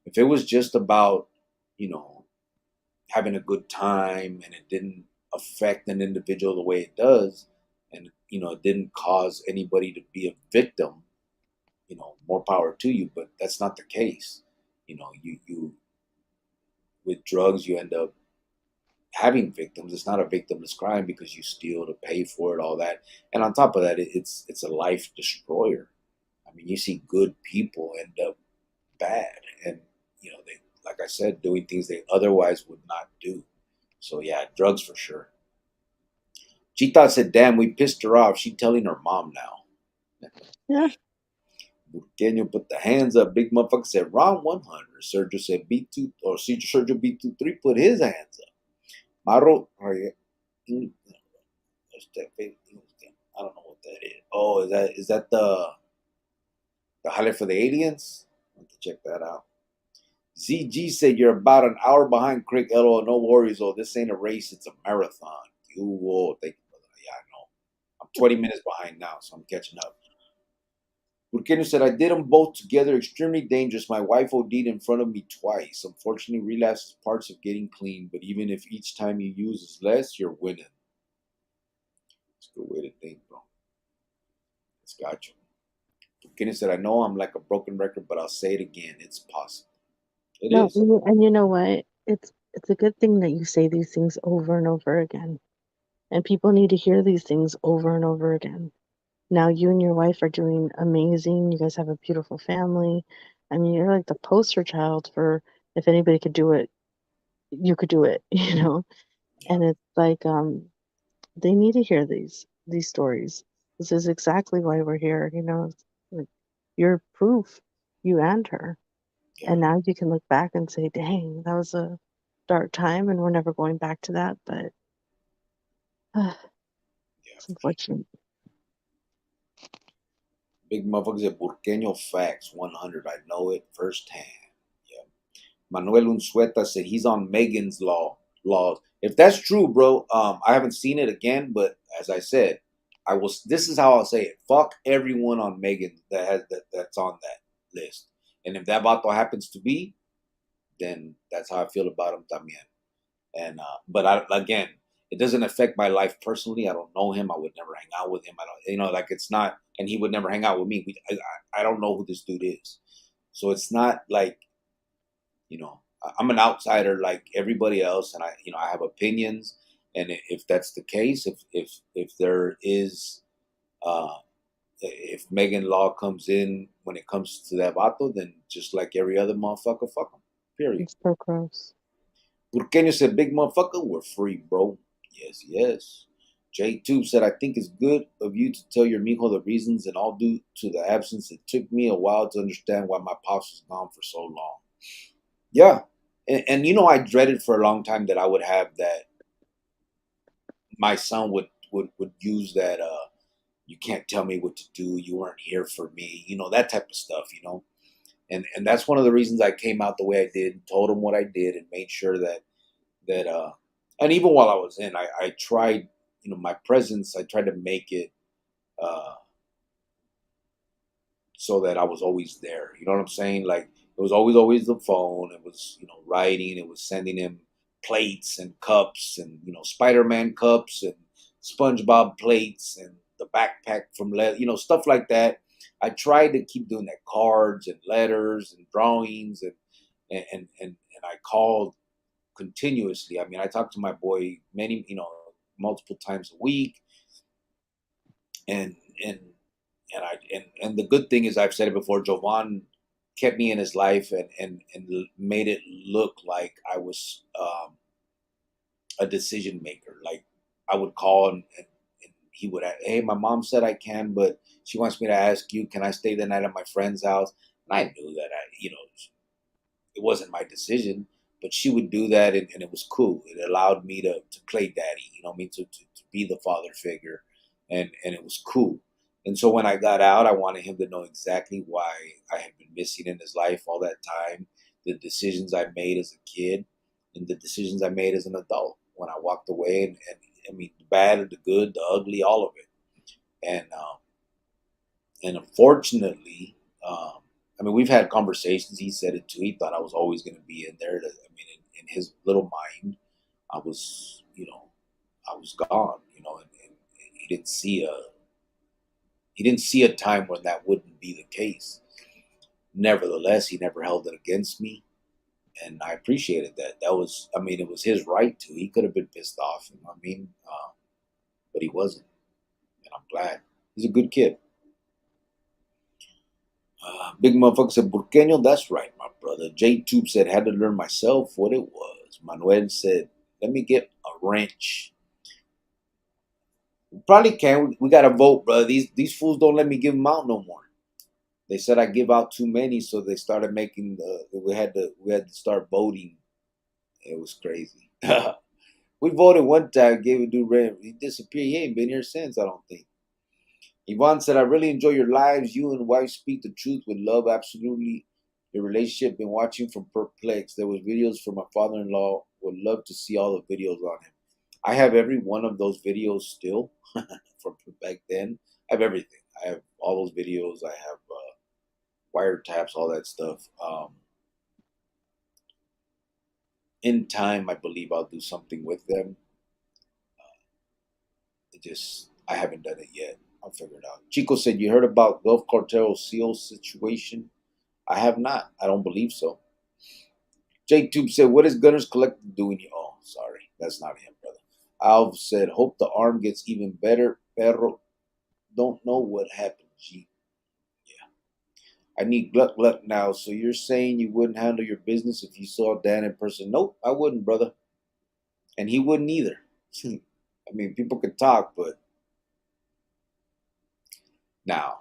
if it was just about, you know, having a good time and it didn't affect an individual the way it does, and it didn't cause anybody to be a victim, more power to you. But that's not the case. You with drugs, you end up having victims. It's not a victimless crime because you steal to pay for it, all that. And on top of that, it's a life destroyer. I mean, you see good people end up bad, and they, like I said, doing things they otherwise would not do. So yeah, drugs for sure. She thought, said, "Damn, we pissed her off. She telling her mom now." Yeah. Burgueño put the hands up. Big motherfucker said, "Round 100." Sergio said, "B2," or Sergio B23 put his hands up. Maro, oh yeah, I don't know what that is. Oh, is that the highlight for the aliens? I have to check that out. ZG said, "You're about an hour behind Crick. LOL, no worries. Oh, this ain't a race, it's a marathon." You will. Thank you, brother. Yeah, I know. I'm 20 minutes behind now, so I'm catching up. Burkina said, "I did them both together. Extremely dangerous. My wife OD'd in front of me twice. Unfortunately, relapse is parts of getting clean, but even if each time you use is less, you're winning." It's a good way to think, bro. It's got you. Burkina said, "I know I'm like a broken record, but I'll say it again. It's possible." It No, is. and you know what? It's a good thing that you say these things over and over again. And people need to hear these things over and over again. Now you and your wife are doing amazing. You guys have a beautiful family. I mean, you're like the poster child for if anybody could do it, you could do it, you know? Yeah, And it's like they need to hear these stories. This is exactly why we're here, you know. It's like you're proof, you and her. yeah, And now you can look back and say, "Dang, that was a dark time and we're never going back to that." But yeah, it's for sure. unfortunate. Big motherfuckers at Burqueño Facts 100. I know it firsthand. Yeah. Manuel Unsueta said he's on Megan's laws. If that's true, bro, I haven't seen it again, but as I said, I will. This is how I'll say it. Fuck everyone on Megan that's on that list. And if that vato happens to be, then that's how I feel about him también. And but again, it doesn't affect my life personally. I don't know him. I would never hang out with him. I don't, like it's not, and he would never hang out with me. I don't know who this dude is, so it's not like I'm an outsider like everybody else, and I have opinions. And if that's the case, if there is, uh, if Megan Law comes in when it comes to that vato, then just like every other motherfucker, fuck him. Period. It's so gross. Burqueño said, "Big motherfucker, we're free, bro." Yes, yes. J2 said, "I think it's good of you to tell your mijo the reasons and all due to the absence. It took me a while to understand why my pops was gone for so long." Yeah. And I dreaded for a long time that I would have that my son would use that you can't tell me what to do, you weren't here for me, that type of stuff. And that's one of the reasons I came out the way I did, and told him what I did, and made sure that and even while I was in, I tried, my presence, I tried to make it uh so that I was always there. You know what I'm saying? Like it was always the phone, it was, writing, it was sending him plates and cups, and Spider-Man cups and SpongeBob plates and the backpack from stuff like that. I tried to keep doing that, cards and letters and drawings, and I called continuously. I mean, I talked to my boy multiple times a week, and and and the good thing is, I've said it before, Jovan kept me in his life, and made it look like I was a decision maker. Like I would call, and he would, "Hey, my mom said I can, but she wants me to ask you, can I stay the night at my friend's house?" And I knew that it wasn't my decision, but she would do that, and it was cool. It allowed me to play daddy, I mean, to be the father figure, and it was cool. And so when I got out, I wanted him to know exactly why I had been missing in his life all that time, the decisions I made as a kid, and the decisions I made as an adult when I walked away, and I mean, the bad, the good, the ugly, all of it. And unfortunately, I mean, we've had conversations. He said it too. He thought I was always going to be in there. I mean, in his little mind, I was, I was gone, and he didn't see He didn't see a time when that wouldn't be the case. Nevertheless, he never held it against me, and I appreciated that. That was, I mean, it was his right to. He could have been pissed off, you know what I mean? But he wasn't, and I'm glad. He's a good kid. Big motherfucker said, Burqueño, that's right, my brother. J Tube said, had to learn myself what it was. Manuel said, let me get a wrench. We probably can. We got to vote, brother. These fools don't let me give them out no more. They said I give out too many, so they started making we had to start voting. It was crazy. We voted one time, gave a dude rent. He disappeared. He ain't been here since, I don't think. Yvonne said, I really enjoy your lives. You and wife speak the truth with love. Absolutely. Your relationship, been watching from perplexed. There was videos from my father-in-law. Would love to see all the videos on him. I have every one of those videos still from back then. I have everything. I have all those videos. I have wiretaps, all that stuff. In time, I believe I'll do something with them. I haven't done it yet. I'll figure it out. Chico said, you heard about Gulf Cartel SEAL situation? I have not. I don't believe so. Jake Tube said, what is Gunners Collective doing here? Oh, sorry. That's not him, brother. Alv said, hope the arm gets even better. Perro, don't know what happened, G. Yeah. I need gluck gluck now. So you're saying you wouldn't handle your business if you saw Dan in person? Nope, I wouldn't, brother. And he wouldn't either. I mean, people could talk, but now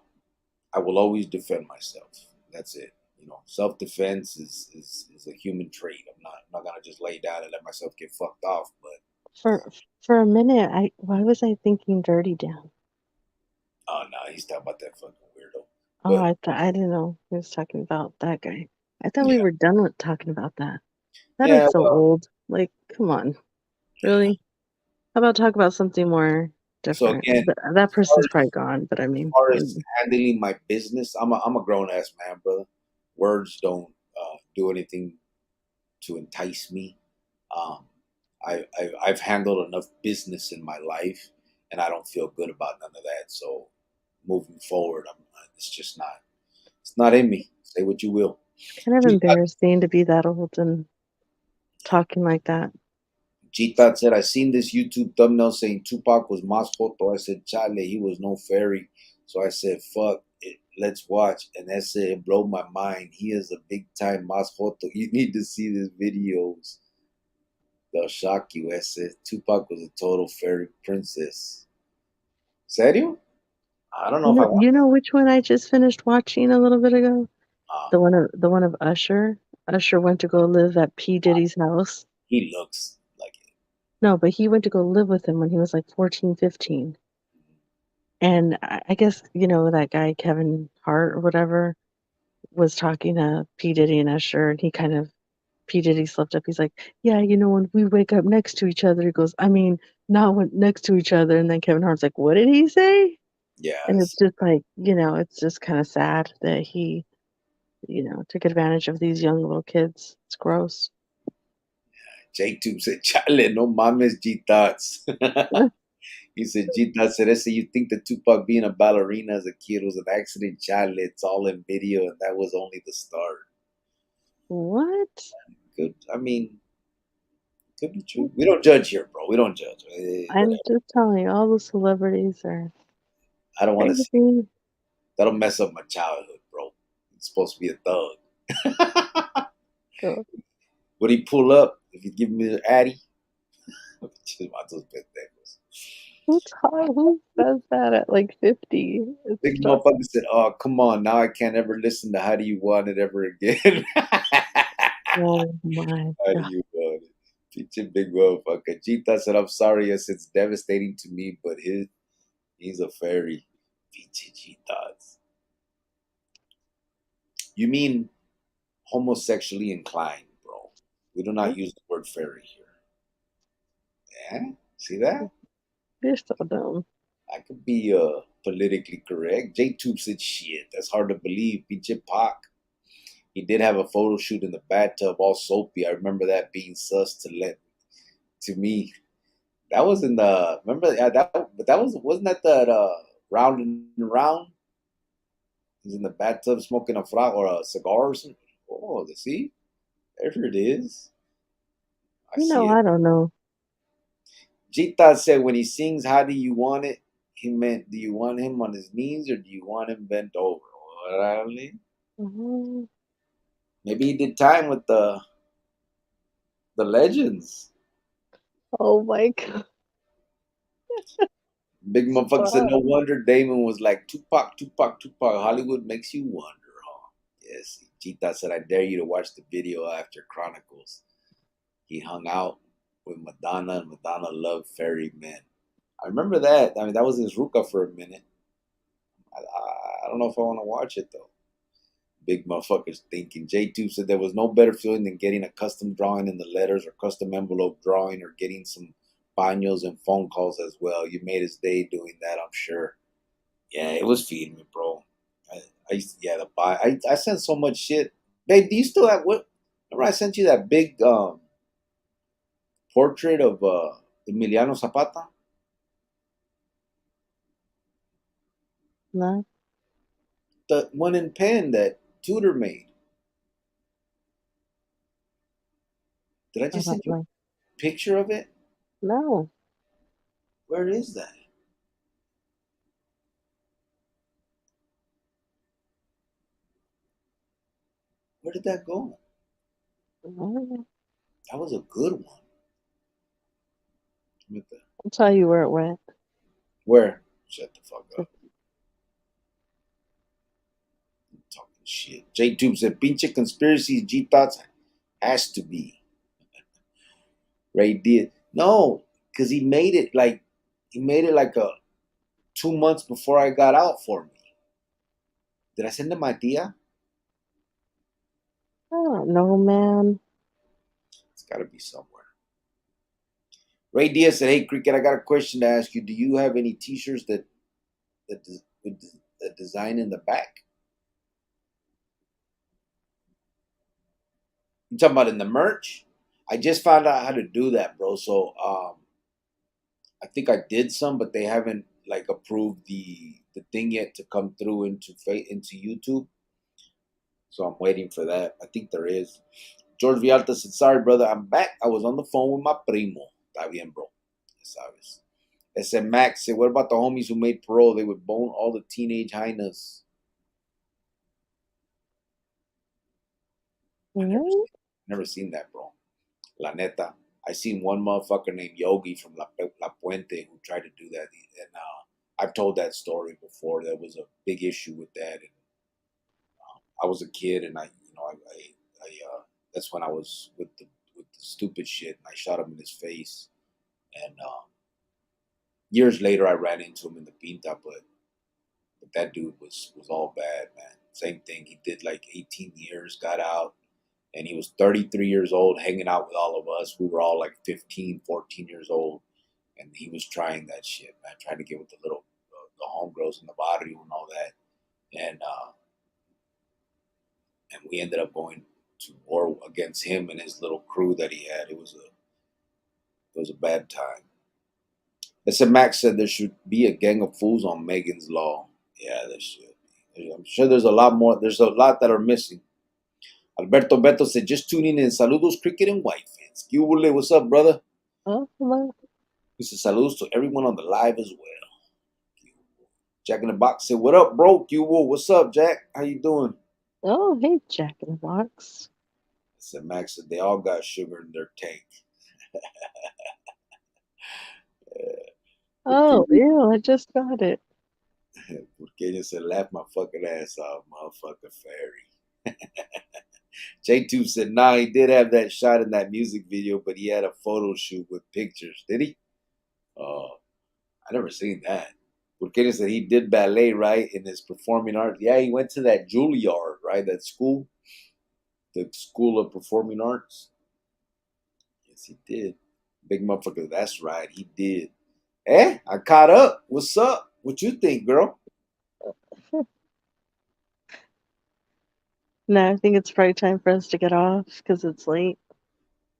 I will always defend myself. That's it. You know, self defense is a human trait. I'm not gonna just lay down and let myself get fucked off. But For a minute, why was I thinking Dirty Down? oh no, he's talking about that fucking weirdo. Oh, But I didn't know he was talking about that guy. I thought we yeah, were done with talking about that. That is yeah. so Well, old. Like, come on, yeah. really? How about talk about something more So different? again, That as far person's as, probably gone, but I as mean, far as handling my business, I'm a grown ass man, brother. Words don't do anything to entice me. Um, I've handled enough business in my life, and I don't feel good about none of that. So moving forward, it's just not. It's not in me. Say what you will. kind of G embarrassing to be that old and talking like that. Thought said, I seen this YouTube thumbnail saying Tupac was Mas Photo. I said, Chale, he was no fairy. So I said, fuck it, let's watch. And that said, it blew my mind. He is a big time Mas Photo. You need to see these videos. They'll shock you. I said, Tupac was a total fairy princess. Serio? I don't know if I want. You know which one I just finished watching a little bit ago? Uh, The one of Usher. Usher went to go live at P. Diddy's house. he looks like it. No, but he went to go live with him when he was like 14, 15. And I guess, that guy, Kevin Hart or whatever, was talking to P. Diddy and Usher, and P. Diddy slipped up. He's like, yeah, when we wake up next to each other, he goes, I mean, not next to each other. And then Kevin Hart's like, what did he say? And it's Yes. just like, it's just kind of sad that he, took advantage of these young little kids. It's gross. J-Tube said, Chale, no mames, G Thoughts. He said, Gita said, ese, you think that Tupac being a ballerina as a kid was an accident? Chale, it's all in video, and that was only the start. What? Good. I mean, could be true. We don't judge here, bro. We don't judge. I'm Whatever. just telling you, all the celebrities are I don't want to see. crazy. That'll mess up my childhood, bro. It's supposed to be a thug. Go. Would he pull up if you give me the Addy? Who says that at like 50? It's Big tough. motherfucker said, "Oh, come on! Now I can't ever listen to How Do You Want It ever again." Oh my How do God. you want it? Pinche big motherfucker. Chita said, I'm sorry, yes, it's devastating to me, but he's a fairy. Pinche Chitas. You mean homosexually inclined, bro. We do not use the word fairy here. Yeah? See that? You're so dumb. I could be politically correct. J-Tube said, shit, that's hard to believe. Pinche Pac. He did have a photo shoot in the bathtub, all soapy. I remember that being sus to me. That was in the remember that but that wasn't that round and round. He's in the bathtub smoking a frog or a cigar or something. Oh, see? There it is. I see it. I don't know. Jita said when he sings How Do You Want It, he meant, do you want him on his knees or do you want him bent over? Órale. Mhm. Maybe he did time with the legends. Oh my God. Big motherfucker said, no Stop. wonder Damon was like, Tupac, Tupac, Tupac. Hollywood makes you wonder, huh? Yes. Chita said, I dare you to watch the video after Chronicles. He hung out with Madonna, and Madonna loved fairy men. I remember that. I mean, that was his ruka for a minute. I don't know if I want to watch it, though. Big motherfuckers thinking. J2 said there was no better feeling than getting a custom drawing in the letters or custom envelope drawing or getting some baños and phone calls as well. You made his day doing that, I'm sure. Yeah, it was feeding me, bro. I used to, yeah, the buy. I sent so much shit. Babe, do you still have what? Remember I sent you that big portrait of Emiliano Zapata? No, The one in pen that Tudor made. Did I I just don't send you know. a picture of it? No. Where is that? Where did that go? No. That was a good one. I'll tell you where it went. Where? Shut the fuck up. I'm talking shit. J-Tube said, pinche conspiracies, G-Thoughts has to be. Ray did. No, because he made it like a 2 months before I got out for me. Did I send him my tia? I don't know, man. It's got to be somewhere. Ray Diaz said, "Hey, Cricket, I got a question to ask you. Do you have any T-shirts that with the design in the back? You talking about in the merch? I just found out how to do that, bro. So I think I did some, but they haven't like approved the thing yet to come through into YouTube. So I'm waiting for that. I think there is. George Vialta said, sorry, brother, I'm back. I was on the phone with my primo. Está bien, bro. Ya sabes. Ese Max said, what about the homies who made parole? They would bone all the teenage hyenas. I Really? never seen that, bro. La neta. I seen one motherfucker named Yogi from La Puente who tried to do that. And I've told that story before. There was a big issue with that. And I was a kid and that's when I was with the stupid shit and I shot him in his face. And years later, I ran into him in the Pinta, but that dude was all bad, man. Same thing. He did like 18 years, got out, and he was 33 years old, hanging out with all of us. We were all like 15, 14 years old, and he was trying that shit, man, trying to get with the little the homegirls in the barrio and all that, and we ended up going to war against him and his little crew that he had. It was a bad time. S. M. Max said there should be a gang of fools on Megan's Law. Yeah, there should be. I'm sure there's a lot more. There's a lot that are missing. Alberto Beto said, just tuning in. Saludos, cricket and white fans. Cubole, what's up, brother? Oh, hello. He said, saludos to everyone on the live as well. Jack in the Box said, what up, bro? Cubo, what's up, Jack? How you doing? Oh, hey, Jack in the Box. S. M. Max said, they all got sugar in their tank. Oh, ew, I just got it. Porque said, laugh my fucking ass off, motherfucker fairy. J2 said, nah, he did have that shot in that music video, but he had a photo shoot with pictures. Did he? Oh, I never seen that. Porque said he did ballet, right, in his performing arts. Yeah, he went to that Juilliard, right, that school, the School of Performing Arts. Yes, he did. Big motherfucker, that's right, he did. Eh, I caught up. What's up? What you think, girl? No, I think it's probably time for us to get off because it's late.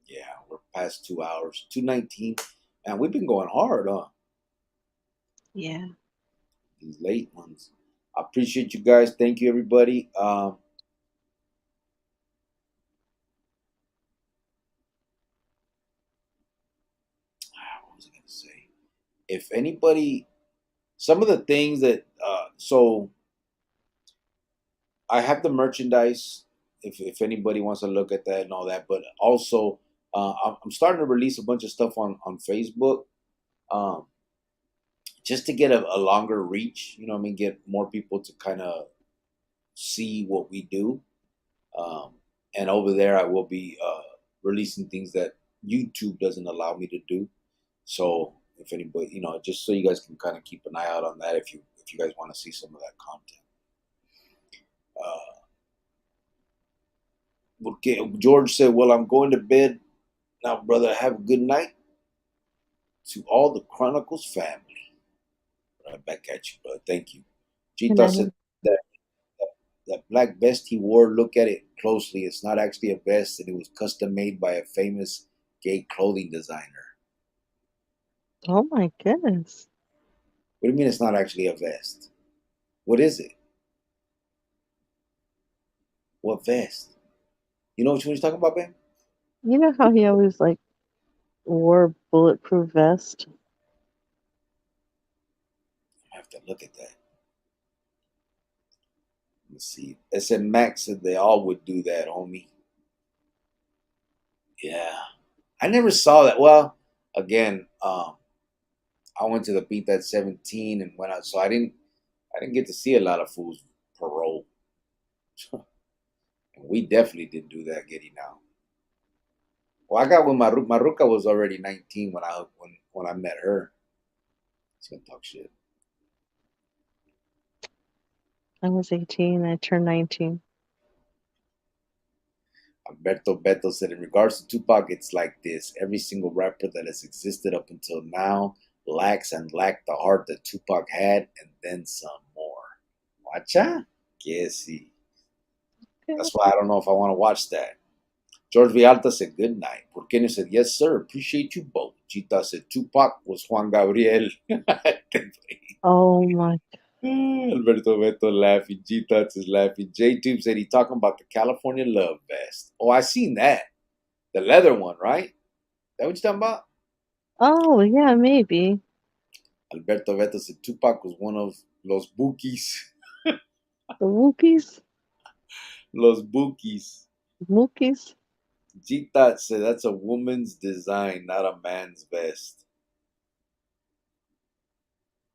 Yeah, we're past 2 hours, 2:19. Man, we've been going hard, huh? Yeah. These late ones. I appreciate you guys. Thank you, everybody. What was I going to say? If anybody, some of the things that, so I have the merchandise. If anybody wants to look at that and all that, but also I'm starting to release a bunch of stuff on Facebook, um, just to get a longer reach. You know, what I mean, get more people to kind of see what we do. Um, and over there, I will be releasing things that YouTube doesn't allow me to do. So if anybody, just so you guys can kind of keep an eye out on that if you guys want to see some of that content. Okay, George said, "Well, I'm going to bed now, brother. Have a good night to all the Chronicles family." Right back at you, brother. Thank you. And Gita I said didn't. that black vest he wore. Look at it closely. It's not actually a vest, and it was custom made by a famous gay clothing designer. Oh my goodness. What do you mean it's not actually a vest? What is it? What vest? You know what you're talking about, Ben? You know how he always like wore bulletproof vest? I have to look at that. Let's see. SM Max said they all would do that, homie. Yeah. I never saw that. Well, again, I went to the beat at 17 and went out, so I didn't get to see a lot of fools parole. And we definitely didn't do that getting out. Well, I got when Maruka was already 19 when I met her. He's gonna talk shit. I was 18. I turned 19. Alberto Beto said, in regards to Tupac, it's like this. Every single rapper that has existed up until now lacks and lacked the heart that Tupac had, and then some more. Watcha? Que sí. That's why I don't know if I want to watch that. George Vialta said, good night. Porqueño said, yes, sir. Appreciate you both. Chita said, Tupac was Juan Gabriel. Oh my. Alberto Beto laughing. G-Tuts is laughing. J-Tube said he talking about the California Love Vest. Oh, I seen that. The leather one, right? That what you talking about? Oh yeah, maybe. Alberto Beto said Tupac was one of los bookies. The Wookiees? Los bookies. Wookiees? G-Tot said that's a woman's design, not a man's vest.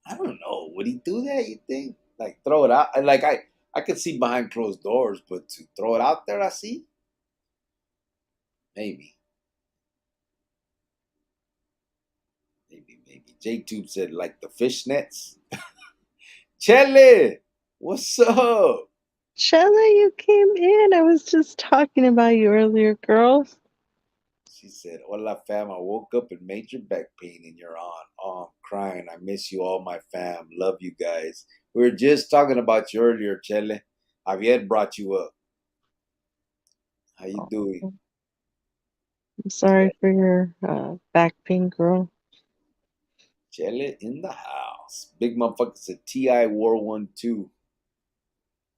I don't know. Would he do that, you think? Like throw it out? Like I could see behind closed doors, but to throw it out there, I see? Maybe. Maybe. J-Tube said like the fishnets. Chele! What's up? Shella, you came in. I was just talking about you earlier, girls. She said, hola fam, I woke up in major back pain and you're on. Oh, I'm crying. I miss you all, my fam. Love you guys. We were just talking about you earlier, Chele. Javier brought you up. How you Oh, doing? I'm sorry Chele, for your back pain, girl. Chele in the house. Big motherfucker said T.I. wore one too.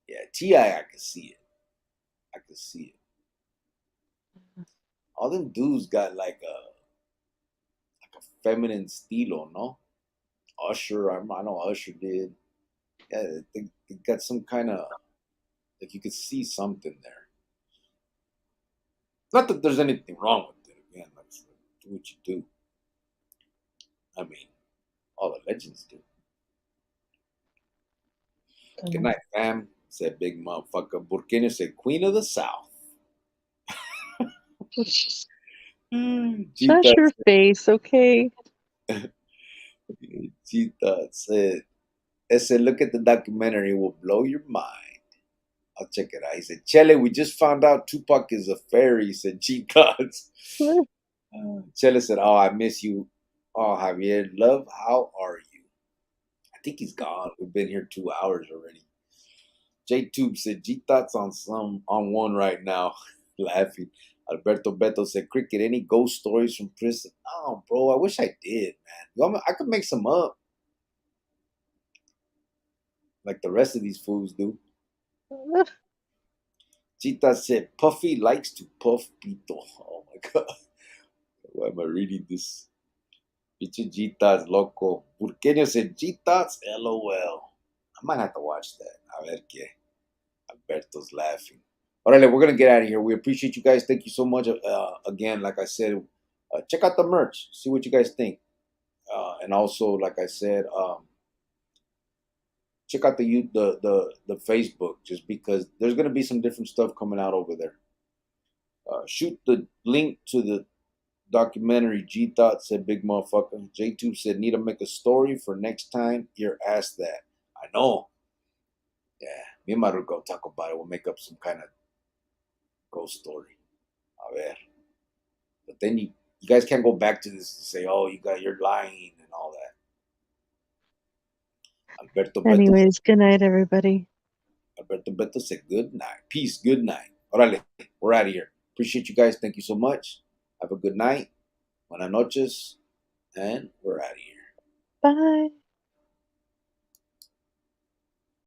Yeah, T.I. I could see it. I could see it. All them dudes got like a feminine stilo, no? Usher, I know Usher did. Yeah, they got some kind of, like you could see something there. Not that there's anything wrong with it. Again, let's do what you do. I mean, all the legends do. Good night, fam, said big motherfucker. Burkina said, Queen of the South. Shut Gita, your face, okay? Gita said, Ese, look at the documentary, it will blow your mind. I'll check it out. He said, Chele, we just found out Tupac is a fairy, said Gita. Chele said, oh, I miss you. Oh, Javier, love, how are you? I think he's gone. We've been here 2 hours already. J-Tube said, G-Thoughts on one right now. Laughing. Alberto Beto said, Cricket, any ghost stories from prison? Oh, bro, I wish I did, man. I could make some up. like the rest of these fools do. Chita said, Puffy likes to puff pito. Oh my God. Why am I reading this? Pichu Jitas, loco. Burqueño said, Jitas, LOL. I might have to watch that. A ver qué. Alberto's laughing. All right, we're going to get out of here. We appreciate you guys. Thank you so much. Again, like I said, check out the merch. See what you guys think. And also, like I said, check out the Facebook, just because there's going to be some different stuff coming out over there. Shoot the link to the documentary. G Thought said, big motherfucker. J2 said, need to make a story for next time you're asked that. I know. Yeah, me and Maru go talk about it. We'll make up some kind of ghost story. A ver. But then you guys can't go back to this and say, oh, you're lying and all that. Alberto Beto. Anyways, good night, everybody. Alberto Beto said, good night. Peace, good night. Orale, we're out of here. Appreciate you guys. Thank you so much. Have a good night. Buenas noches. And we're out of here. Bye.